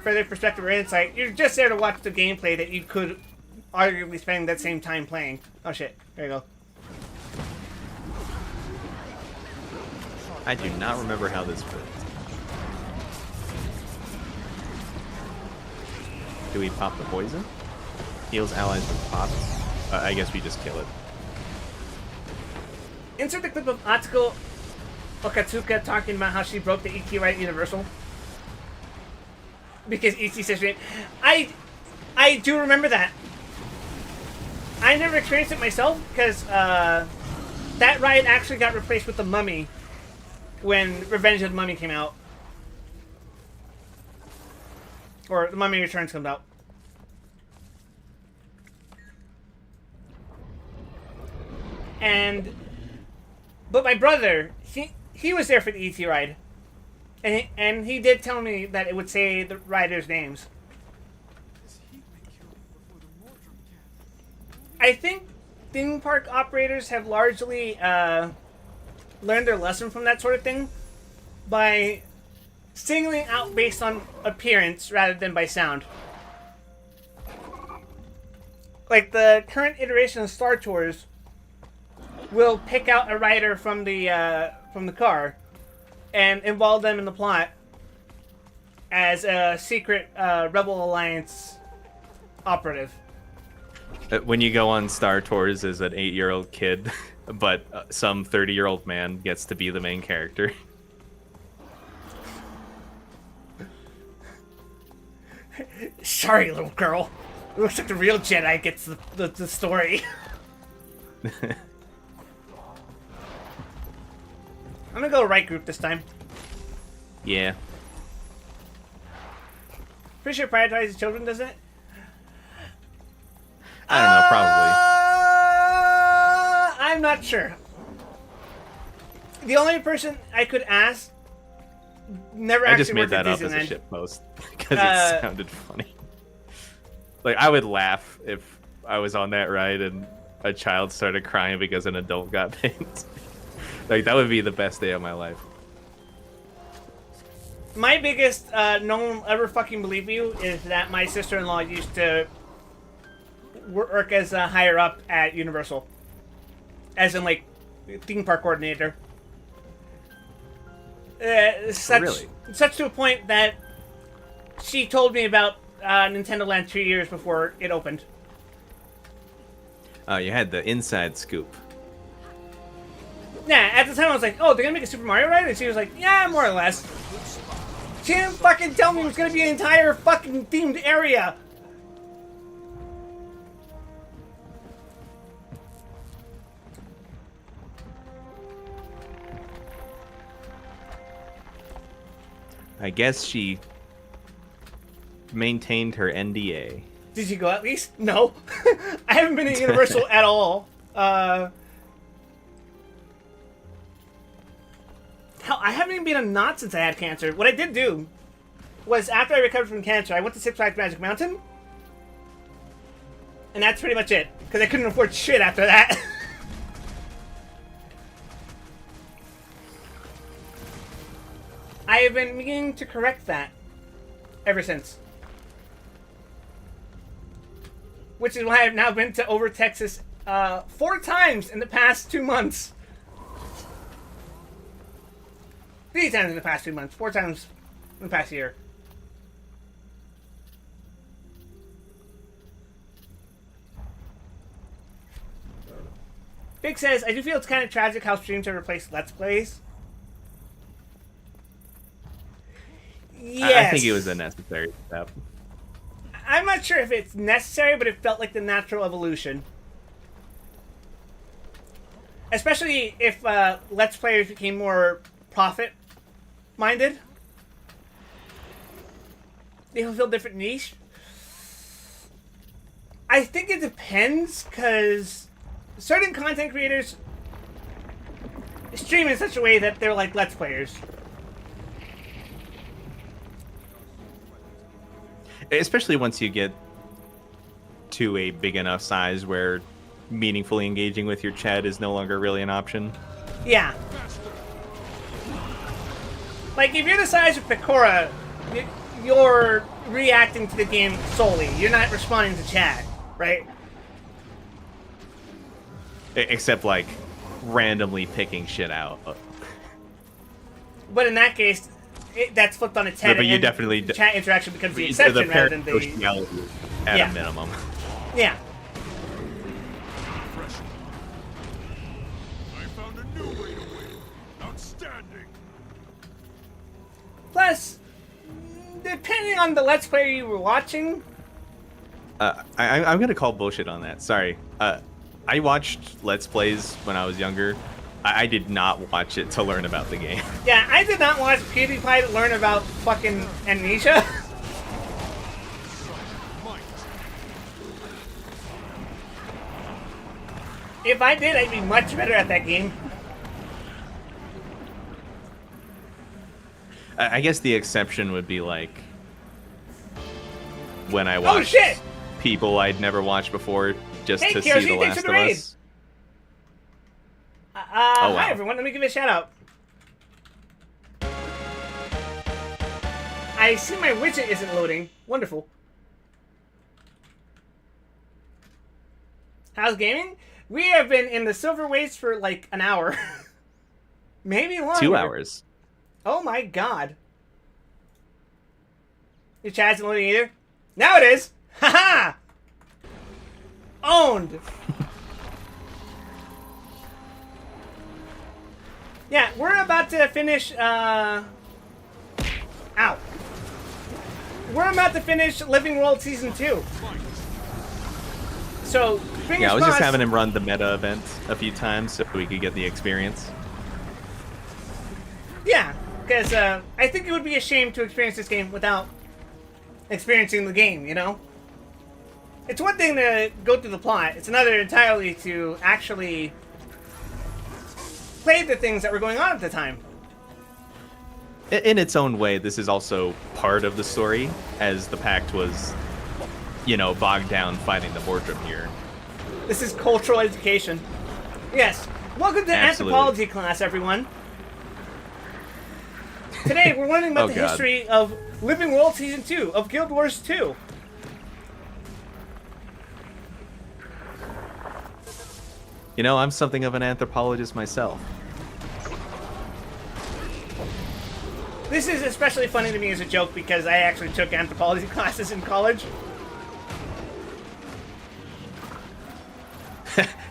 for their perspective or insight, you're just there to watch the gameplay that you could arguably spend that same time playing. Oh shit, there you go. I do not remember how this works. Do we pop the poison? Heals allies with pops? I guess we just kill it. Insert the clip of Atsuko Okatsuka talking about how she broke the ET right Universal. Because ET says I do remember that. I never experienced it myself because that ride actually got replaced with the Mummy when Revenge of the Mummy came out. Or The Mummy Returns comes out. But my brother, he was there for the ET ride. And he did tell me that it would say the riders' names. I think theme park operators have largely learned their lesson from that sort of thing by singling out based on appearance rather than by sound. Like the current iteration of Star Tours will pick out a rider from the car and involve them in the plot as a secret Rebel Alliance operative. When you go on Star Tours as an 8-year-old kid, but some 30-year-old man gets to be the main character. Sorry, little girl. It looks like the real Jedi gets the story. I'm gonna go right group this time. Yeah. Pretty sure prioritizes children, doesn't it? I don't know, probably. I'm not sure. The only person I could ask never I actually just made worked at that up as a Disneyland. shit post because it sounded funny. Like, I would laugh if I was on that ride and a child started crying because an adult got picked. Like, that would be the best day of my life. My biggest, no one will ever fucking believe you, is that my sister-in-law used to work as a higher up at Universal. As in, like, theme park coordinator. Really? Such to a point that she told me about Nintendo Land 2 years before it opened. Oh, you had the inside scoop. Nah, at the time I was like, oh, they're gonna make a Super Mario ride? And she was like, yeah, more or less. She didn't fucking tell me it was gonna be an entire fucking themed area. I guess she maintained her NDA. Did you go at least? No. I haven't been at Universal at all. Hell, I haven't even been a knot since I had cancer. What I did do was, after I recovered from cancer, I went to Six Flags Magic Mountain. And that's pretty much it. Because I couldn't afford shit after that. I have been meaning to correct that ever since. Which is why I've now been to Over Texas 4 times in the past 2 months. 3 times in the past 2 months. 4 times in the past year. Big says, I do feel it's kind of tragic how streams have replaced Let's Plays. Yes. I think it was a necessary step. I'm not sure if it's necessary, but it felt like the natural evolution. Especially if Let's Players became more profit-minded. They fulfill different niche. I think it depends, because certain content creators stream in such a way that they're like Let's Players. Especially once you get to a big enough size where meaningfully engaging with your chat is no longer really an option. Yeah. Like, if you're the size of Pecora, you're reacting to the game solely. You're not responding to chat, right? Except, like, randomly picking shit out. But in that case, that's flipped on its head. But you and definly the chat interaction becomes the exception rather than the... parasociality at Yeah. a minimum. Yeah. I found a new way to win. Outstanding. Plus, depending on the Let's Play you were watching... I'm gonna call bullshit on that. Sorry. I watched Let's Plays when I was younger. I did not watch it to learn about the game. Yeah, I did not watch PewDiePie to learn about fucking Amnesia. If I did, I'd be much better at that game. I guess the exception would be like when I watched shit! people I'd never watched before just Hey, to Kiyoshi, see The thanks Last for of the raid. Us. Hi wow. everyone, let me give you a shout out. I see my widget isn't loading. Wonderful. How's gaming? We have been in the Silver Waste for like an hour. Maybe longer. 2 hours. Oh my god. Your chat isn't loading either? Now it is! Haha! Owned! Yeah, we're about to finish, Ow. We're about to finish Living World Season 2. So, fingers Yeah, I was just crossed- having him run the meta event a few times so we could get the experience. Yeah, because I think it would be a shame to experience this game without experiencing the game, you know? It's one thing to go through the plot, it's another entirely to actually play the things that were going on at the time. In its own way, this is also part of the story, as the Pact was, you know, bogged down fighting the Mordrim here. This is cultural education. Yes. Welcome to Absolutely. Anthropology class, everyone. Today, we're learning about Oh, the God. history of Living World Season 2, of Guild Wars 2. You know, I'm something of an anthropologist myself. This is especially funny to me as a joke because I actually took anthropology classes in college.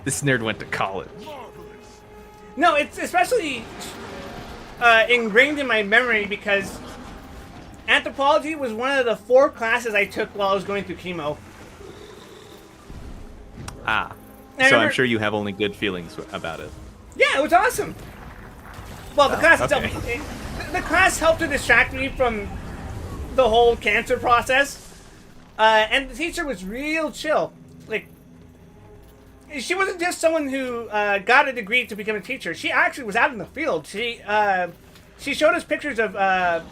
This nerd went to college. No, it's especially ingrained in my memory because anthropology was one of the 4 classes I took while I was going through chemo. Ah. I So I'm remember- sure you have only good feelings about it. Yeah, it was awesome. Well, the Oh, class okay. itself, the class helped to distract me from the whole cancer process, and the teacher was real chill. Like, she wasn't just someone who got a degree to become a teacher. She actually was out in the field. She showed us pictures of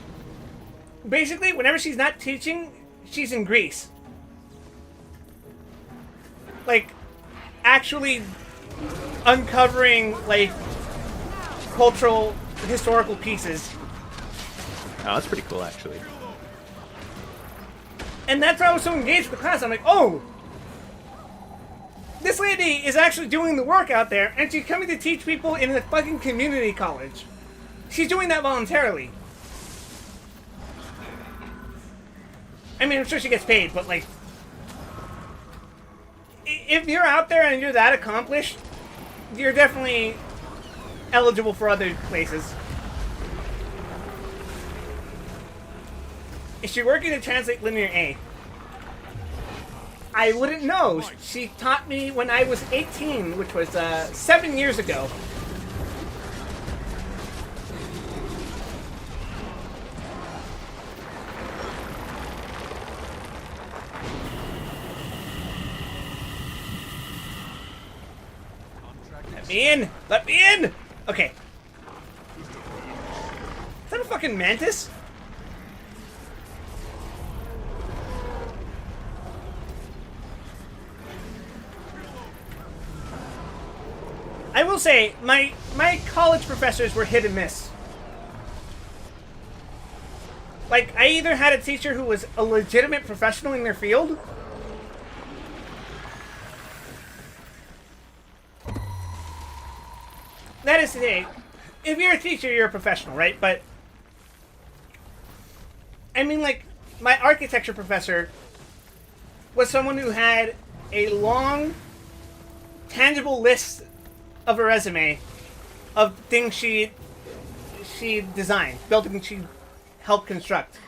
basically whenever she's not teaching, she's in Greece. Like, actually uncovering like cultural historical pieces. Oh, that's pretty cool, actually. And that's why I was so engaged with the class. I'm like, oh, this lady is actually doing the work out there, and she's coming to teach people in a fucking community college. She's doing that voluntarily. I mean, I'm sure she gets paid, but like, if you're out there and you're that accomplished, you're definitely eligible for other places. Is she working to translate Linear A? I wouldn't know. She taught me when I was 18, which was 7 years ago. Let me in! Let me in! Okay. Is that a fucking mantis? I will say, my college professors were hit and miss. Like, I either had a teacher who was a legitimate professional in their field, that is to say, if you're a teacher, you're a professional, right? But, I mean, like, my architecture professor was someone who had a long, tangible list of a resume of things she designed, buildings she helped construct.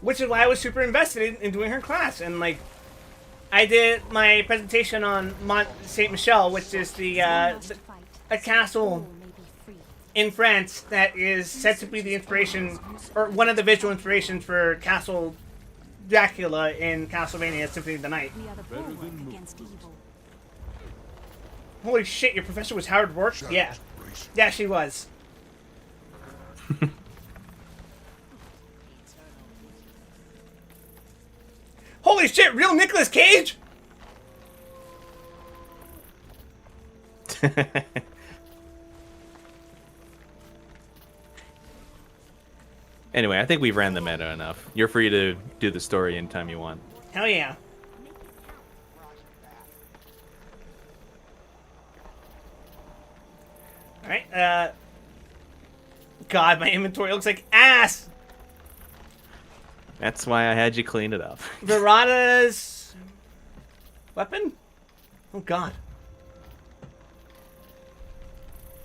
Which is why I was super invested in doing her class. And, like, I did my presentation on Mont Saint Michel, which is a castle in France that is said to be the inspiration, or one of the visual inspirations for Castle Dracula in Castlevania Symphony of the Night. We are the bulwark against evil. Holy shit, your professor was Howard Rourke? Yeah. Yeah, she was. Holy shit, real Nicolas Cage? Anyway, I think we've ran the meta enough. You're free to do the story anytime you want. Hell yeah. Alright, God, my inventory looks like ass! That's why I had you clean it up. Verada's weapon? Oh god.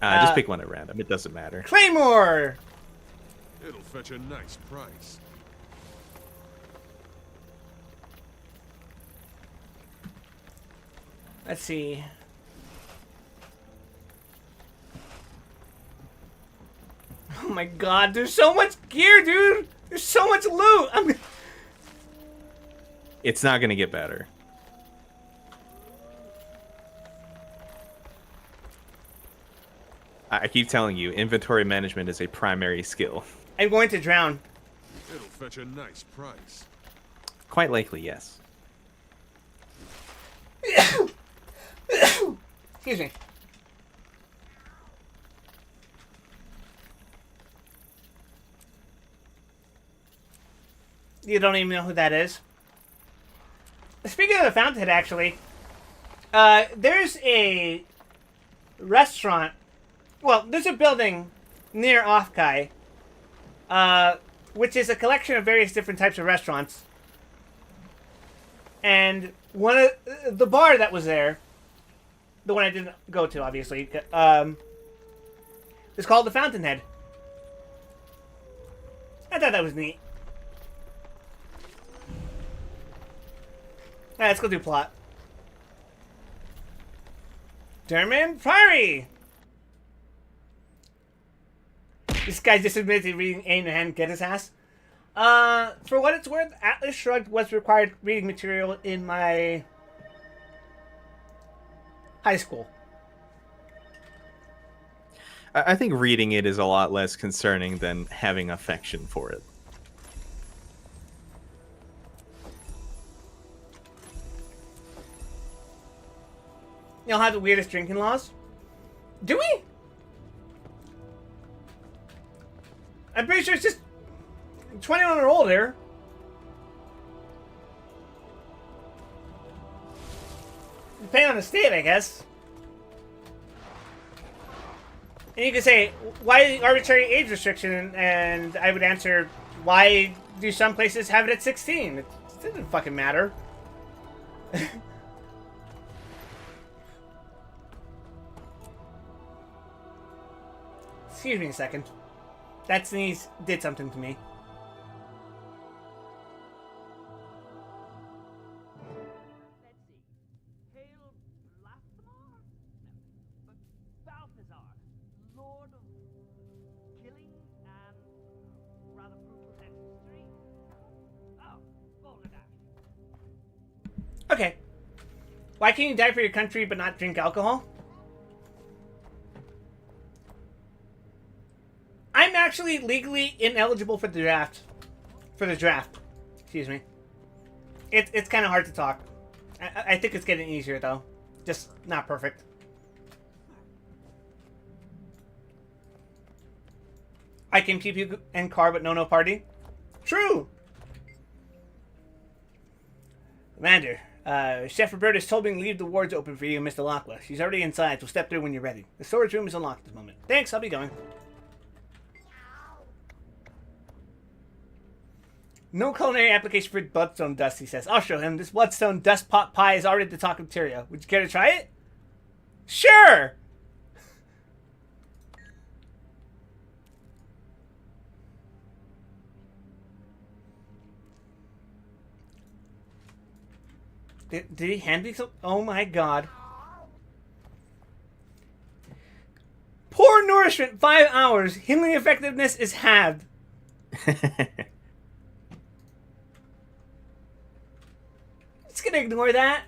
Just pick one at random. It doesn't matter. Claymore! It'll fetch a nice price. Let's see. Oh my god, there's so much gear, dude! There's so much loot! It's not going to get better. I keep telling you, inventory management is a primary skill. I'm going to drown. It'll fetch a nice price. Quite likely, yes. Excuse me. You don't even know who that is. Speaking of the Fountainhead, actually, there's a restaurant. Well, there's a building near Othkai, which is a collection of various different types of restaurants. And one of the bar that was there, the one I didn't go to, obviously, is called the Fountainhead. I thought that was neat. Alright, let's go do plot. Derman Priory! This guy just admitted to reading Ain and get his ass. For what it's worth, Atlas Shrugged was required reading material in my high school. I think reading it is a lot less concerning than having affection for it. Y'all have the weirdest drinking laws? Do we? I'm pretty sure it's just 21 or older. Depending on the state, I guess. And you could say, why arbitrary age restriction? And I would answer, why do some places have it at 16? It doesn't fucking matter. Excuse me a second. That sneeze did something to me. Let's see. Hail Blasphemar? No. But Balthazar, Lord of Killing and rather brutal dentistry? Oh, Balderdash. Okay. Why can you die for your country but not drink alcohol? I'm actually legally ineligible for the draft. Excuse me. It's kind of hard to talk. I think it's getting easier, though. Just not perfect. I can pew pew and car, but no party. True! Commander, Chef Roberta has told me to leave the wards open for you and Mr. Lachlan. She's already inside, so step through when you're ready. The storage room is unlocked at this moment. Thanks, I'll be going. No culinary application for bloodstone dust, he says. I'll show him. This bloodstone dust pot pie is already the talk of Tyria. Would you care to try it? Sure! Did he hand me some? Oh my god. Poor nourishment, 5 hours. Healing effectiveness is halved. Just gonna ignore that.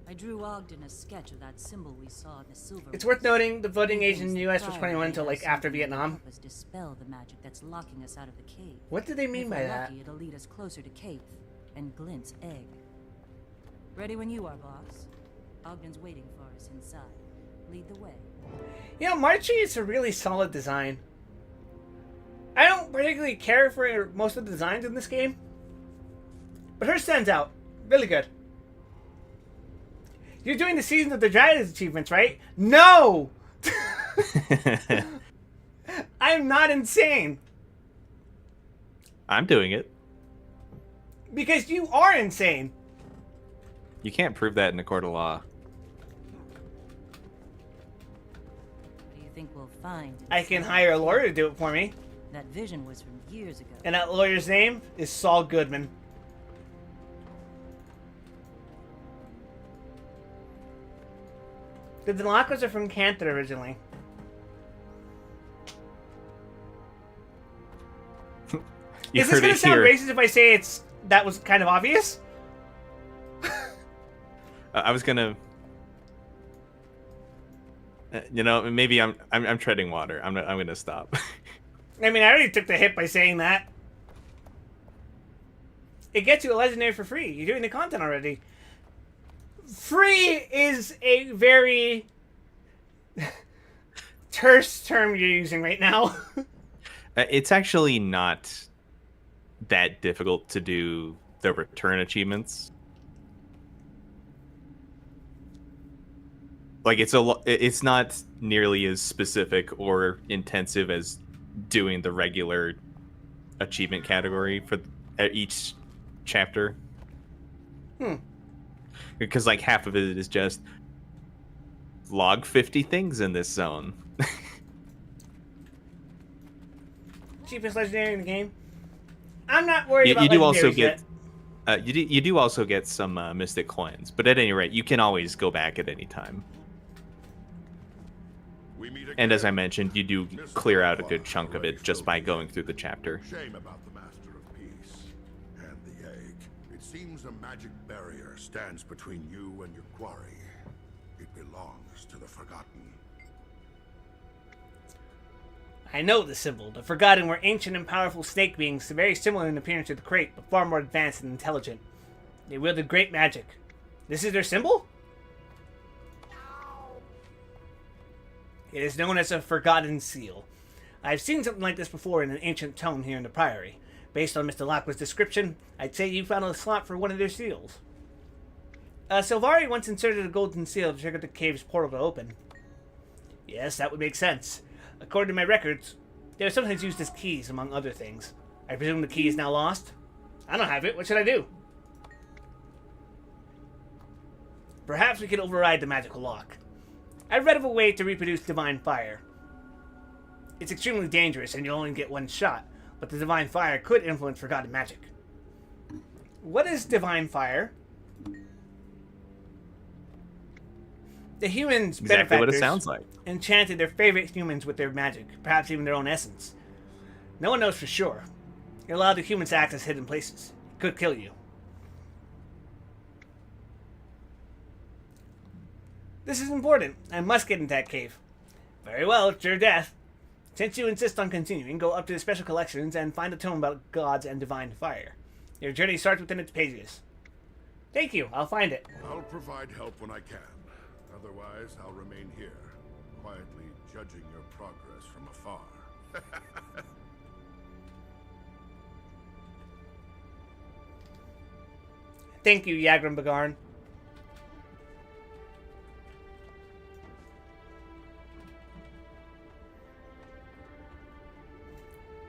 I drew Ogden a sketch of that symbol we saw in the silver. It's worth noting the voting age in the US was Priory 21 until like has after something to Vietnam. help us dispel the magic that's locking us out of the cave. What do they mean If by we're that? lucky, it'll lead us closer to Kaith and Glint's egg. Ready when you are, boss. Ogden's waiting for us inside. Lead the way. You know, Marchie is a really solid design. I don't particularly care for most of the designs in this game, but her stands out. Really good. You're doing the Season of the Dragons achievements, right? No! I'm not insane. I'm doing it. Because you are insane. You can't prove that in a court of law. What do you think we'll find? I can hire a lawyer to do it for me. That vision was from years ago. And that lawyer's name is Saul Goodman. The Delacos are from Canton originally. Is this gonna sound racist if I say that was kind of obvious? I was gonna, maybe I'm treading water. I'm gonna stop. I mean, I already took the hit by saying that. It gets you a legendary for free. You're doing the content already. Free is a very terse term you're using right now. It's actually not that difficult to do the return achievements. Like it's not nearly as specific or intensive as doing the regular achievement category for each chapter. Because like half of it is just log 50 things in this zone. Cheapest legendary in the game. I'm not worried about you do also legendaries get yet. you do also get some mystic coins, but at any rate, you can always go back at any time. We meet again. And as I mentioned, you do Mr. clear out a Clark, good chunk of it just by going through the chapter. Shame about the Master of Peace and the egg. It seems a magic barrier stands between you and your quarry. It belongs to the Forgotten. I know the symbol. The Forgotten were ancient and powerful snake beings, very similar in appearance to the Crate, but far more advanced and intelligent. They wielded great magic. This is their symbol? It is known as a Forgotten Seal. I've seen something like this before in an ancient tome here in the Priory. Based on Mr. Lachlan's description, I'd say you found a slot for one of their seals. Silvari once inserted a golden seal to trigger the cave's portal to open. Yes, that would make sense. According to my records, they are sometimes used as keys, among other things. I presume the key is now lost? I don't have it. What should I do? Perhaps we can override the magical lock. I've read of a way to reproduce Divine Fire. It's extremely dangerous and you'll only get one shot, but the Divine Fire could influence Forgotten magic. What is Divine Fire? The humans' Exactly what it benefactors sounds like. enchanted their favorite humans with their magic, perhaps even their own essence. No one knows for sure. It allowed the humans to access hidden places. It could kill you. This is important. I must get into that cave. Very well, it's your death. Since you insist on continuing, go up to the special collections and find a tome about gods and divine fire. Your journey starts within its pages. Thank you, I'll find it. I'll provide help when I can. Otherwise, I'll remain here, quietly judging your progress from afar. Thank you, Yagram Bagarn.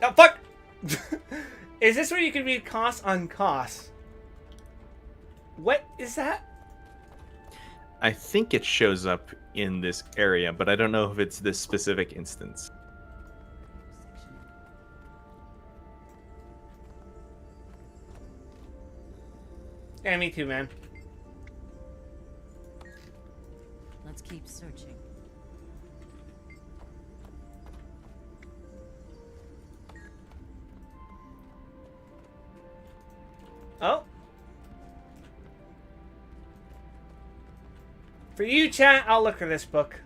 Oh, fuck! Is this where you can read costs on costs? What is that? I think it shows up in this area, but I don't know if it's this specific instance. Yeah, me too, man. Let's keep searching. Oh. For you, chat, I'll look for this book.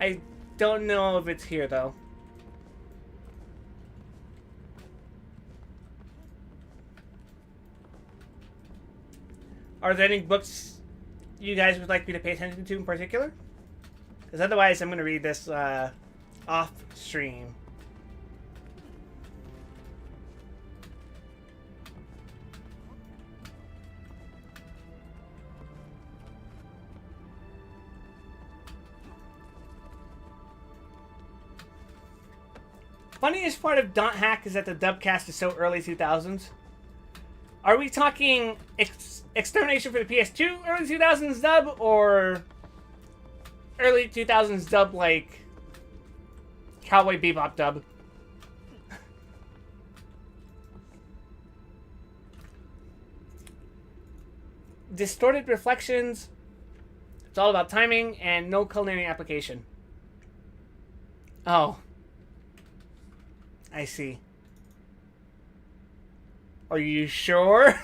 I don't know if it's here, though. Are there any books you guys would like me to pay attention to in particular? Because otherwise, I'm going to read this off stream. Funniest part of Don't Hack is that the dubcast is so early 2000s. Are we talking Extermination for the PS2 early 2000s dub, or early 2000s dub like Cowboy Bebop dub? Distorted reflections. It's all about timing and no culinary application. Oh. I see. Are you sure?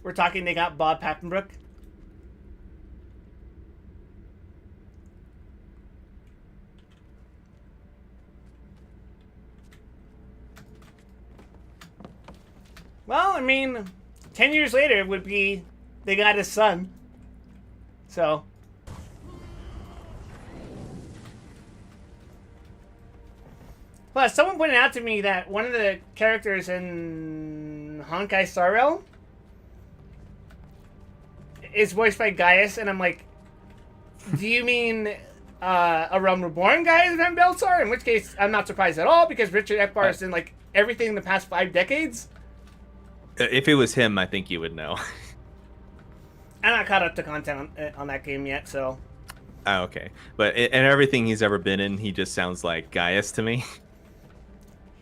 We're talking they got Bob Pappenbrook? Well, I mean, 10 years later it would be they got his son. So... Plus, someone pointed out to me that one of the characters in Honkai Star Rail is voiced by Gaius, and I'm like, do you mean a Realm Reborn Gaius Van Belsar? In which case, I'm not surprised at all, because Richard Ekbar is in, like, everything in the past 5 decades. If it was him, I think you would know. I'm not caught up to content on that game yet, so... Oh, okay. But in everything he's ever been in, he just sounds like Gaius to me.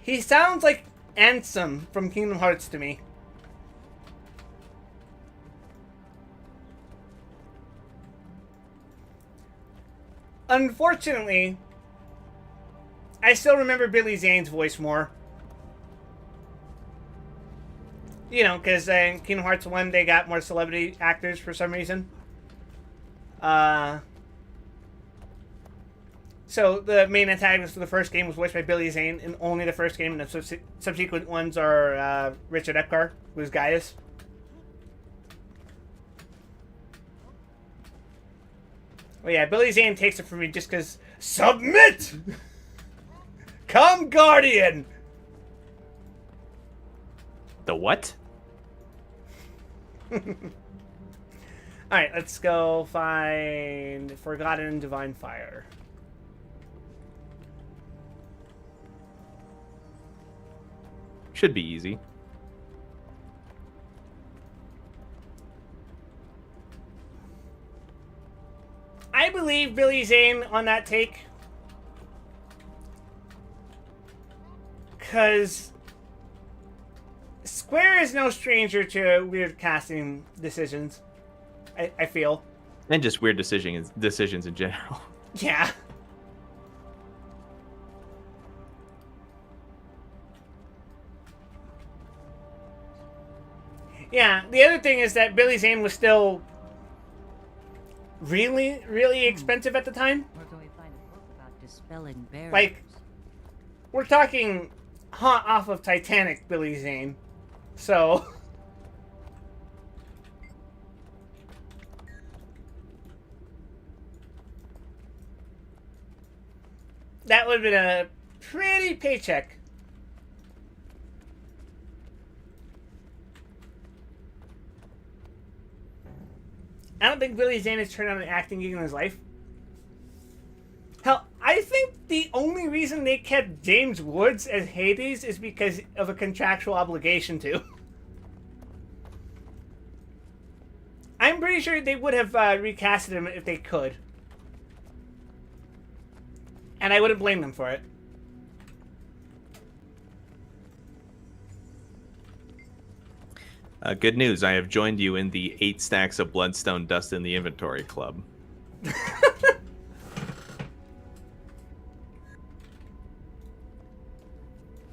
He sounds like Ansem from Kingdom Hearts to me. Unfortunately, I still remember Billy Zane's voice more. You know, because in Kingdom Hearts 1, they got more celebrity actors for some reason. So the main antagonist for the first game was voiced by Billy Zane, and only the first game, and the subsequent ones are Richard Epcar, who's Gaius. Well, yeah, Billy Zane takes it from me just because... Submit! Come, Guardian! The what? Alright, let's go find Forgotten Divine Fire. Should be easy. I believe Billy Zane on that take. Because Square is no stranger to weird casting decisions, I feel. And just weird decisions in general. Yeah. Yeah, the other thing is that Billy Zane was still really, really expensive at the time. Where can we find a book about dispelling barriers? Like, we're talking hot off of Titanic, Billy Zane. So, that would have been a pretty paycheck. I don't think Billy Zane has turned on an acting gig in his life. Hell, I think the only reason they kept James Woods as Hades is because of a contractual obligation to. I'm pretty sure they would have recasted him if they could. And I wouldn't blame them for it. Good news, I have joined you in the 8 stacks of Bloodstone Dust in the Inventory Club.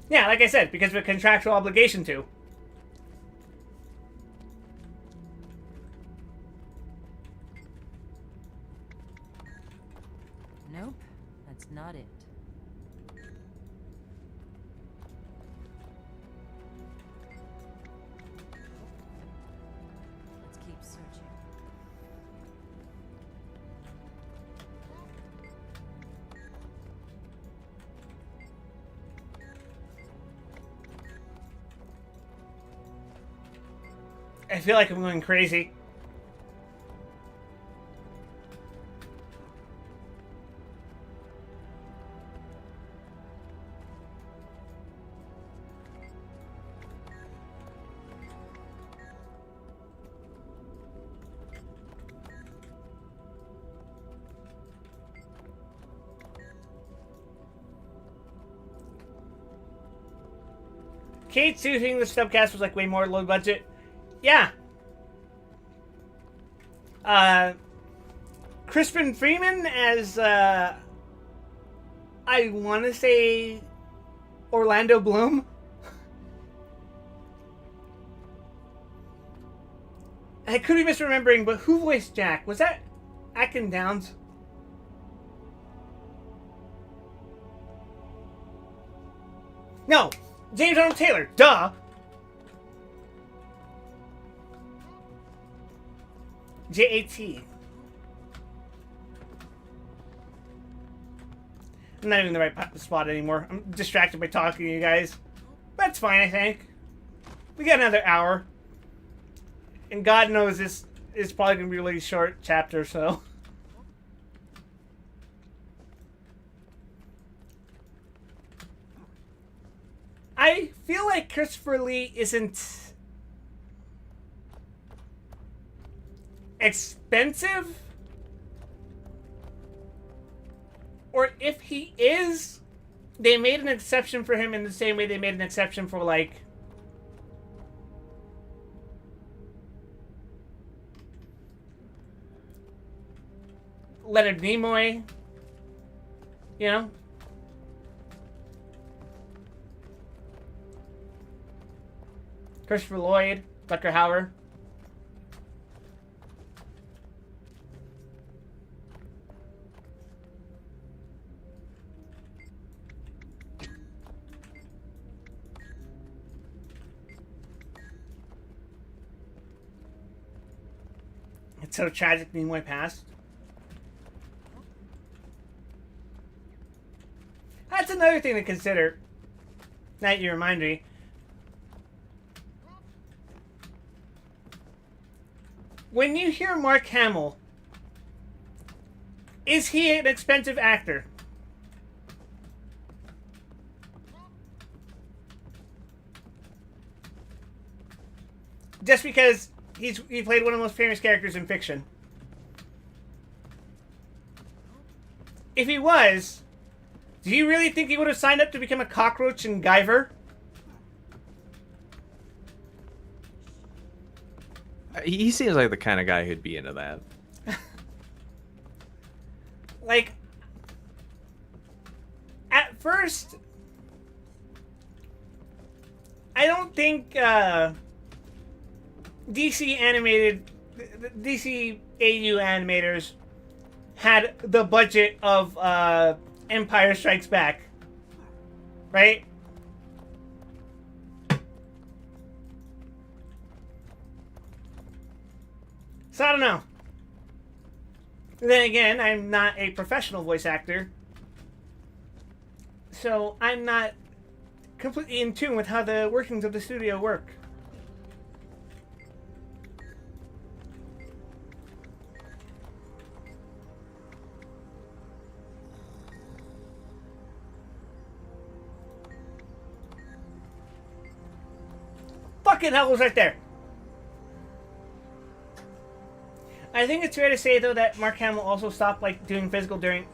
Yeah, like I said, because of a contractual obligation to. Nope, that's not it. Let's keep searching. I feel like I'm going crazy. Kate shooting the subcast was like way more low budget. Yeah. Crispin Freeman as I want to say Orlando Bloom. I could be misremembering, but who voiced Jack? Was that Akin Downs? No, James Arnold Taylor. Duh. JAT. I'm not even in the right spot anymore. I'm distracted by talking to you guys. That's fine, I think. We got another hour. And God knows this is probably going to be a really short chapter, so. I feel like Christopher Lee isn't expensive, or if he is, they made an exception for him in the same way they made an exception for like Leonard Nimoy, you know. Christopher Lloyd, Rutger Hauer. It's so tragic Nimoy passed. That's another thing to consider. Now that you remind me. When you hear Mark Hamill, is he an expensive actor? Just because he played one of the most famous characters in fiction. If he was, do you really think he would have signed up to become a cockroach in Guyver? He seems like the kind of guy who'd be into that. Like, at first, I don't think DC AU animators had the budget of Empire Strikes Back. Right? So I don't know. Then again, I'm not a professional voice actor. So I'm not completely in tune with how the workings of the studio work. Fucking hell was right there. I think it's fair to say though that Mark Hamill also stopped like doing physical during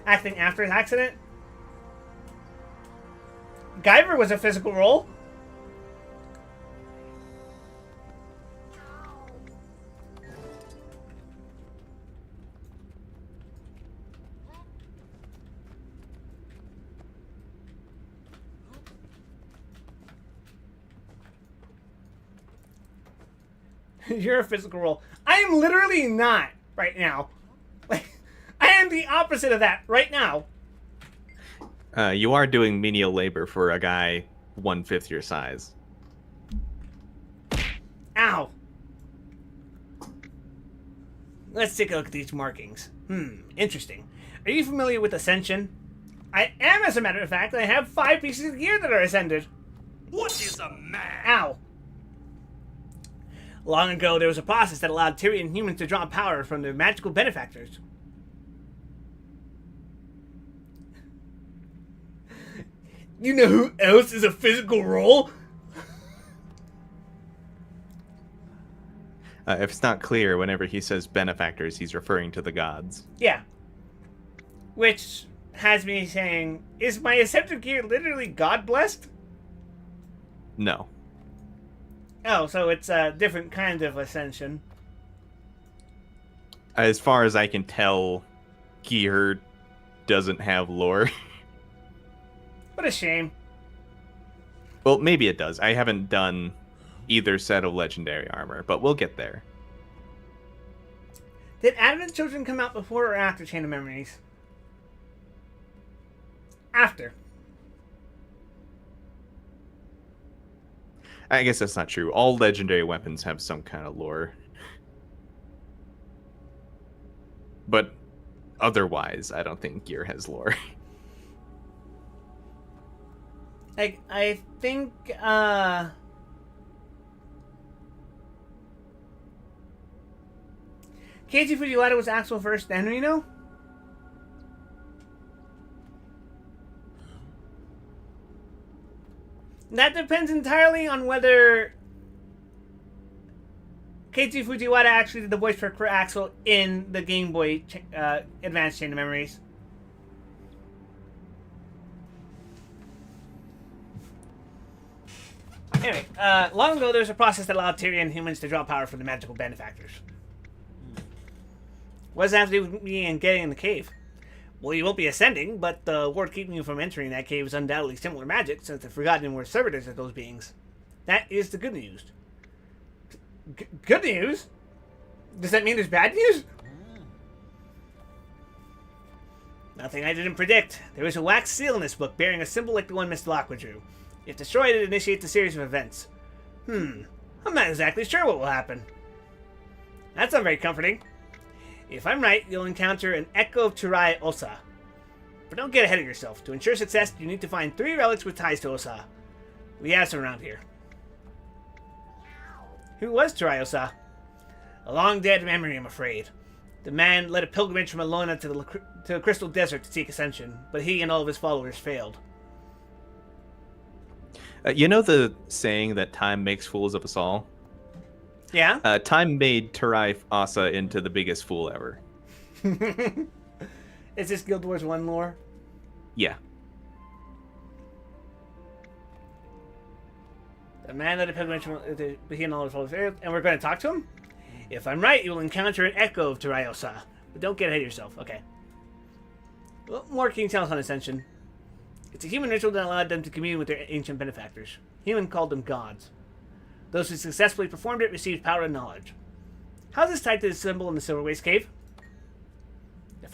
acting after his accident. Guyver was a physical role. You're a physical role. I am literally not right now. Like, I am the opposite of that right now. You are doing menial labor for a guy 1/5 your size. Ow. Let's take a look at these markings. Interesting. Are you familiar with Ascension? I am, as a matter of fact. I have 5 pieces of gear that are ascended. What is a man? Ow. Long ago, there was a process that allowed Tyrian humans to draw power from their magical benefactors. You know who else is a physical role? If it's not clear, whenever he says benefactors, he's referring to the gods. Yeah. Which has me saying, is my ascended gear literally God-blessed? No. Oh, so it's a different kind of ascension. As far as I can tell, gear doesn't have lore. What a shame. Well, maybe it does. I haven't done either set of legendary armor, but we'll get there. Did Advent Children come out before or after Chain of Memories? After. I guess that's not true. All legendary weapons have some kind of lore. But otherwise, I don't think gear has lore. Like, I think, Keiji Fujiwara was Axel first, then Reno? That depends entirely on whether Keiji Fujiwara actually did the voice for Axel in the Game Boy Advance Chain of Memories. Anyway, long ago there was a process that allowed Tyrian humans to draw power from the magical benefactors. What does that have to do with me and getting in the cave? Well, you won't be ascending, but the ward keeping you from entering that cave is undoubtedly similar magic, since the Forgotten were servitors of those beings. That is the good news. Good news? Does that mean there's bad news? Nothing I didn't predict. There is a wax seal in this book bearing a symbol like the one Mr. Lockwood drew. If destroyed, it initiates a series of events. I'm not exactly sure what will happen. That's not very comforting. If I'm right, you'll encounter an Echo of Turai Osa. But don't get ahead of yourself. To ensure success, you need to find 3 relics with ties to Osa. We have some around here. Who was Turai Osa? A long dead memory, I'm afraid. The man led a pilgrimage from Alona to the Crystal Desert to seek ascension, but he and all of his followers failed. You know the saying that time makes fools of us all? Yeah? Time made Turai Asa into the biggest fool ever. Is this Guild Wars 1 lore? Yeah. The man led a pilgrimage from he and all his followers failed, and we're going to talk to him? If I'm right, you'll encounter an echo of Turai Osa. But don't get ahead of yourself. Okay. Well, more King tells on Ascension. It's a human ritual that allowed them to commune with their ancient benefactors. Human called them gods. Those who successfully performed it received power and knowledge. How's this tied to the symbol in the Silver Waste Cave?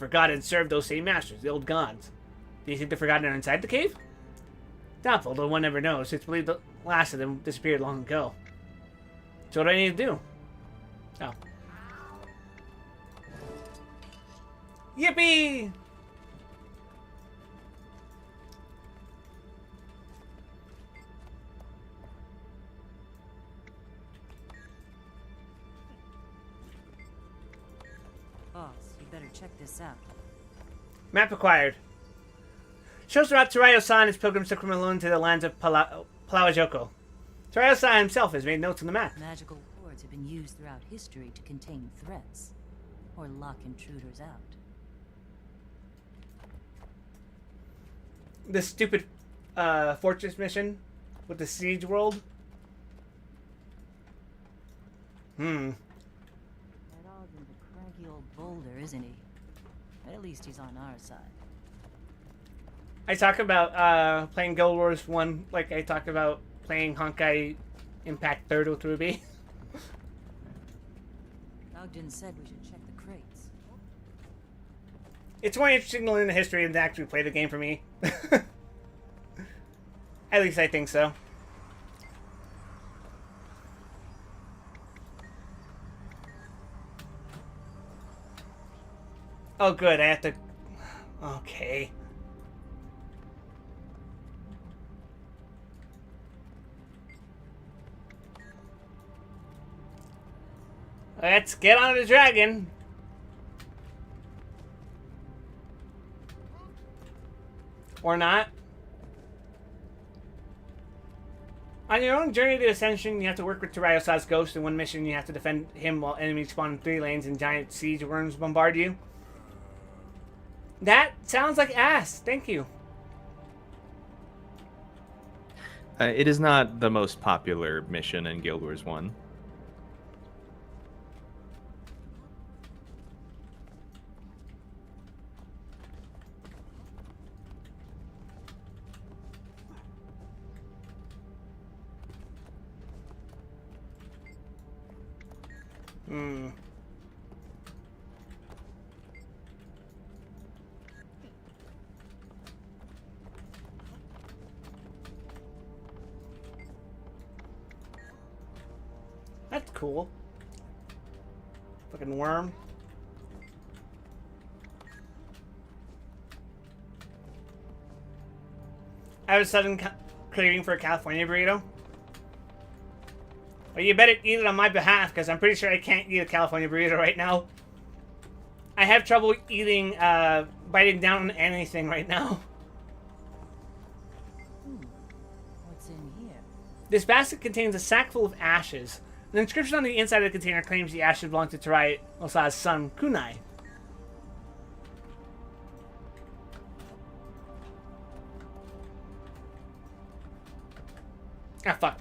forgot and served those same masters, the old gods. Do you think they're forgotten are inside the cave? Doubtful, though one never knows. It's believed the last of them disappeared long ago. So what do I need to do? Oh. Yippee! Boss, you better check this out. Map acquired. Shows the route Tarayo-san and his pilgrims took from Malone to the lands of Palawajoko. Tarayo-san himself has made notes on the map. Magical wards have been used throughout history to contain threats, or lock intruders out. This stupid fortress mission with the siege world. That Ogden's a cranky old boulder, isn't he? But at least he's on our side. I talk about playing Guild Wars 1 like I talk about playing Honkai Impact 3rd with Ruby. Ogden said we should check the crates. It's more interesting to learn the history than to actually play the game for me. At least I think so. Oh good, I have to... Okay. Let's get on the dragon. Or not. On your own journey to Ascension, you have to work with Tarayo-san's ghost. In one mission, you have to defend him while enemies spawn in 3 lanes and giant siege worms bombard you. That sounds like ass. Thank you. It is not the most popular mission in Guild Wars 1. That's cool. Fucking worm. I have a sudden craving for a California burrito. Well, you better eat it on my behalf, because I'm pretty sure I can't eat a California burrito right now. I have trouble eating, biting down on anything right now. What's in here? This basket contains a sack full of ashes. The inscription on the inside of the container claims the ashes belong to Tarayo-san's son, Kunai. Ah, fuck.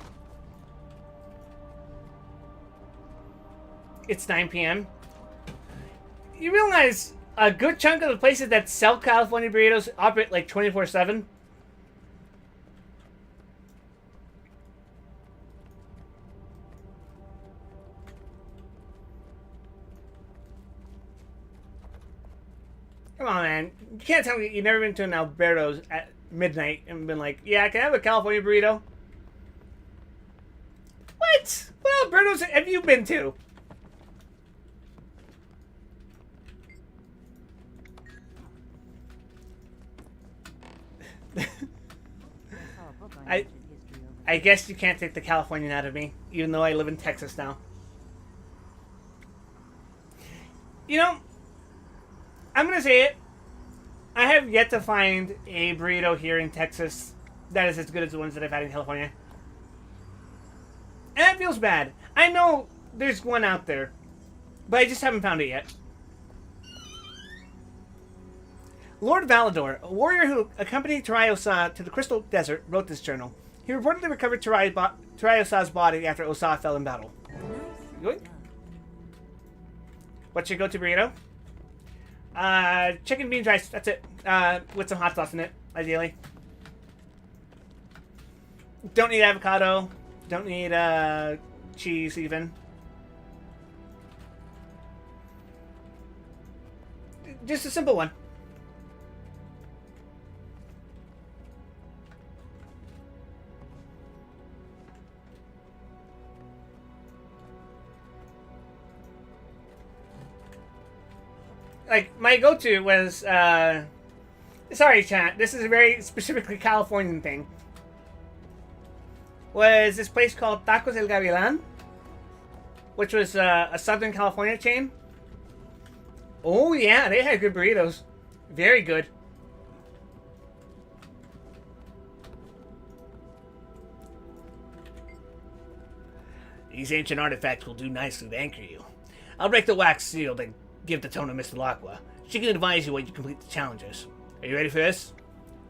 It's 9 p.m. You realize a good chunk of the places that sell California burritos operate like 24/7? Come on, man. You can't tell me you've never been to an Alberto's at midnight and been like, yeah, can I have a California burrito? What? What Alberto's have you been to? I guess you can't take the Californian out of me, even though I live in Texas now. You know, I'm gonna say it. I have yet to find a burrito here in Texas that is as good as the ones that I've had in California. And that feels bad. I know there's one out there, but I just haven't found it yet. Lord Valador, a warrior who accompanied Tarayo-san to the Crystal Desert, wrote this journal. He reportedly recovered Tarayo-san's body after Osa fell in battle. Yoink. What's your go-to burrito? Chicken, beans, rice. That's it. With some hot sauce in it, ideally. Don't need avocado. Don't need cheese, even. Just a simple one. Like, my go-to was, sorry, chat, this is a very specifically Californian thing. Was this place called Tacos El Gavilan, which was a Southern California chain. Oh yeah, they had good burritos. Very good. These ancient artifacts will do nicely to anchor you. I'll break the wax seal to give the tone to Mr. Lacqua. She can advise you when you complete the challenges. Are you ready for this?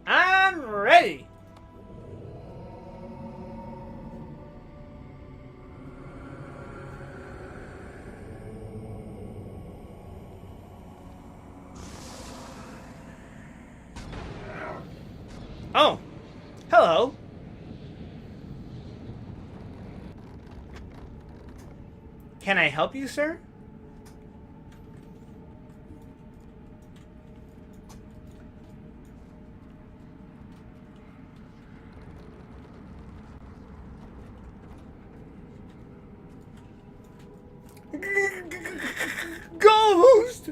I'm ready! Oh, hello. Can I help you, sir? Ghost!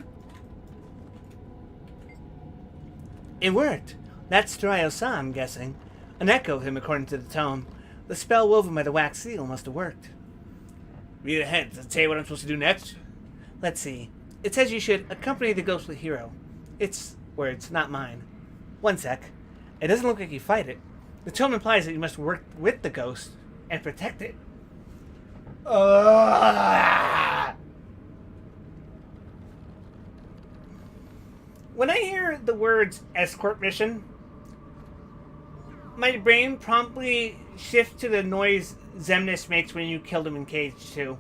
It worked. That's Dryosa, I'm guessing. An echo of him, according to the tome. The spell woven by the wax seal must have worked. Read ahead. Does it say what I'm supposed to do next? Let's see. It says you should accompany the ghostly hero. It's words, not mine. One sec. It doesn't look like you fight it. The tome implies that you must work with the ghost and protect it. When I hear the words escort mission, my brain promptly shifts to the noise Xemnas makes when you killed him in Cage 2.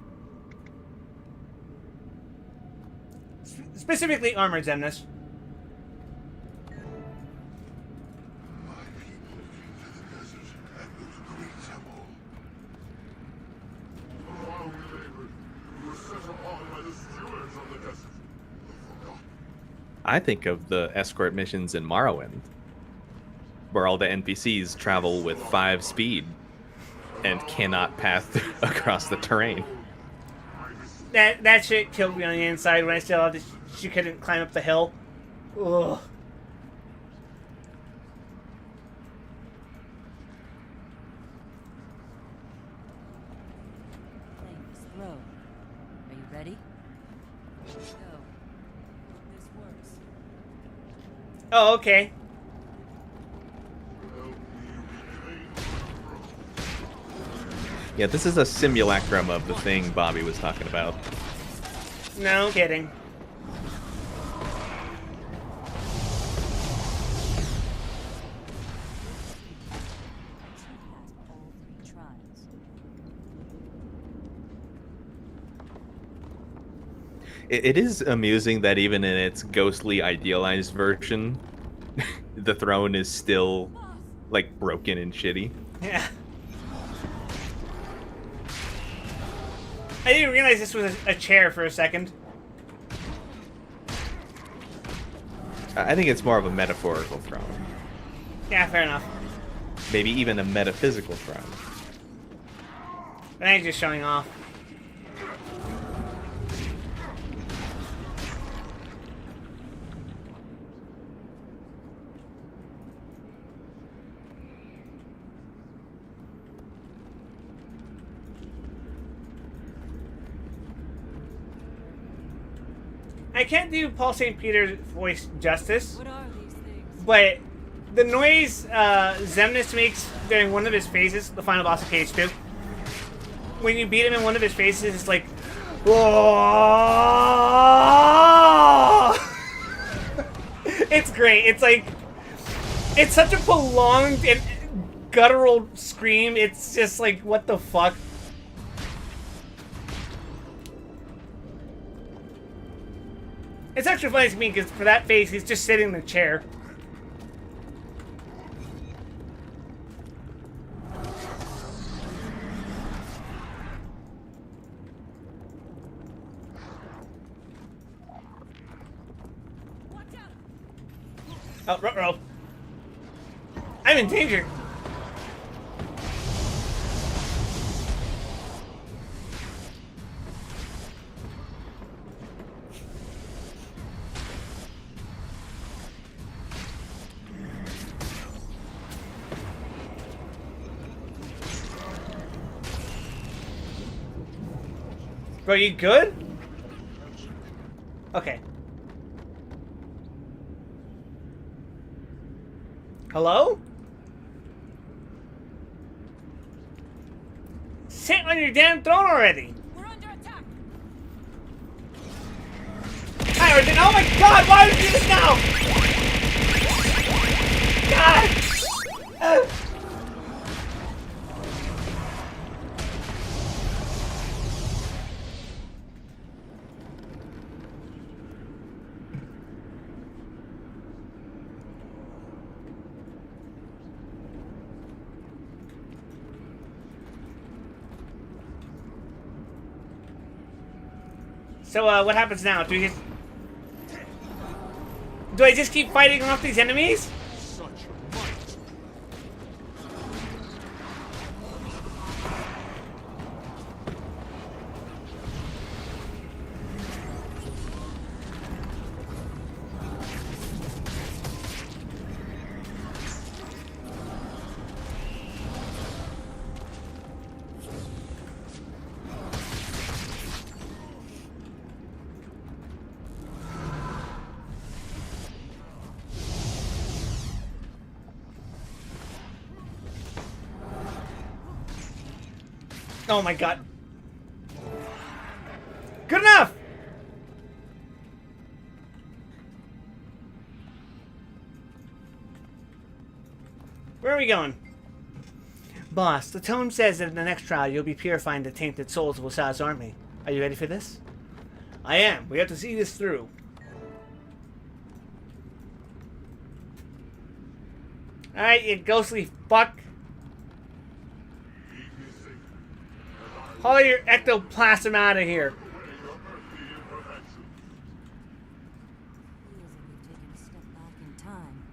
Specifically Armored Xemnas. I think of the escort missions in Morrowind, where all the NPCs travel with 5 speed and cannot pass across the terrain. That shit killed me on the inside when I saw that she couldn't climb up the hill. Ugh. Flames throw. Are you ready? Go. Hope this works. Oh, okay. Yeah, this is a simulacrum of the thing Bobby was talking about. No kidding. All 3 trials. It is amusing that even in its ghostly idealized version, the throne is still, like, broken and shitty. Yeah. I didn't realize this was a chair for a second. I think it's more of a metaphorical throne. Yeah, fair enough. Maybe even a metaphysical throne. I think just showing off. I can't do Paul St. Peter's voice justice, What are these things? but the noise Xemnas makes during one of his phases, the final boss of Cage 2, when you beat him in one of his phases, it's like, whoa! It's great. It's like, it's such a prolonged and guttural scream. It's just like, what the fuck? It's actually funny to me because for that face, he's just sitting in the chair. Oh, ruh-roh. I'm in danger. Bro, you good? Okay. Hello? Sit on your damn throne already! We're under attack! Hi, Arjun! Oh my god, why would you do this now? God! So, what happens now? Do I just keep fighting off these enemies? Oh my god. Good enough! Where are we going? Boss, the tome says that in the next trial you'll be purifying the tainted souls of Wasau's army. Are you ready for this? I am. We have to see this through. Alright, you ghostly fuck. Haul your ectoplasm out of here. Feels like we've taken a step back in time.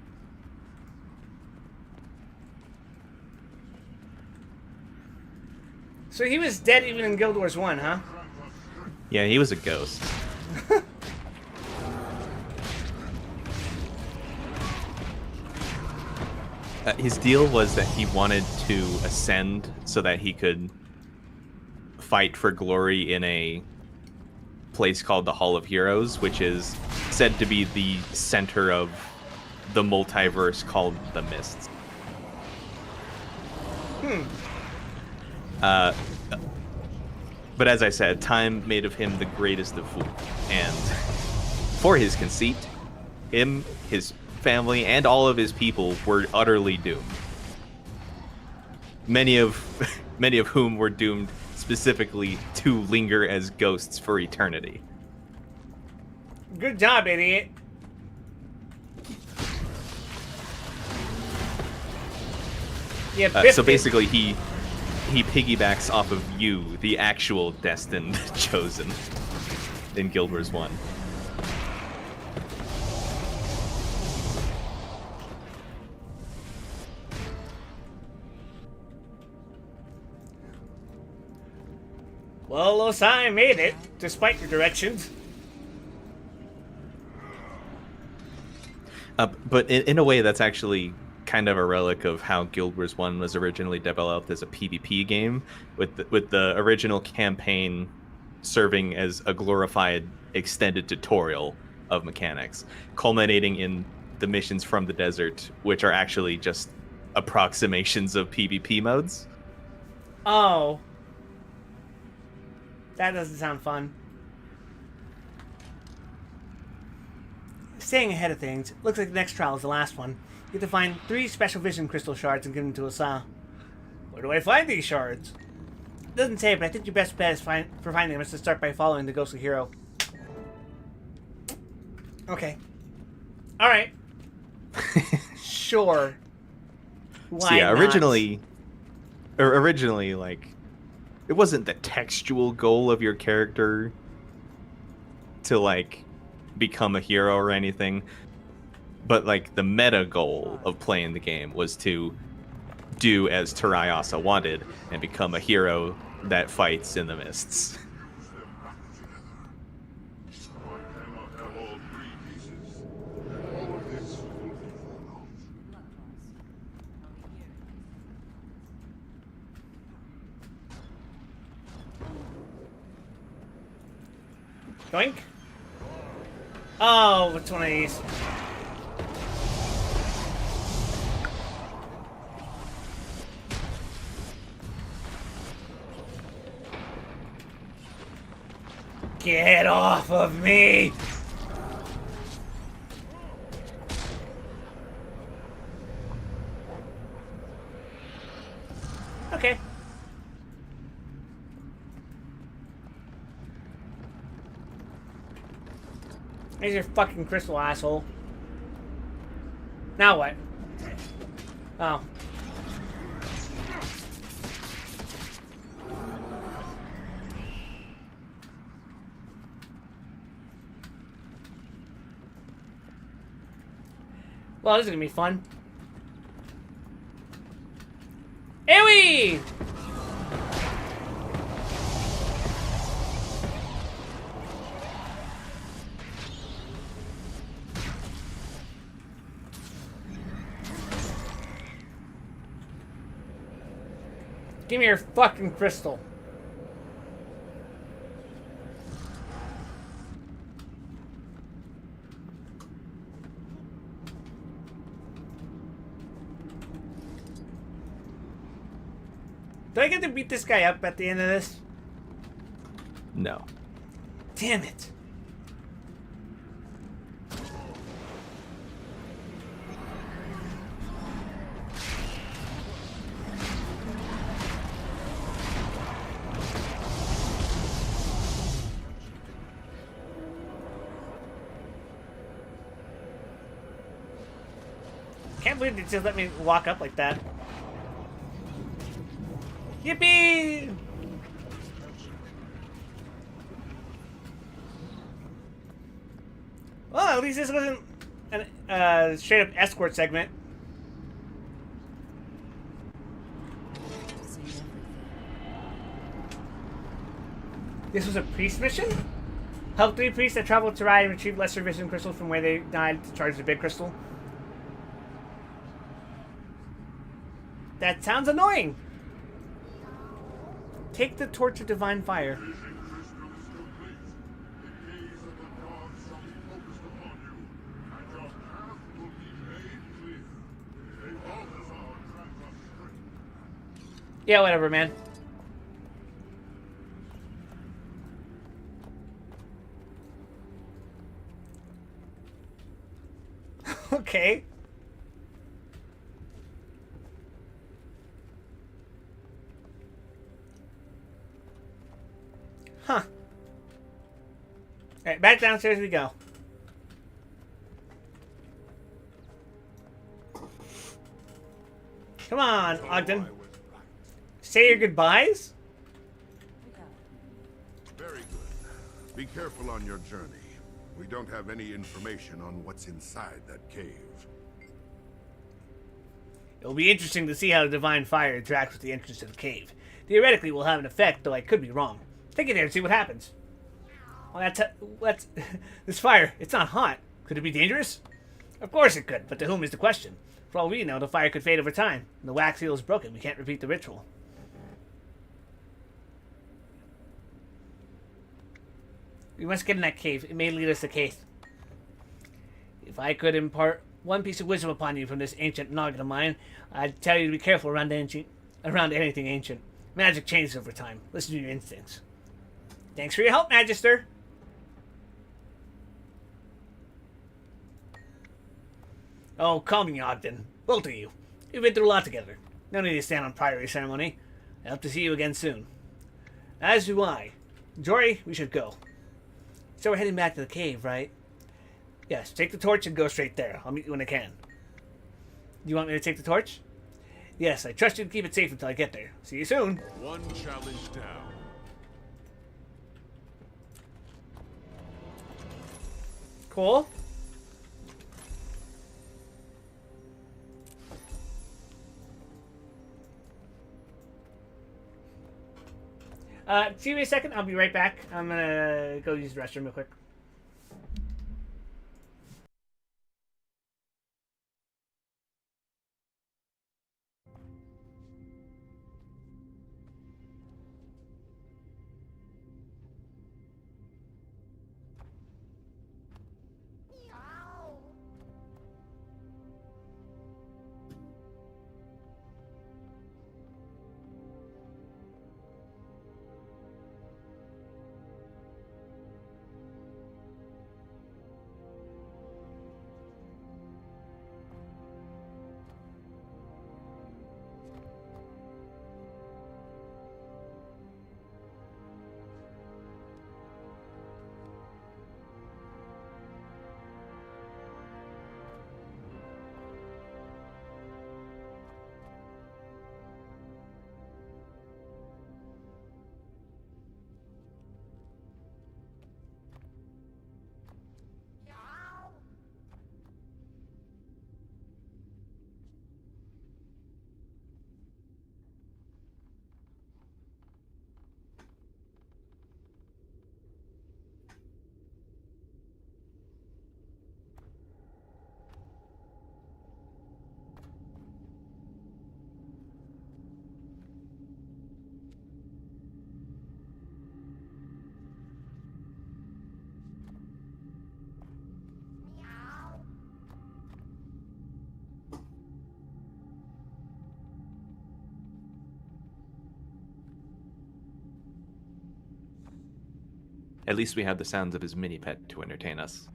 So he was dead even in Guild Wars 1, huh? Yeah, he was a ghost. His deal was that he wanted to ascend so that he could fight for glory in a place called the Hall of Heroes, which is said to be the center of the multiverse called the Mists. But as I said, time made of him the greatest of fools, and for his conceit, him, his family, and all of his people were utterly doomed. Many of whom were doomed specifically to linger as ghosts for eternity. Good job, idiot. Yeah, so basically, he piggybacks off of you, the actual destined chosen, in Guild Wars 1. Well, Osai made it, despite your directions. But in a way, that's actually kind of a relic of how Guild Wars 1 was originally developed as a PvP game, with the original campaign serving as a glorified extended tutorial of mechanics, culminating in the missions from the desert, which are actually just approximations of PvP modes. Oh. That doesn't sound fun. Staying ahead of things, looks like the next trial is the last one. You have to find 3 special vision crystal shards and give them to Asa. Where do I find these shards? It doesn't say, but I think your best bet is for finding them is to start by following the ghostly hero. Okay. Alright. Sure. Why So yeah, not? originally, like, it wasn't the textual goal of your character to, like, become a hero or anything. but like the meta goal of playing the game was to do as Terayasa wanted and become a hero that fights in the mists. Doink. Oh, it's one of these. Get off of me! Okay. There's your fucking crystal, asshole. Now what? Oh. Well, this is gonna be fun. Ewie! Give me your fucking crystal. Do I get to beat this guy up at the end of this? No. Damn it. Can't believe they just let me walk up like that. Yippee! Well, at least this wasn't a straight up escort segment. This was a priest mission? Help 3 priests that traveled to Ride and retrieve lesser vision crystals from where they died to charge the big crystal. That sounds annoying. Take the torch of divine fire. Yeah, whatever, man. Okay. Huh. Alright, back downstairs we go. Come on, Ogden. Say your goodbyes? Very good. Be careful on your journey. We don't have any information on what's inside that cave. It'll be interesting to see how the divine fire interacts with the entrance to the cave. Theoretically, it will have an effect, though I could be wrong. Take it there and see what happens. Well, that's this fire. It's not hot. Could it be dangerous? Of course it could, but to whom is the question? For all we know, the fire could fade over time. The wax seal is broken. We can't repeat the ritual. We must get in that cave. It may lead us to Keith. If I could impart one piece of wisdom upon you from this ancient noggin of mine, I'd tell you to be careful around anything ancient. Magic changes over time. Listen to your instincts. Thanks for your help, Magister. Oh, calm me, Ogden. Both of you. We've been through a lot together. No need to stand on priory ceremony. I hope to see you again soon. As do I. Jory, we should go. So we're heading back to the cave, right? Yes, take the torch and go straight there. I'll meet you when I can. You want me to take the torch? Yes, I trust you to keep it safe until I get there. See you soon. One challenge down. Cool. Give me a second. I'll be right back. I'm gonna go use the restroom real quick. At least we have the sounds of his mini pet to entertain us.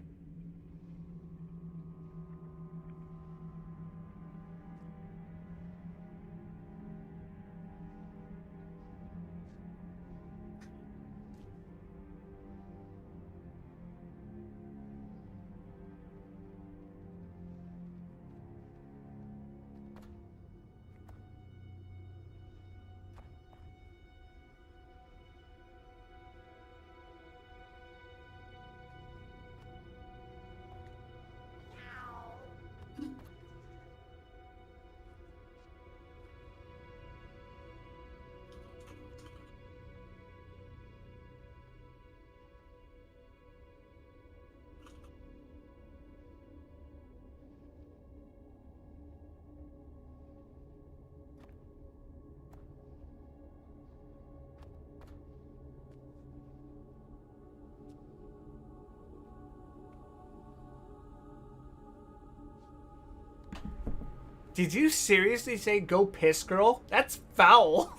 Did you seriously say go piss, girl? That's foul.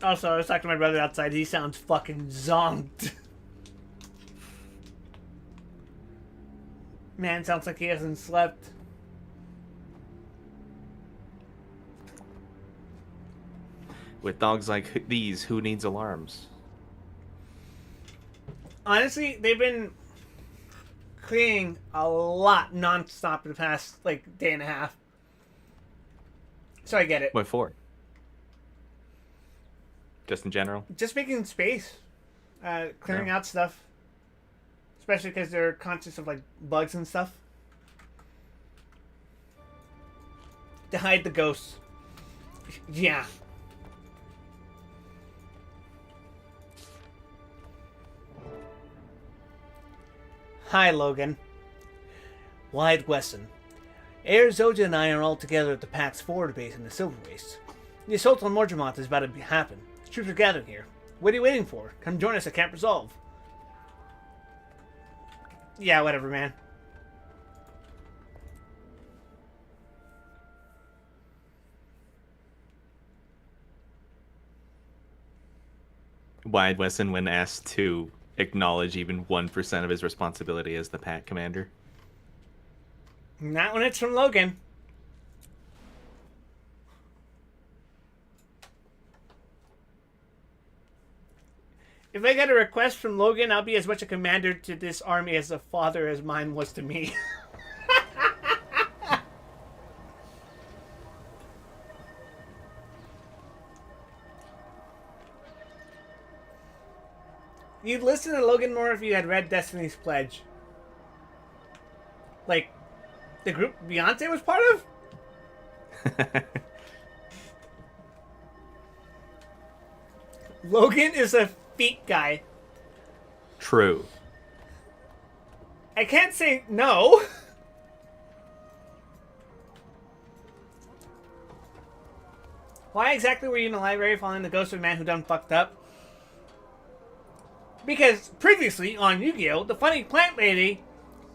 Also, I was talking to my brother outside. He sounds fucking zonked. Man, sounds like he hasn't slept. With dogs like these, who needs alarms? Honestly, they've been cleaning a lot non-stop the past, like, day and a half. So I get it. What for? Just in general? Just making space. Clearing out stuff. Especially because they're conscious of, like, bugs and stuff. To hide the ghosts. Yeah. Hi, Logan. Wyatt Wesson. Air Zoja and I are all together at the Pax forward base in the Silver Waste. The assault on Morgemont is about to happen. The troops are gathering here. What are you waiting for? Come join us at Camp Resolve. Yeah, whatever, man. Wyatt Wesson, when asked to acknowledge even 1% of his responsibility as the PAC commander. Not when it's from Logan. If I get a request from Logan, I'll be as much a commander to this army as a father as mine was to me. You'd listen to Logan more if you had read Destiny's Pledge. Like, The group Beyonce was part of? Logan is a feet guy. True. I can't say no. Why exactly were you in the library following the ghost of a man who done fucked up? Because previously on Yu-Gi-Oh, the funny plant lady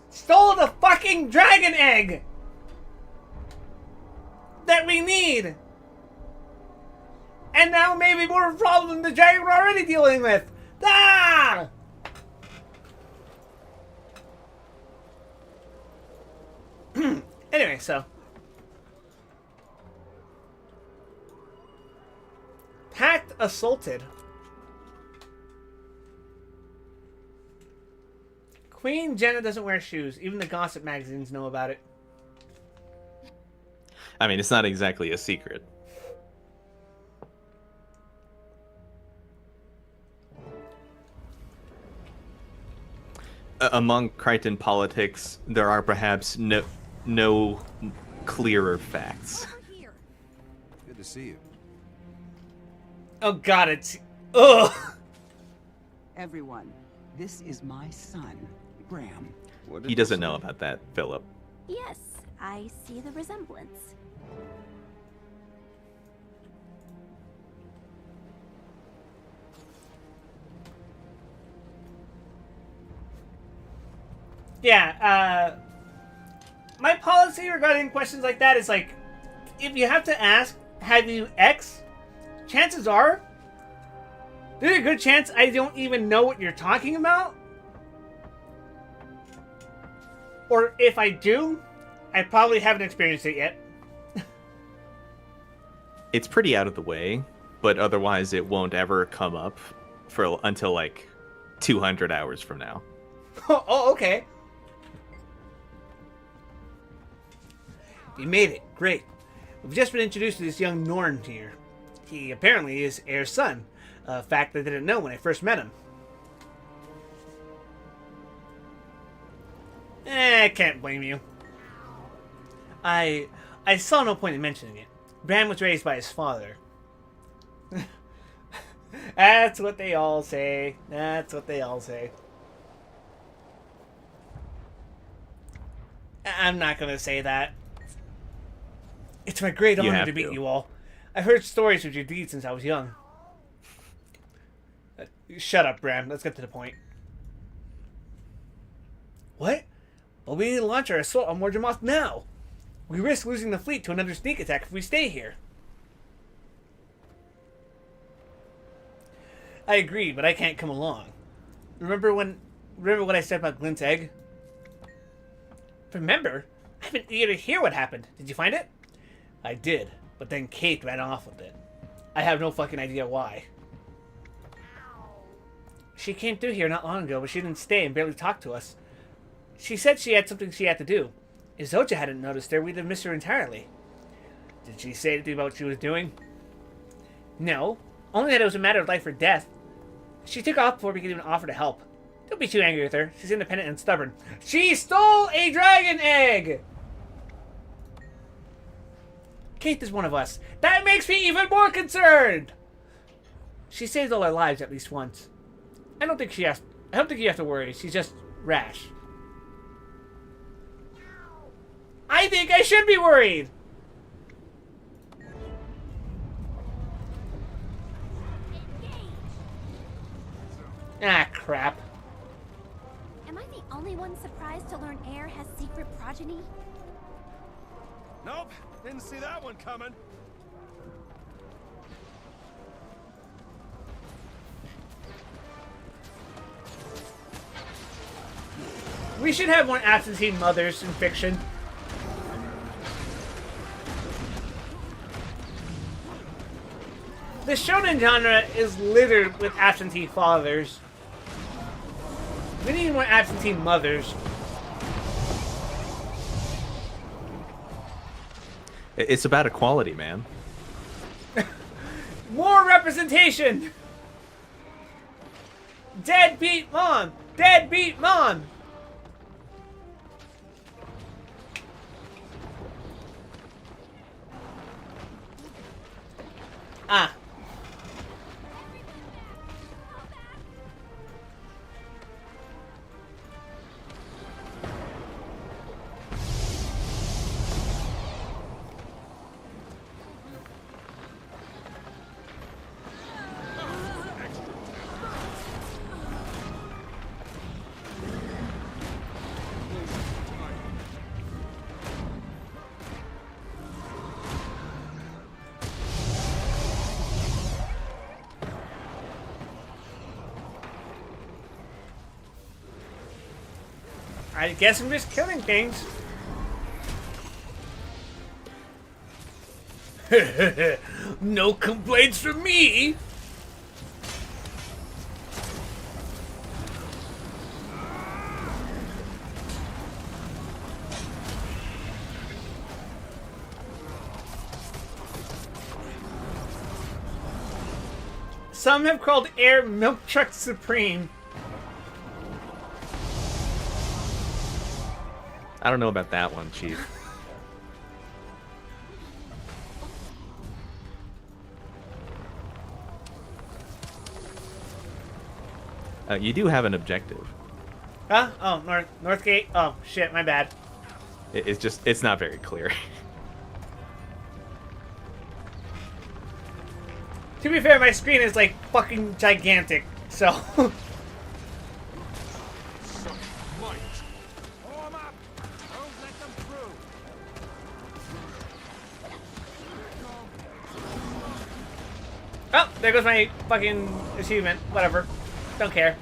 stole the fucking dragon egg that we need. And now maybe more problem than the dragon we're already dealing with. Ah! Anyway, so Pact assaulted. Queen Jenna doesn't wear shoes. Even the gossip magazines know about it. I mean, it's not exactly a secret. Among Crichton politics, there are perhaps no clearer facts. Good to see you. Oh god, it's... Ugh! Everyone, this is my son, Graham. He doesn't know about that, Philip. Yes, I see the resemblance. Yeah, my policy regarding questions like that is like, if you have to ask, have you X? Chances are, there's a good chance I don't even know what you're talking about. Or if I do, I probably haven't experienced it yet. It's pretty out of the way, but otherwise it won't ever come up until like 200 hours from now. Oh, okay. You made it. Great. We've just been introduced to this young Norn here. He apparently is Heir's son. A fact I didn't know when I first met him. I can't blame you. I saw no point in mentioning it. Bran was raised by his father. That's what they all say. That's what they all say. I'm not gonna say that. It's my great honor to meet you all. I've heard stories of your deeds since I was young. Shut up, Bran. Let's get to the point. What? Well, we need to launch our assault on Morgemoth now. We risk losing the fleet to another sneak attack if we stay here. I agree, but I can't come along. Remember what I said about Glint's egg? Remember? I've been eager to hear what happened. Did you find it? I did, but then Kate ran off with it. I have no fucking idea why. She came through here not long ago, but she didn't stay and barely talked to us. She said she had something she had to do. If Zoja hadn't noticed her, we'd have missed her entirely. Did she say anything about what she was doing? No, only that it was a matter of life or death. She took off before we could even offer to help. Don't be too angry with her. She's independent and stubborn. She stole a dragon egg! Kate is one of us. That makes me even more concerned! She saved all our lives at least once. I don't think you have to worry. She's just rash. I think I should be worried! Ah, crap. Am I the only one surprised to learn Heir has secret progeny? Nope, didn't see that one coming. We should have more absentee mothers in fiction. The shonen genre is littered with absentee fathers. We need more absentee mothers. It's about equality, man. More representation! Deadbeat mom! Deadbeat mom! Ah. I guess I'm just killing things. No complaints from me. Some have called Air Milk Truck Supreme. I don't know about that one, Chief. You do have an objective. Huh? Oh, North Gate. Oh, shit, my bad. It's not very clear. To be fair, my screen is like fucking gigantic, so. Oh, there goes my fucking achievement. Whatever. Don't care.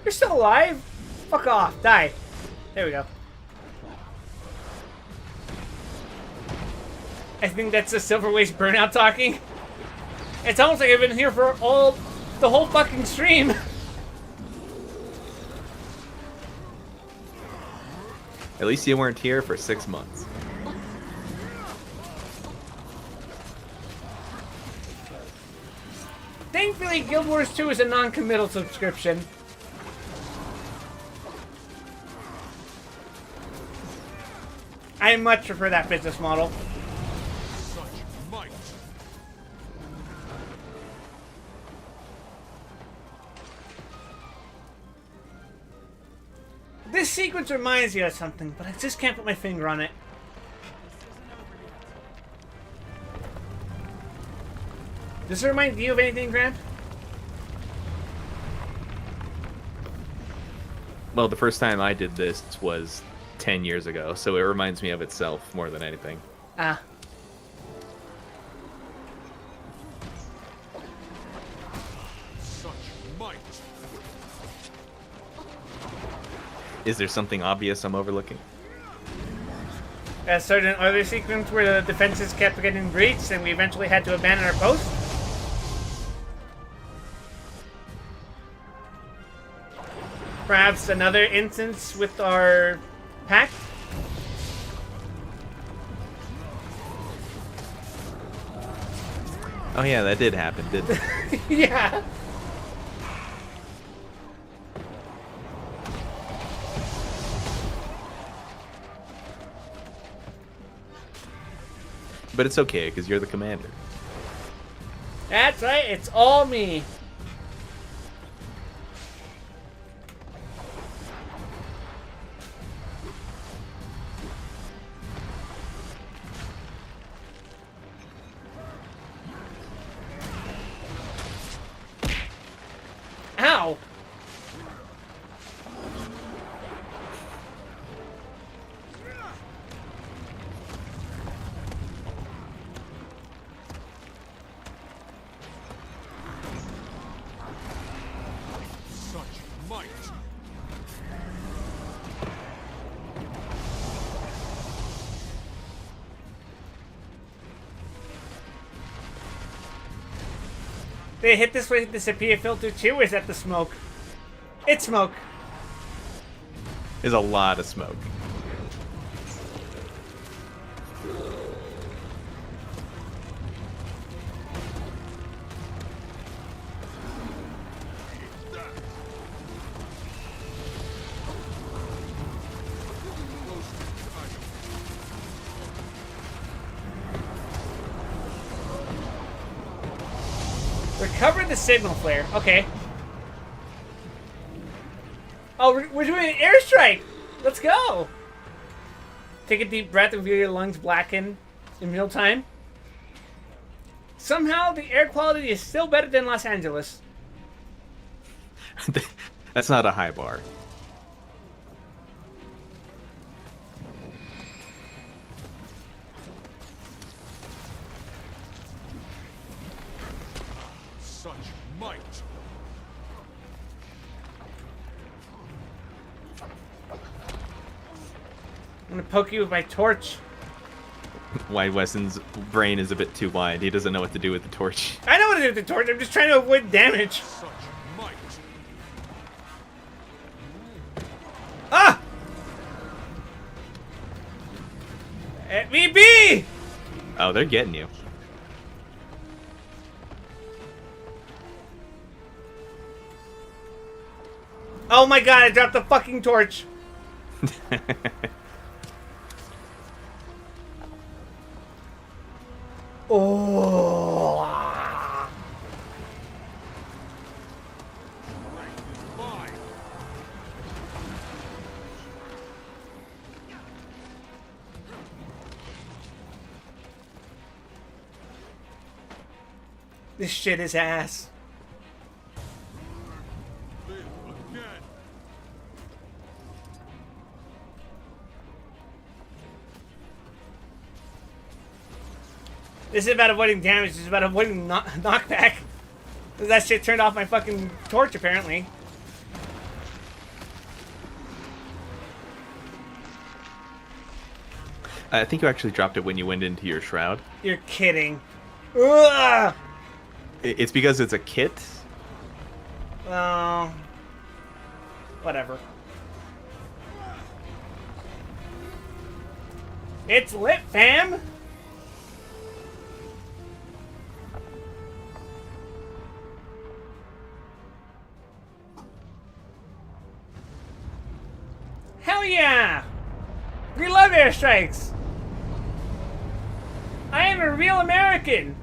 You're still alive? Fuck off. Die. There we go. I think that's a Silver Waste Burnout talking. It's almost like I've been here for the whole fucking stream. At least you weren't here for 6 months. Thankfully, Guild Wars 2 is a non-committal subscription. I much prefer that business model. Such might. This sequence reminds me of something, but I just can't put my finger on it. Does it remind you of anything, Grant? Well, the first time I did this was 10 years ago, so it reminds me of itself more than anything. Ah. Such might. Is there something obvious I'm overlooking? A certain other sequence where the defenses kept getting breached and we eventually had to abandon our post? Perhaps another instance with our pact? Oh yeah, that did happen, didn't it? Yeah. But it's okay, because you're the commander. That's right, it's all me. Ow! They hit this way with the Sapia filter too, or is that the smoke? It's smoke. There's a lot of smoke. Recover the signal flare. Okay. Oh, we're doing an airstrike. Let's go. Take a deep breath and feel your lungs blacken in real time. Somehow the air quality is still better than Los Angeles. That's not a high bar. Such might. I'm gonna poke you with my torch. Why Wesson's brain is a bit too wide. He doesn't know what to do with the torch. I know what to do with the torch. I'm just trying to avoid damage. Such might. Ah! Let me be! Oh, they're getting you. Oh my god, I dropped the fucking torch. Oh. Mine. This shit is ass. Live again. This is about avoiding damage. This is about avoiding knockback. That shit turned off my fucking torch, apparently. I think you actually dropped it when you went into your shroud. You're kidding. Ugh! It's because it's a kit. Oh. Whatever. It's lit, fam! Hell yeah! We love airstrikes! I am a real American!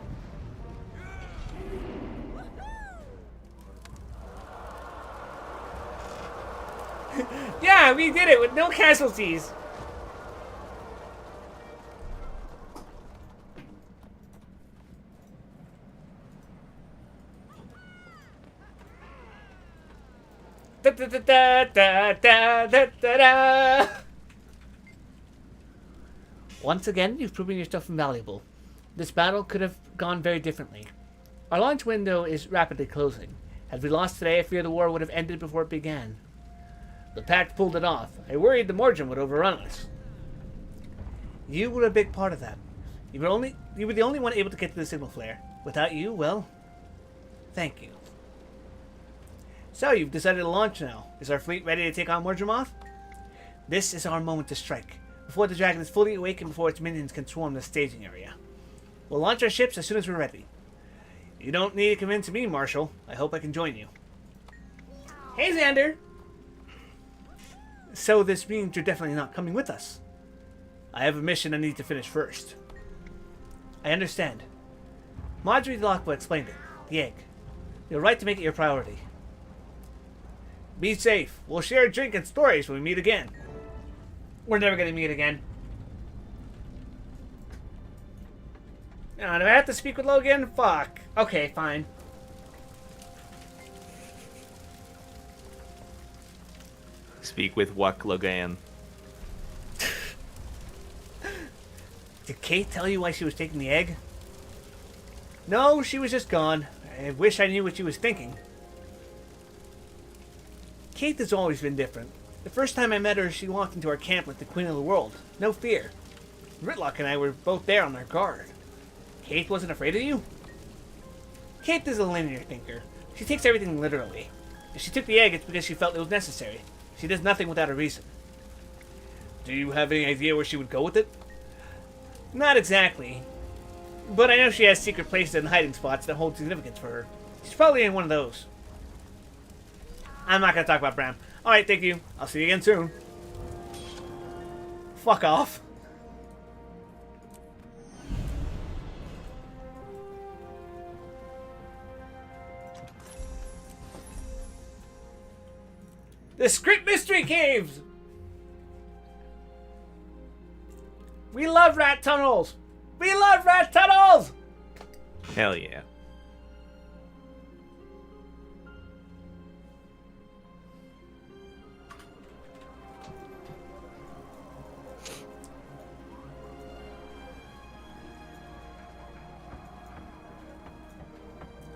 Yeah, we did it with no casualties! Da, da, da, da, da, da, da, da. Once again, you've proven yourself invaluable. This battle could have gone very differently. Our launch window is rapidly closing. Had we lost today, I fear the war would have ended before it began. The Pact pulled it off. I worried the Morgan would overrun us. You were a big part of that. You were the only one able to get to the signal flare. Without you, well, thank you. So, you've decided to launch now. Is our fleet ready to take on Morgan? This is our moment to strike. Before the dragon is fully awake and before its minions can swarm the staging area. We'll launch our ships as soon as we're ready. You don't need to convince me, Marshal. I hope I can join you. Hey, Xander! So this means you're definitely not coming with us. I have a mission I need to finish first. I understand. Marjorie Lockwood explained it. The egg. You're right to make it your priority. Be safe. We'll share a drink and stories when we meet again. We're never going to meet again. Now, do I have to speak with Logan? Fuck. Okay, fine. Speak with Wuk Logan. Did Kate tell you why she was taking the egg? No, she was just gone. I wish I knew what she was thinking. Kate has always been different. The first time I met her, she walked into our camp like the queen of the world. No fear. Ritlock and I were both there on our guard. Kate wasn't afraid of you? Kate is a linear thinker. She takes everything literally. If she took the egg, it's because she felt it was necessary. She does nothing without a reason. Do you have any idea where she would go with it? Not exactly. But I know she has secret places and hiding spots that hold significance for her. She's probably in one of those. I'm not going to talk about Bram. Alright, thank you. I'll see you again soon. Fuck off. The Script Mystery Caves! We love rat tunnels! We love rat tunnels! Hell yeah.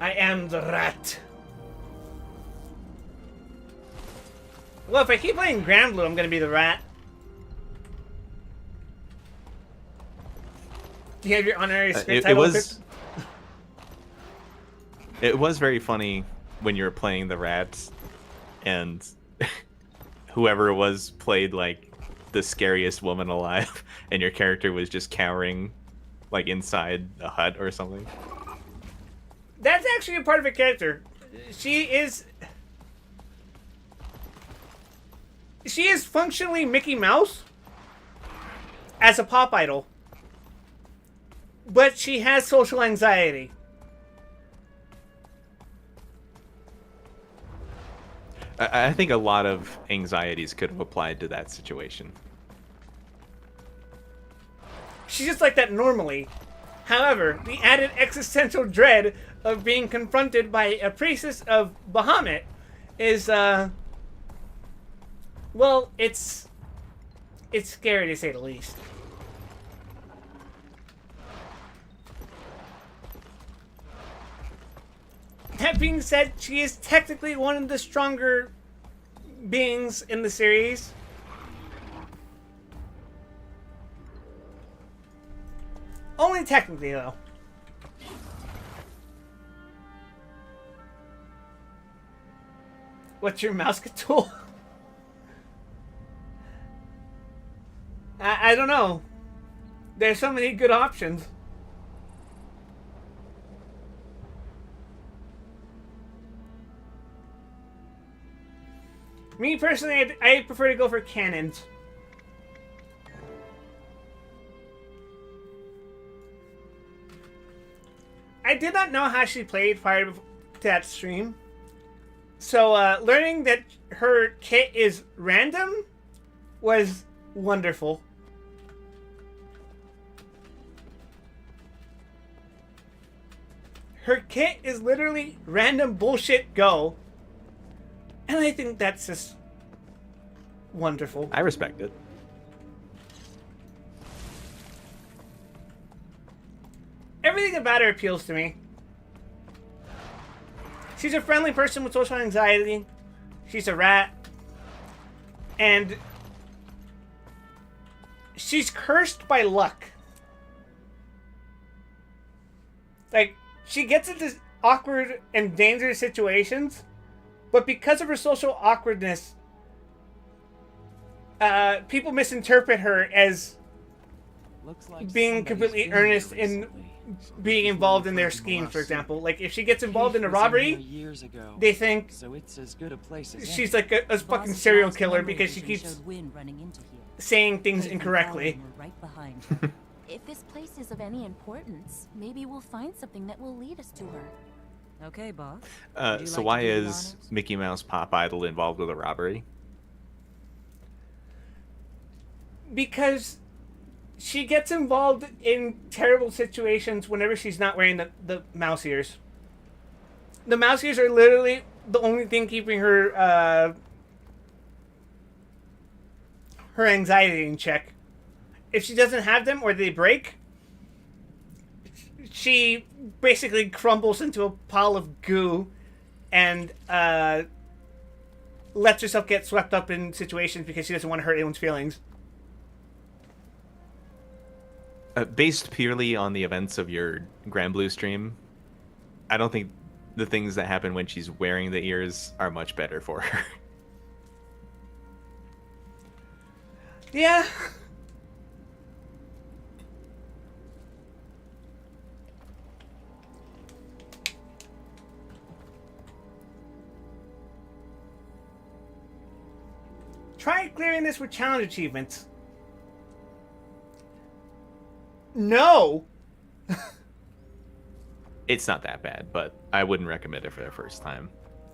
I am the rat. Well, if I keep playing Granblue, I'm gonna be the rat. Do you have your honorary script title? It was very funny when you were playing the rats, and whoever it was played like the scariest woman alive, and your character was just cowering, like inside a hut or something. That's actually a part of her character. She is functionally Mickey Mouse as a pop idol. But she has social anxiety. I think a lot of anxieties could have applied to that situation. She's just like that normally. However, the added existential dread of being confronted by a priestess of Bahamut is, well, it's scary to say the least. That being said, she is technically one of the stronger beings in the series. Only technically, though. What's your mouse tool? I don't know. There's so many good options. Me personally, I prefer to go for cannons. I did not know how she played prior to that stream. So, learning that her kit is random was wonderful. Her kit is literally random bullshit go. And I think that's just wonderful. I respect it. Everything about her appeals to me. She's a friendly person with social anxiety. She's a rat. And she's cursed by luck. Like, she gets into awkward and dangerous situations, but because of her social awkwardness, people misinterpret her as being completely earnest in being involved in their schemes, for example. Like, if she gets involved in a robbery, they think she's like a fucking serial killer because she keeps saying things incorrectly. If this place is of any importance, maybe we'll find something that will lead us to her. Okay, boss. So why is Mickey Mouse Pop Idol involved with a robbery? Because she gets involved in terrible situations whenever she's not wearing the mouse ears. The mouse ears are literally the only thing keeping her her anxiety in check. If she doesn't have them or they break, she basically crumbles into a pile of goo and lets herself get swept up in situations because she doesn't want to hurt anyone's feelings. Based purely on the events of your Granblue stream, I don't think the things that happen when she's wearing the ears are much better for her. Yeah. Try clearing this with challenge achievements. No. It's not that bad, but I wouldn't recommend it for the first time.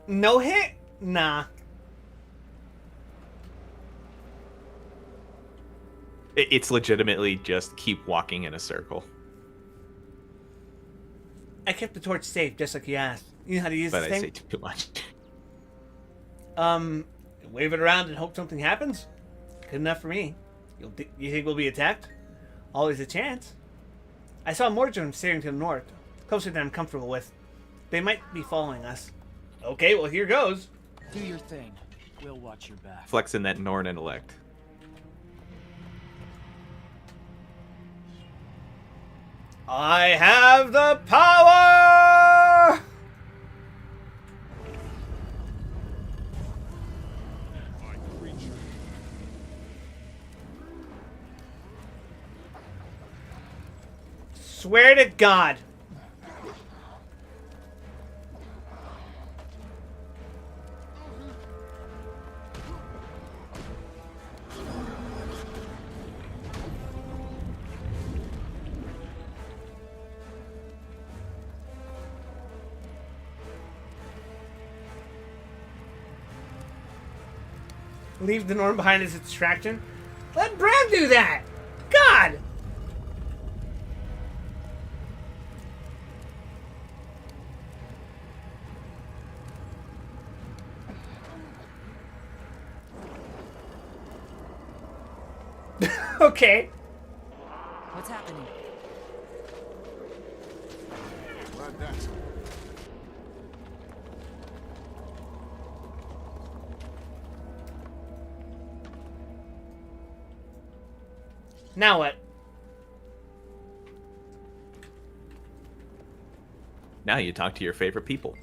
No hit? Nah. It's legitimately just keep walking in a circle. I kept the torch safe, just like you asked. You know how to use But this I thing? say too much. Wave it around and hope something happens? Good enough for me. You think we'll be attacked? Always a chance. I saw more Mordrum steering to the north, closer than I'm comfortable with. They might be following us. Okay, well here goes. Do your thing. We'll watch your back. Flexing that Norn intellect. I have the power! Swear to God. Leave the Norn behind as a distraction. Let Bram do that! God! Okay. What's happening? Glad that's Now what? Now you talk to your favorite people.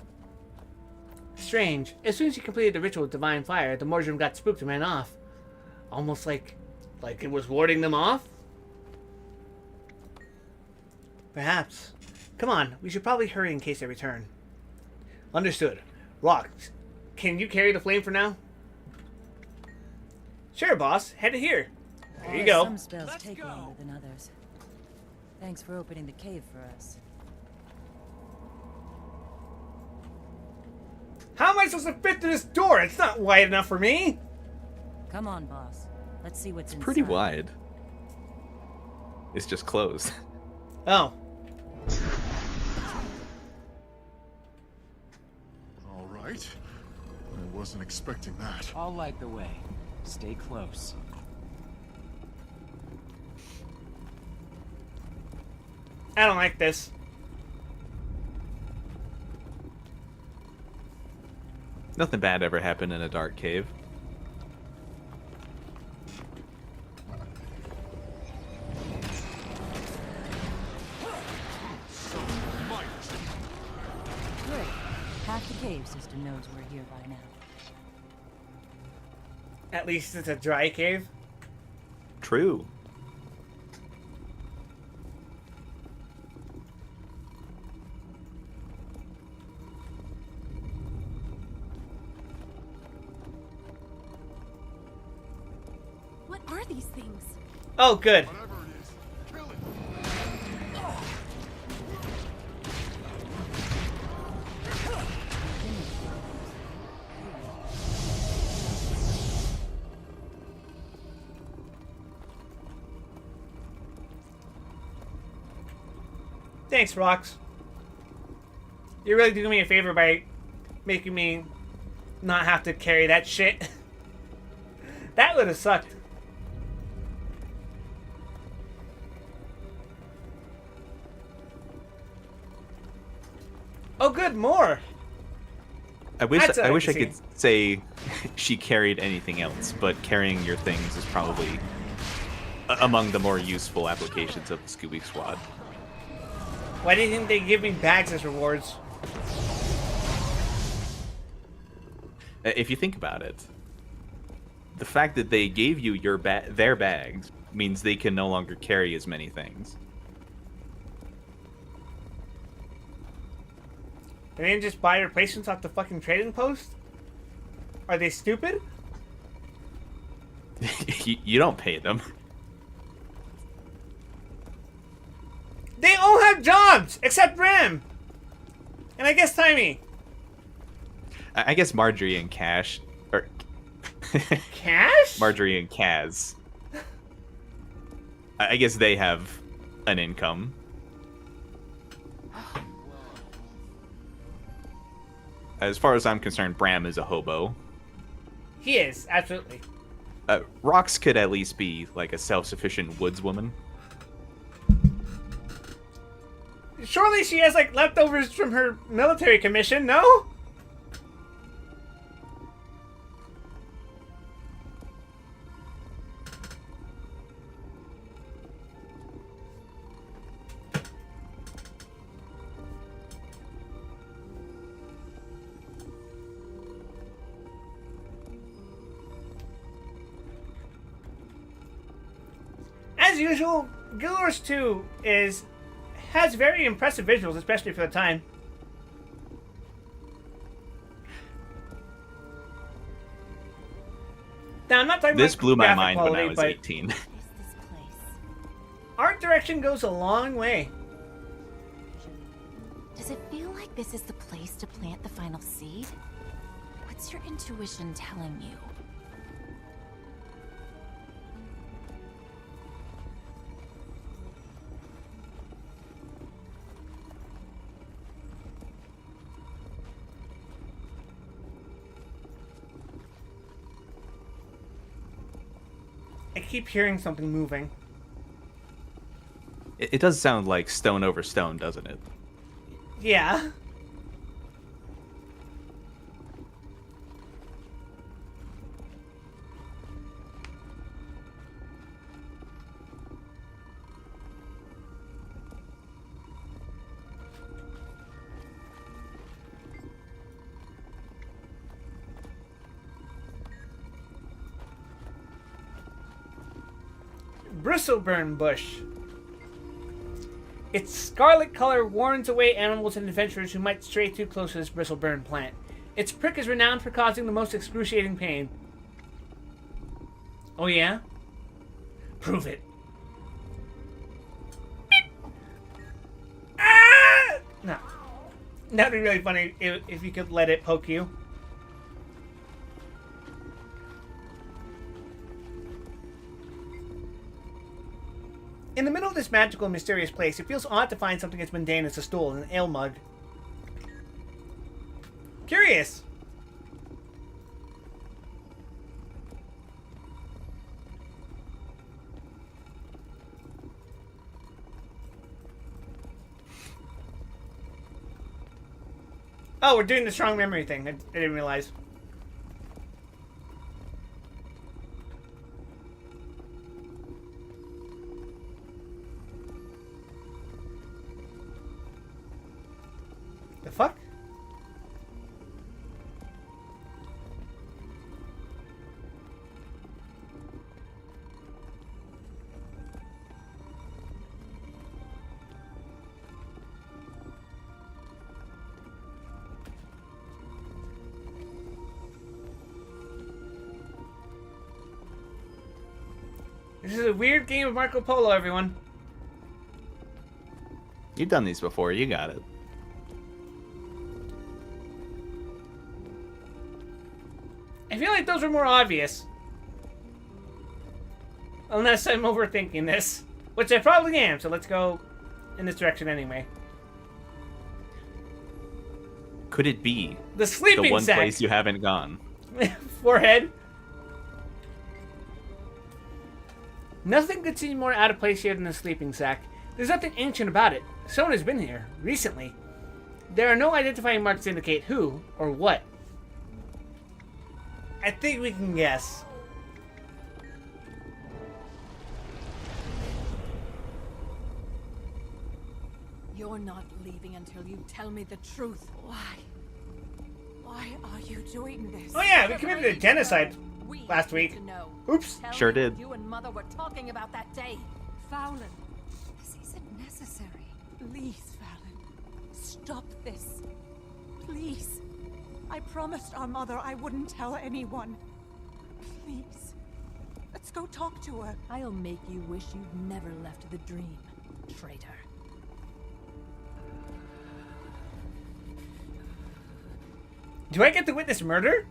Strange. As soon as you completed the ritual with divine fire, the Mordrum got spooked and ran off. Almost like it was warding them off? Perhaps. Come on, we should probably hurry in case they return. Understood. Rox, can you carry the flame for now? Sure, boss. Head to here. There you go. Some spells take longer than others. Thanks for opening the cave for us. How am I supposed to fit through this door? It's not wide enough for me. Come on, boss. Let's see what's inside. Pretty wide. It's just closed. Oh. all right. I wasn't expecting that. I'll light the way. Stay close. I don't like this. Nothing bad ever happened in a dark cave. Good. Half the cave system knows we're here by now. At least it's a dry cave. True. What are these things? Oh, good. Thanks, Rox. You're really doing me a favor by making me not have to carry that shit. That would have sucked. Oh, good, more. I wish That's what I wish I can could say she carried anything else, but carrying your things is probably among the more useful applications of the Scooby Squad. Why do you think they give me bags as rewards? If you think about it, the fact that they gave you their bags means they can no longer carry as many things. They didn't just buy replacements off the fucking trading post? Are they stupid? You don't pay them. They all have jobs, except Ram. And I guess Timmy. I guess Marjorie and Cash, or Cash? Marjorie and Kaz. I guess they have an income. As far as I'm concerned, Bram is a hobo. He is, absolutely. Rox could at least be like a self-sufficient woodswoman. Surely she has like leftovers from her military commission, no? As usual, Guild Wars 2 has very impressive visuals, especially for the time. Now, I'm not talking This about blew my graphic mind quality, when I was but 18. art direction goes a long way. Does it feel like this is the place to plant the final seed? What's your intuition telling you? I keep hearing something moving. It does sound like stone over stone, doesn't it? Yeah. Bristleburn bush. Its scarlet color warns away animals and adventurers who might stray too close to this bristleburn plant. Its prick is renowned for causing the most excruciating pain. Oh yeah? Prove it. Ah! No. That'd be really funny if you could let it poke you. In the middle of this magical and mysterious place, it feels odd to find something as mundane as a stool and an ale mug. Curious. Oh, we're doing the strong memory thing. I didn't realize. The fuck? This is a weird game of Marco Polo, everyone. You've done these before, you got it. I feel like those are more obvious. Unless I'm overthinking this. Which I probably am, so let's go in this direction anyway. Could it be the sleeping the one sack. place you haven't gone? Forehead. Nothing could seem more out of place here than the sleeping sack. There's nothing ancient about it. Someone has been here, recently. There are no identifying marks to indicate who or what. I think we can guess. You're not leaving until you tell me the truth. Why? Why are are you doing this? Oh yeah, we committed a genocide We last need week. to know. Oops. Tell Sure me what did. You and Mother were talking about that day. Fallon, This isn't necessary. please, Fallon, stop this. Please. I promised our mother I wouldn't tell anyone. Please. Let's go talk to her. I'll make you wish you'd never left the dream, traitor. Do I get to witness murder?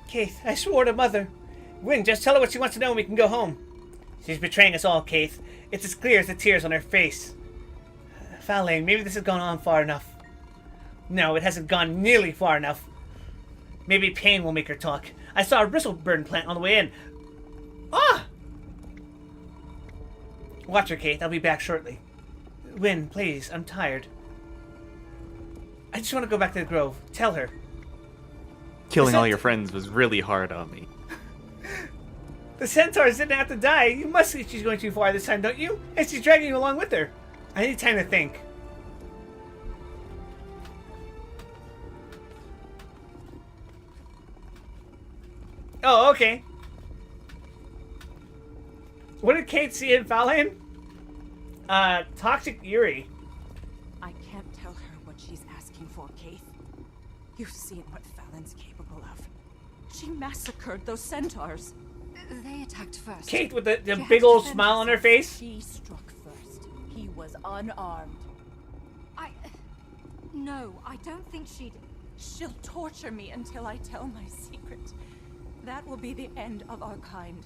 Keith, I swore to Mother. Wynne, just tell her what she wants to know and we can go home. She's betraying us all, Keith. It's as clear as the tears on her face. Fallon, maybe this has gone on far enough. No, it hasn't gone nearly far enough. Maybe pain will make her talk. I saw a bristleburn plant on the way in. Ah! Watch her, Keith. I'll be back shortly. Wynne, please, I'm tired. I just want to go back to the Grove. Tell her. Killing all your friends was really hard on me. The centaurs didn't have to die. You must see she's going too far this time, don't you? And she's dragging you along with her. I need time to think. Oh, okay. What did Kate see in Fallon? Toxic Yuri. I can't tell her what she's asking for, Keith. You've seen what Fallon's capable of. She massacred those centaurs. They attacked first. Kate with the She big has old defense. smile on her face. She struck first. He was unarmed. No, I don't think she'd... She'll torture me until I tell my secret. That will be the end of our kind.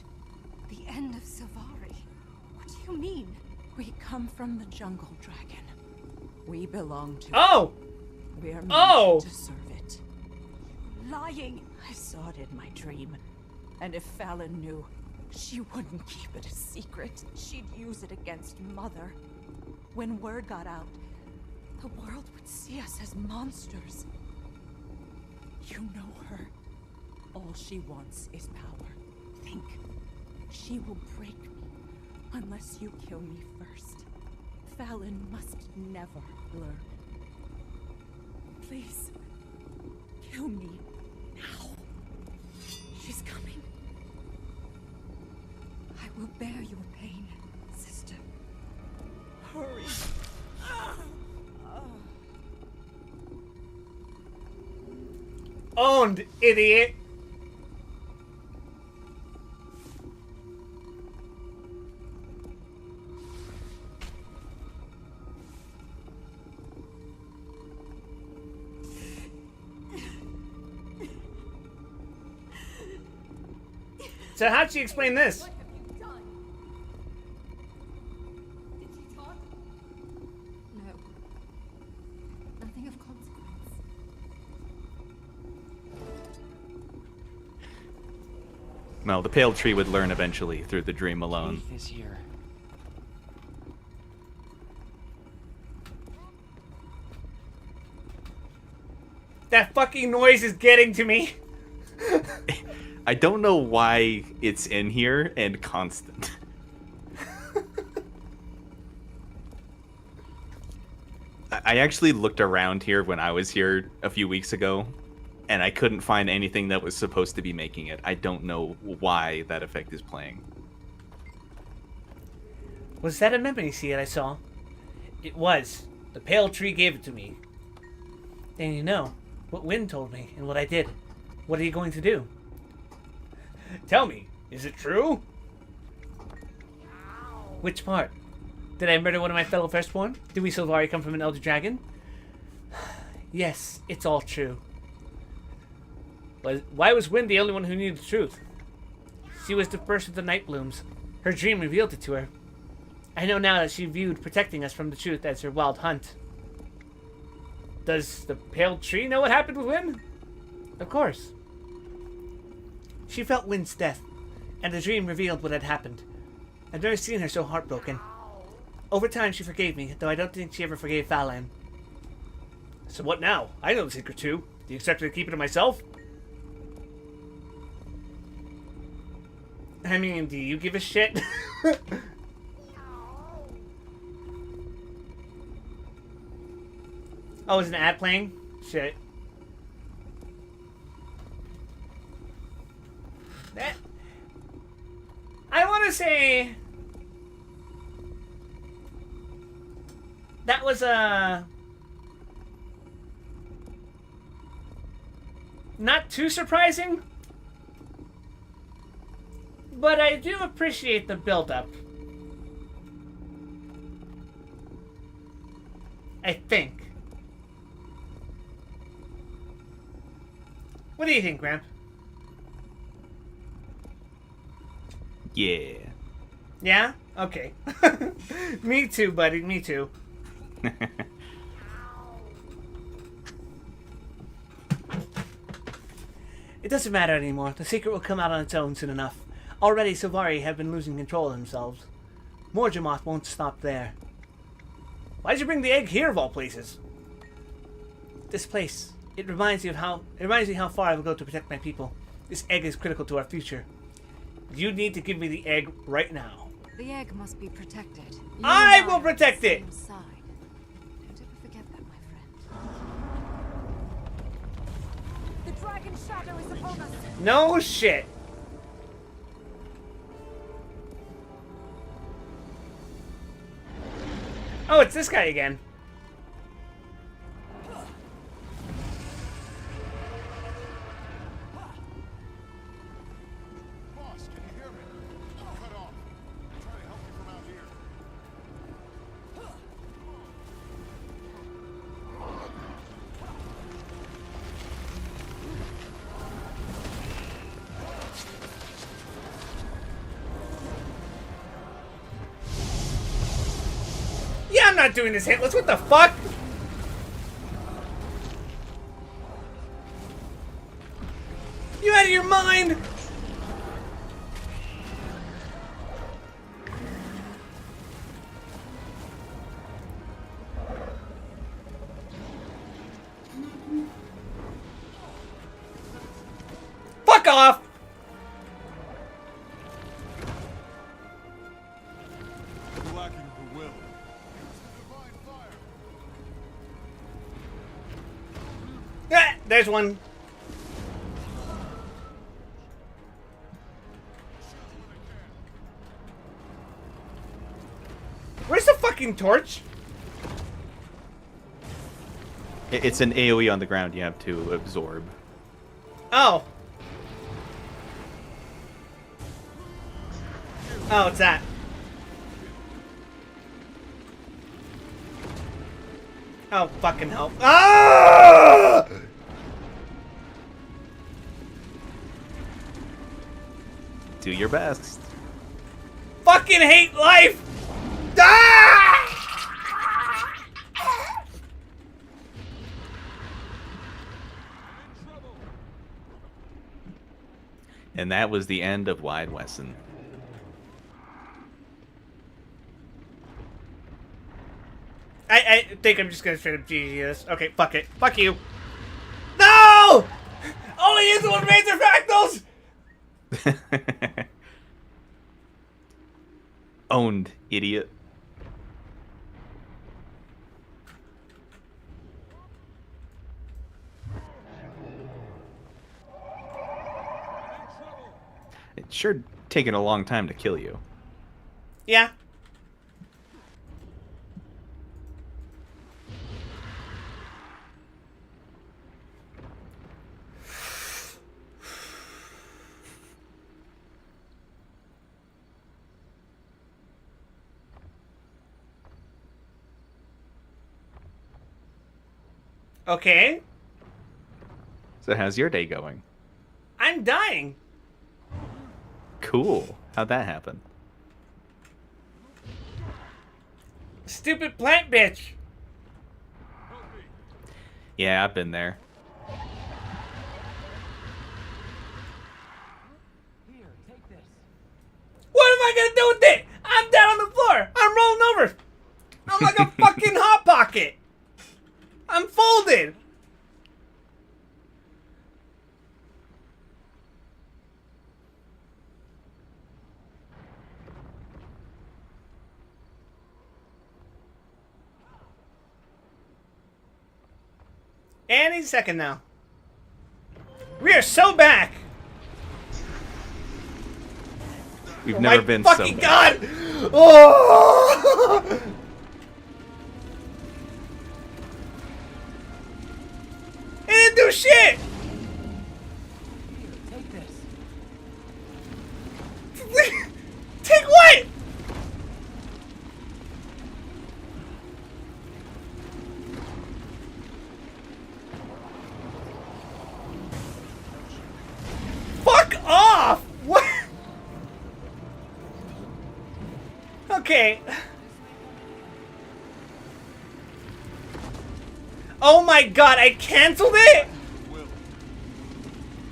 The end of Silvari. What do you mean? We come from the jungle dragon. We belong to Oh! it. We are meant Oh! to serve it. Lying! I saw it in my dream. And if Fallon knew, she wouldn't keep it a secret. She'd use it against Mother. When word got out, the world would see us as monsters. You know her. All she wants is power. Think. She will break me unless you kill me first. Fallon must never learn. Please, kill me now. She's coming. I will bear your pain, sister. Hurry. Owned, idiot. So how'd she explain this? What have you done? Did she talk? No. Nothing of consequence. Well, the Pale Tree would learn eventually through the dream alone. Keith is here. That fucking noise is getting to me. I don't know why it's in here and constant. I actually looked around here when I was here a few weeks ago, and I couldn't find anything that was supposed to be making it. I don't know why that effect is playing. Was that a memory seed I saw? It was. The Pale Tree gave it to me. Then you know what Wynne told me and what I did. What are you going to do? Tell me, is it true? Which part? Did I murder one of my fellow firstborn? Did we Silvari come from an elder dragon? Yes, it's all true. But why was Wynne the only one who knew the truth? She was the first of the Night Blooms. Her dream revealed it to her. I know now that she viewed protecting us from the truth as her wild hunt. Does the Pale Tree know what happened with Wynne? Of course. She felt Wynne's death, and the dream revealed what had happened. I've never seen her so heartbroken. Over time, she forgave me, though I don't think she ever forgave Fallon. So what now? I know the secret too. Do you expect me to keep it to myself? I mean, do you give a shit? Oh, is an ad playing? shit. That... I want to say... That was not too surprising, but I do appreciate the build-up. I think. What do you think, Gramp? Yeah. Yeah? Okay. Me too, buddy. Me too. It doesn't matter anymore. The secret will come out on its own soon enough. Already, Silvari have been losing control of themselves. Morjamoth won't stop there. Why'd you bring the egg here, of all places? This place. It reminds me how far I will go to protect my people. This egg is critical to our future. You need to give me the egg right now. The egg must be protected. I will protect it! Don't ever forget that, my friend. The dragon shadow is upon us. No shit. Oh, it's this guy again. Boss, can you hear me? Cut off. I'm trying to help you from out here. Yeah, I'm not doing this hitless. What the fuck? You out of your mind? Fuck off! Lacking the will. Ah, there's one. Where's the fucking torch? It's an AoE on the ground you have to absorb. Oh. Oh, it's that. Oh, fucking hell. Ah! Do your best. Fucking hate life! Ah! And that was the end of Wide Wesson. I think I'm just gonna straight up GG this. Okay, fuck it. Fuck you. No! Only use one Razor Fractals! Owned, idiot. It's sure taken a long time to kill you. Yeah. Okay. So how's your day going? I'm dying. Cool. How'd that happen? Stupid plant bitch. Yeah, I've been there. What am I gonna do with it? I'm down on the floor. I'm rolling over. I'm like a fucking hot pocket. I'm folded. Any second now. We are so back. We've Oh never my been so fucking bad. God! Oh! It didn't do shit. Take this. Take what? Fuck off! What? Okay. Oh my God, I canceled it?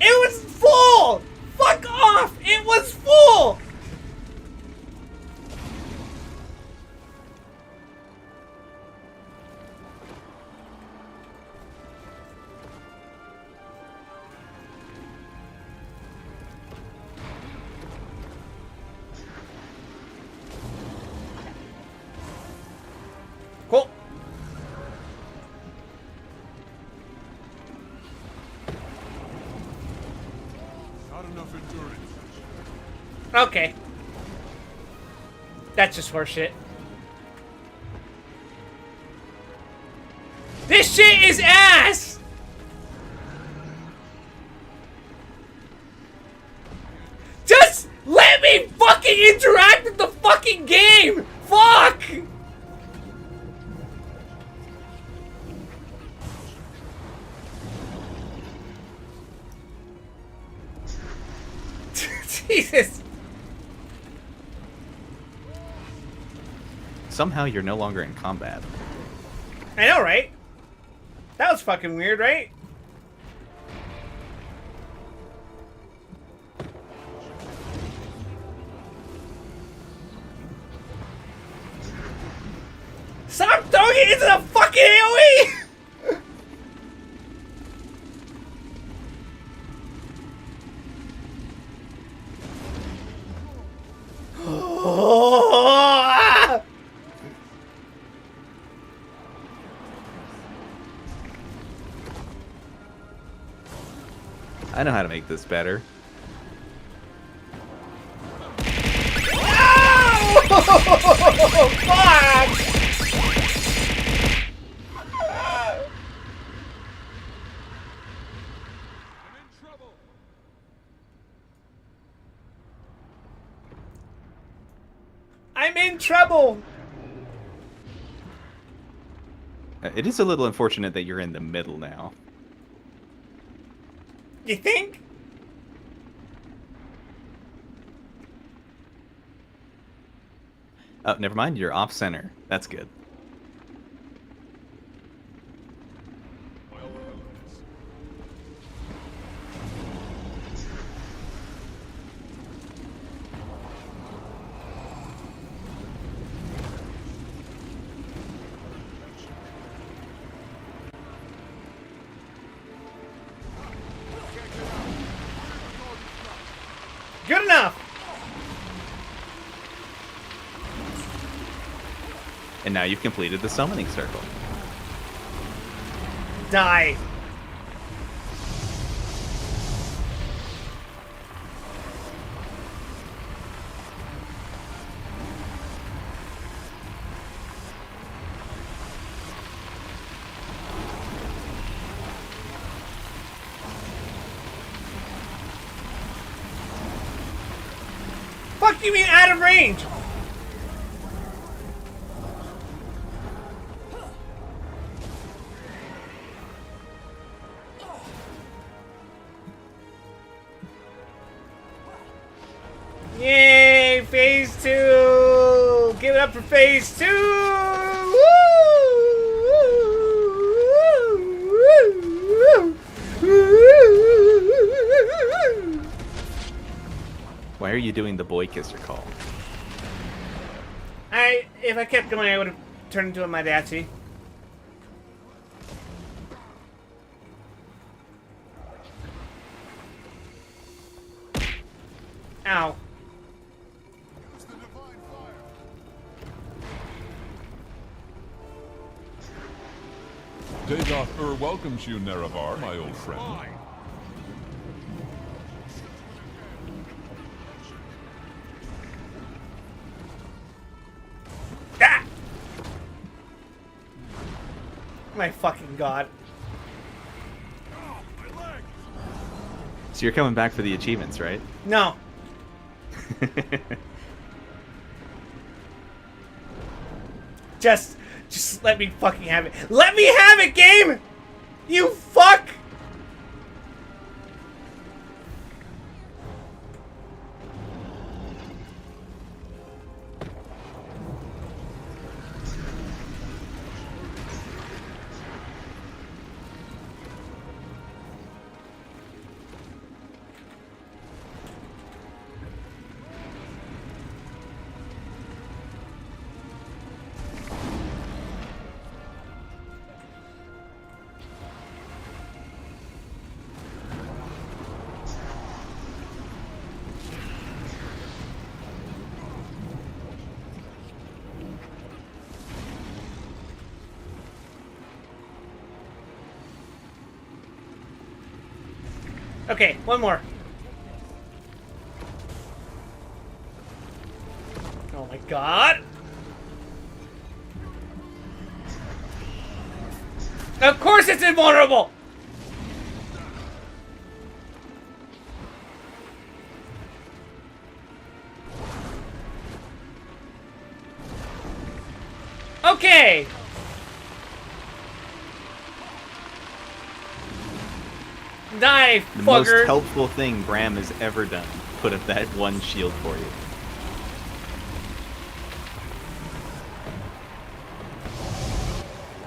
It was full! Fuck off! It was full! Cool. Not enough endurance. Okay. That's just horseshit. This shit is ass! Just let me fucking interact with the fucking game! Fuck! Jesus. Somehow you're no longer in combat. I know, right? That was fucking weird, right? Stop throwing it into the fucking AoE! Oh! I know how to make this better. Oh, fuck! I'm in trouble. It is a little unfortunate that you're in the middle now. You think? Oh, never mind. You're off center. That's good. Good enough. And now you've completed the summoning circle. Die. Fuck you mean out of range? Yay, phase 2! Give it up for phase 2! Why are you doing the boy kisser call? If I kept going, I would have turned into a Madachi. Ow. Dagoth welcomes you, Nerevar, my old friend. Ah! My fucking god. So you're coming back for the achievements, right? No. Just let me fucking have it. Let me have it, game! You fuck! Okay, one more. Oh my god. Of course it's invulnerable! Okay! Die, The fucker! most helpful thing Bram has ever done. Put up that one shield for you.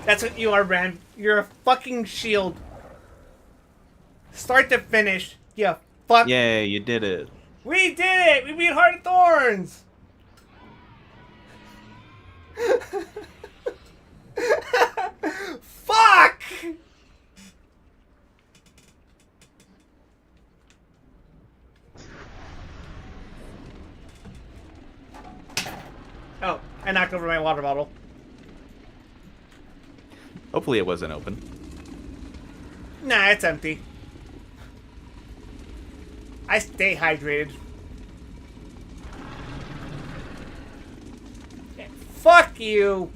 That's what you are, Bram. You're a fucking shield. Start to finish. You fuck. Yay, you did it. We did it! We beat Heart of Thorns! Fuck! Oh, I knocked over my water bottle. Hopefully it wasn't open. Nah, it's empty. I stay hydrated. Yeah, fuck you!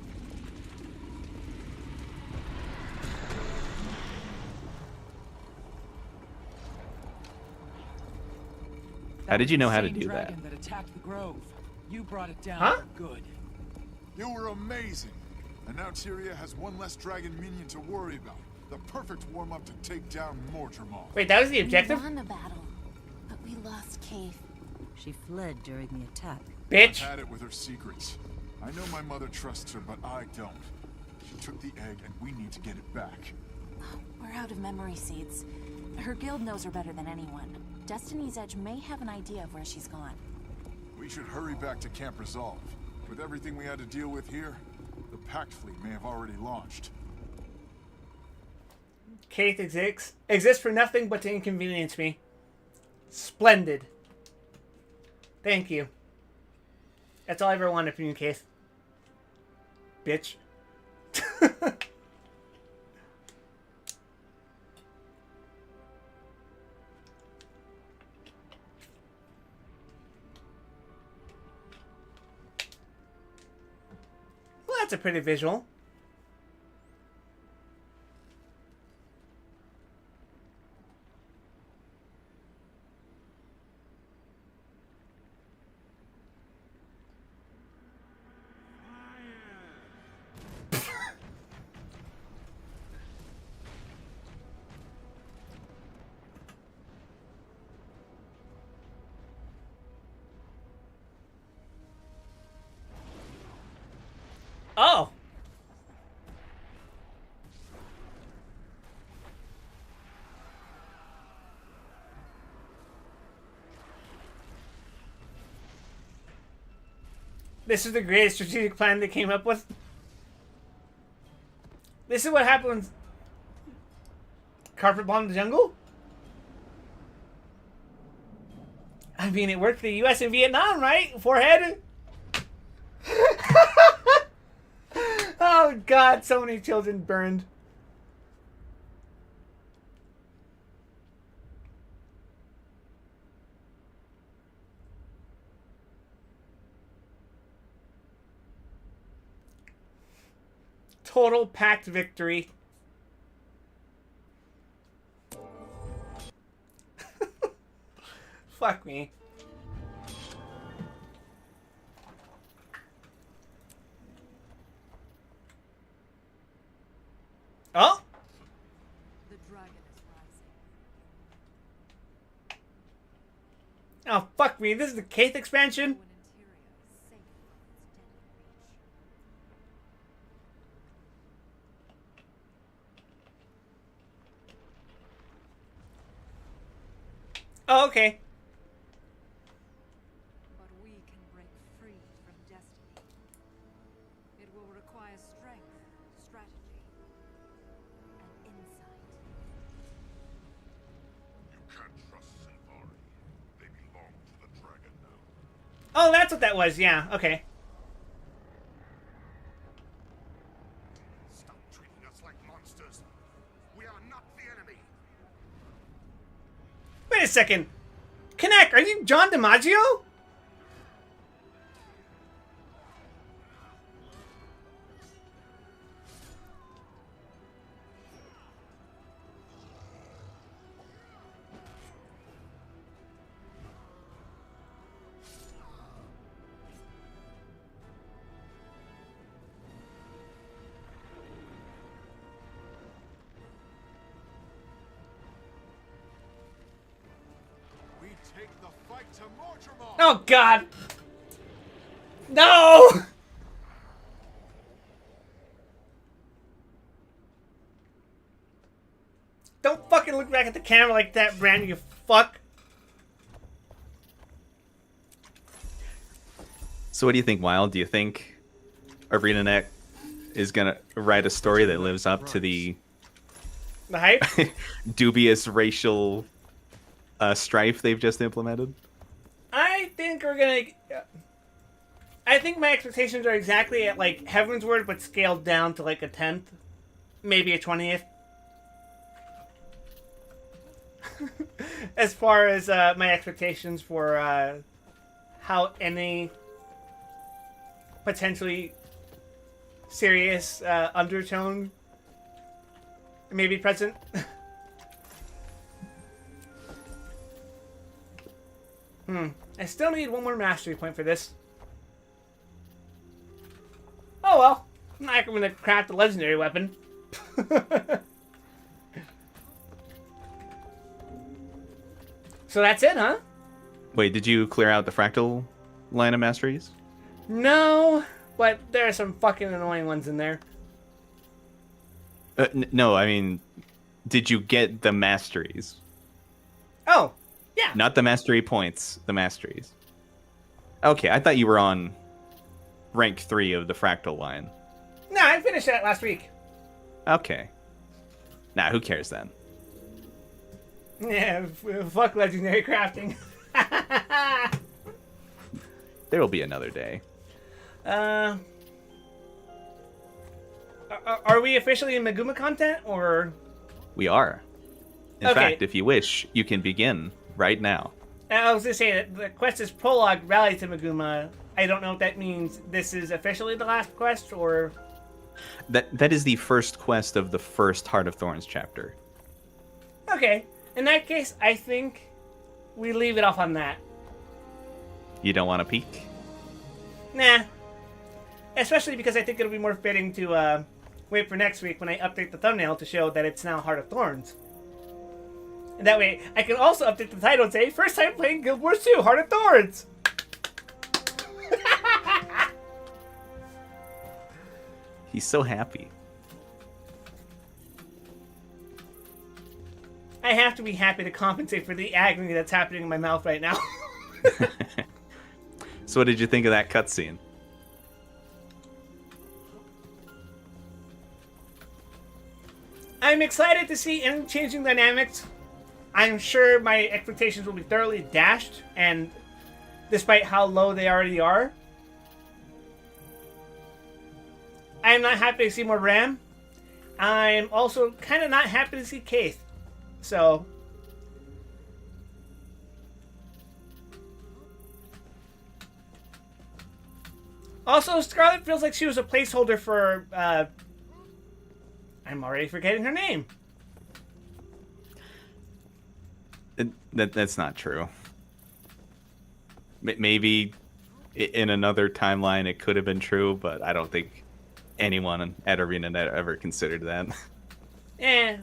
How did you know how to Same do that? dragon that attacked the grove. You brought it down. Huh? for good. You were amazing. And now Tyria has one less dragon minion to worry about. The perfect warm-up to take down Mortimer. Wait, that was the objective? We won the battle, but we lost Keith. She fled during the attack. Bitch. I've had it with her secrets. I know my mother trusts her, but I don't. She took the egg, and we need to get it back. We're out of memory seeds. Her guild knows her better than anyone. Destiny's Edge may have an idea of where she's gone. We should hurry back to Camp Resolve. With everything we had to deal with here, the Pact fleet may have already launched. Keith exists for nothing but to inconvenience me. Splendid. Thank you. That's all I ever wanted from you, Keith. Bitch. Well, that's a pretty visual. Oh. This is the greatest strategic plan they came up with. This is what happens. Carpet bomb the jungle? I mean, it worked for the US and Vietnam, right? Forehead? Oh god, so many children burned. total packed victory. Fuck me. Oh! The dragon is rising. Oh, fuck me. This is the Kaith expansion? Oh, okay. But we can break free from destiny. It will require strength, strategy, and insight. You can't trust Sylvari. They belong to the dragon now. Oh, that's what that was. Yeah, okay. Stop treating us like monsters. We are not the enemy. Wait a second. Connect, are you John DiMaggio? We take the fight to Mordrimar. Oh, God. No! Don't fucking look back at the camera like that, Brandon, you fuck. So what do you think, Wild? Do you think ArenaNet is gonna write a story that lives up to the hype? dubious racial strife they've just implemented? I think we're gonna... I think my expectations are exactly at, like, Heavensward, but scaled down to, like, a 10th. Maybe a 20th. As far as my expectations for how any potentially serious undertone may be present. I still need one more mastery point for this. Oh well. I'm not going to craft a legendary weapon. So that's it, huh? Wait, did you clear out the fractal line of masteries? No, but there are some fucking annoying ones in there. No, I mean, did you get the masteries? Oh, yeah. Not the mastery points, the masteries. Okay, I thought you were on rank 3 of the fractal line. No, I finished that last week. Okay. Nah, who cares then? Yeah, fuck legendary crafting. There will be another day. Are we officially in Meguma content, or...? We are. In Okay. fact, if you wish, you can begin right now. I was gonna say that the quest is Prologue Rally to Meguma. I don't know if that means this is officially the last quest, or... That is the first quest of the first Heart of Thorns chapter. Okay. In that case, I think we leave it off on that. You don't want to peek? Nah. Especially because I think it'll be more fitting to wait for next week when I update the thumbnail to show that it's now Heart of Thorns. And that way, I can also update the title and say, first time playing Guild Wars 2, Heart of Thorns! He's so happy. I have to be happy to compensate for the agony that's happening in my mouth right now. So what did you think of that cutscene? I'm excited to see any changing dynamics. I'm sure my expectations will be thoroughly dashed, and despite how low they already are, I'm not happy to see more Ram. I'm also kind of not happy to see Kaith. So... Also, Scarlet feels like she was a placeholder for I'm already forgetting her name. That's not true. Maybe in another timeline it could have been true, but I don't think anyone at ArenaNet ever considered that. A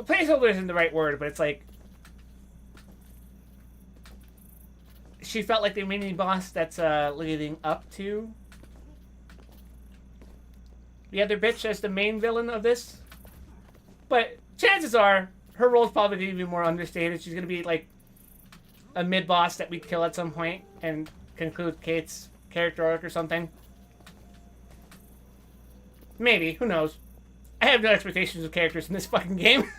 placeholder isn't the right word, but it's like she felt like the mini boss that's leading up to the other bitch as the main villain of this. But chances are her role's probably going to be more understated. She's going to be like a mid boss that we kill at some point and conclude Kate's character arc or something. Maybe, who knows? I have no expectations of characters in this fucking game.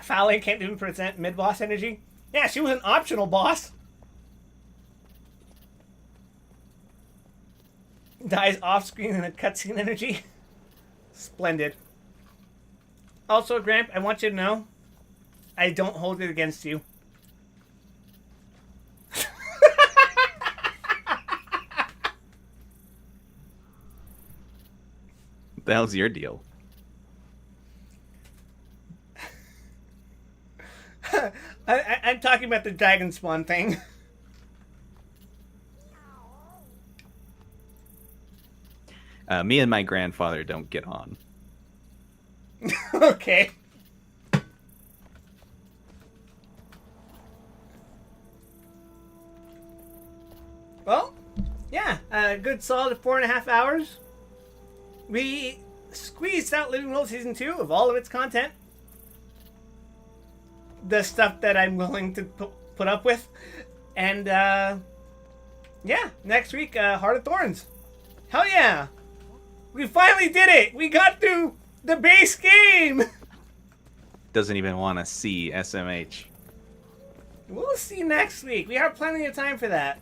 Fallon can't even present mid-boss energy. Yeah, she was an optional boss. Dies off-screen in a cutscene energy. Splendid. Also, Gramp, I want you to know, I don't hold it against you. What the hell's your deal? I'm talking about the dragon spawn thing. Me and my grandfather don't get on. Okay. Well, yeah, a good solid 4.5 hours. We squeezed out Living World Season 2 of all of its content. The stuff that I'm willing to put up with. And, yeah, next week, Heart of Thorns. Hell yeah! We finally did it! We got through the base game! Doesn't even want to see SMH. We'll see next week. We have plenty of time for that.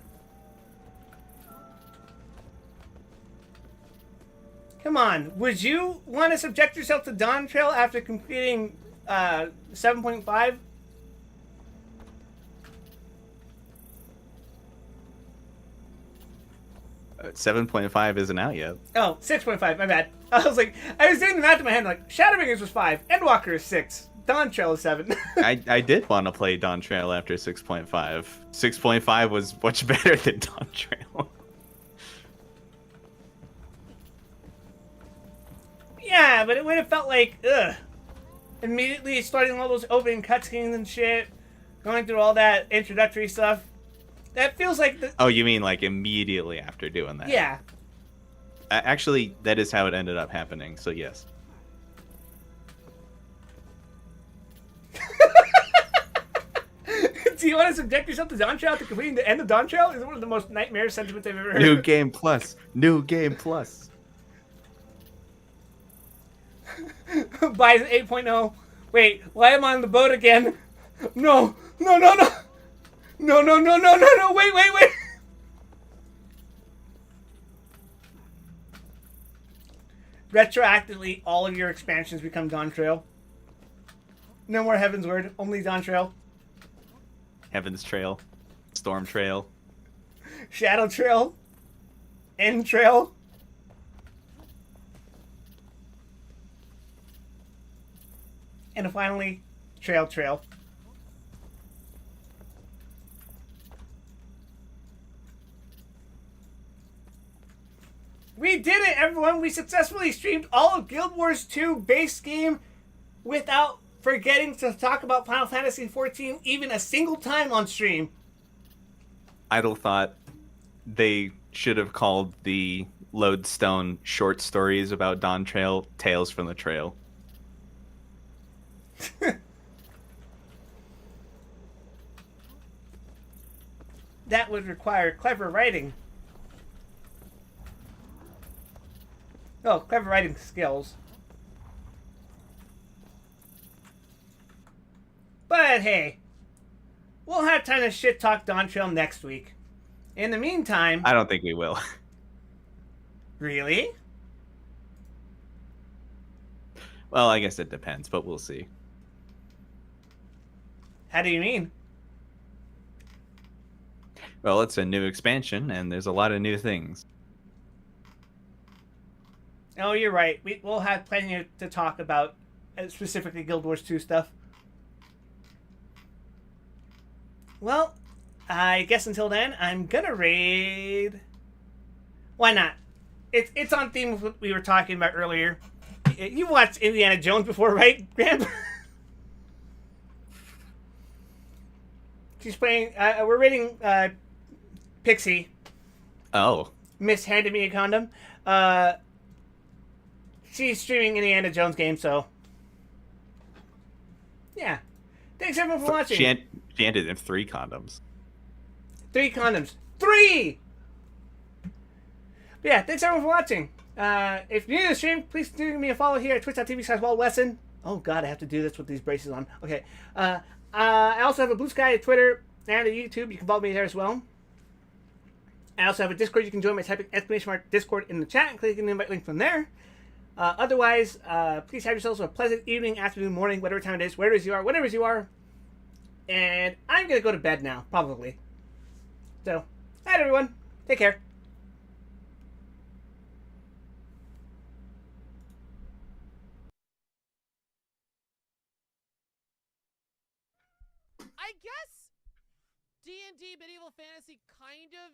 Come on, would you want to subject yourself to Dawn Trail after completing 7.5? Uh, 7.5 isn't out yet. Oh, 6.5, my bad. I was doing the math in my head, like, Shadowbringers was 5, Endwalker is 6, Dawn Trail is 7. I did want to play Dawn Trail after 6.5. 6.5 was much better than Dawn Trail. Yeah, but it would have felt like, ugh. Immediately starting all those opening cutscenes and shit, going through all that introductory stuff. That feels like the... Oh, you mean like immediately after doing that? Yeah. Actually, that is how it ended up happening, so yes. Do you want to subject yourself to Dawn Trail after completing the end of Dawn Trail? Is it one of the most nightmare sentiments I've ever heard? New Game Plus. New Game Plus. Buys an 8.0. Wait, why am I on the boat again? No, no, no, no. No, no, no, no, no, no. Wait, wait, wait. Retroactively, all of your expansions become Dawn Trail. No more Heaven's Word, only Dawn Trail. Heaven's Trail. Storm Trail. Shadow Trail. End Trail. And finally, Trail. We did it, everyone! We successfully streamed all of Guild Wars 2 base game without forgetting to talk about Final Fantasy XIV even a single time on stream. Idle thought they should have called the Lodestone short stories about Dawn Trail Tales from the Trail. That would require clever writing. Oh, clever writing skills. But hey, we'll have time to shit talk Dawn Trail next week. In the meantime... I don't think we will. Really? Well, I guess it depends, but we'll see. How do you mean? Well, it's a new expansion, and there's a lot of new things. Oh, you're right. We'll have plenty to talk about, specifically Guild Wars 2 stuff. Well, I guess until then, I'm gonna raid. Why not? It's on theme with what we were talking about earlier. You watched Indiana Jones before, right, Graham? She's playing. We're raiding Pixie. Oh. Miss handed me a condom. She's streaming Indiana Jones game, so yeah. Thanks everyone for watching. She handed him 3 condoms. 3 condoms. 3! But yeah, thanks everyone for watching. If you're new to the stream, please do me a follow here at twitch.tv/WaldWesson. Oh god, I have to do this with these braces on. Okay. I also have a Blue Sky, a Twitter, and a YouTube. You can follow me there as well. I also have a Discord. You can join by typing !Discord in the chat and clicking the invite link from there. Otherwise, please have yourselves a pleasant evening, afternoon, morning, whatever time it is, wherever you are, whatever you are. And I'm going to go to bed now, probably. So, night everyone. Take care. I guess D&D Medieval Fantasy kind of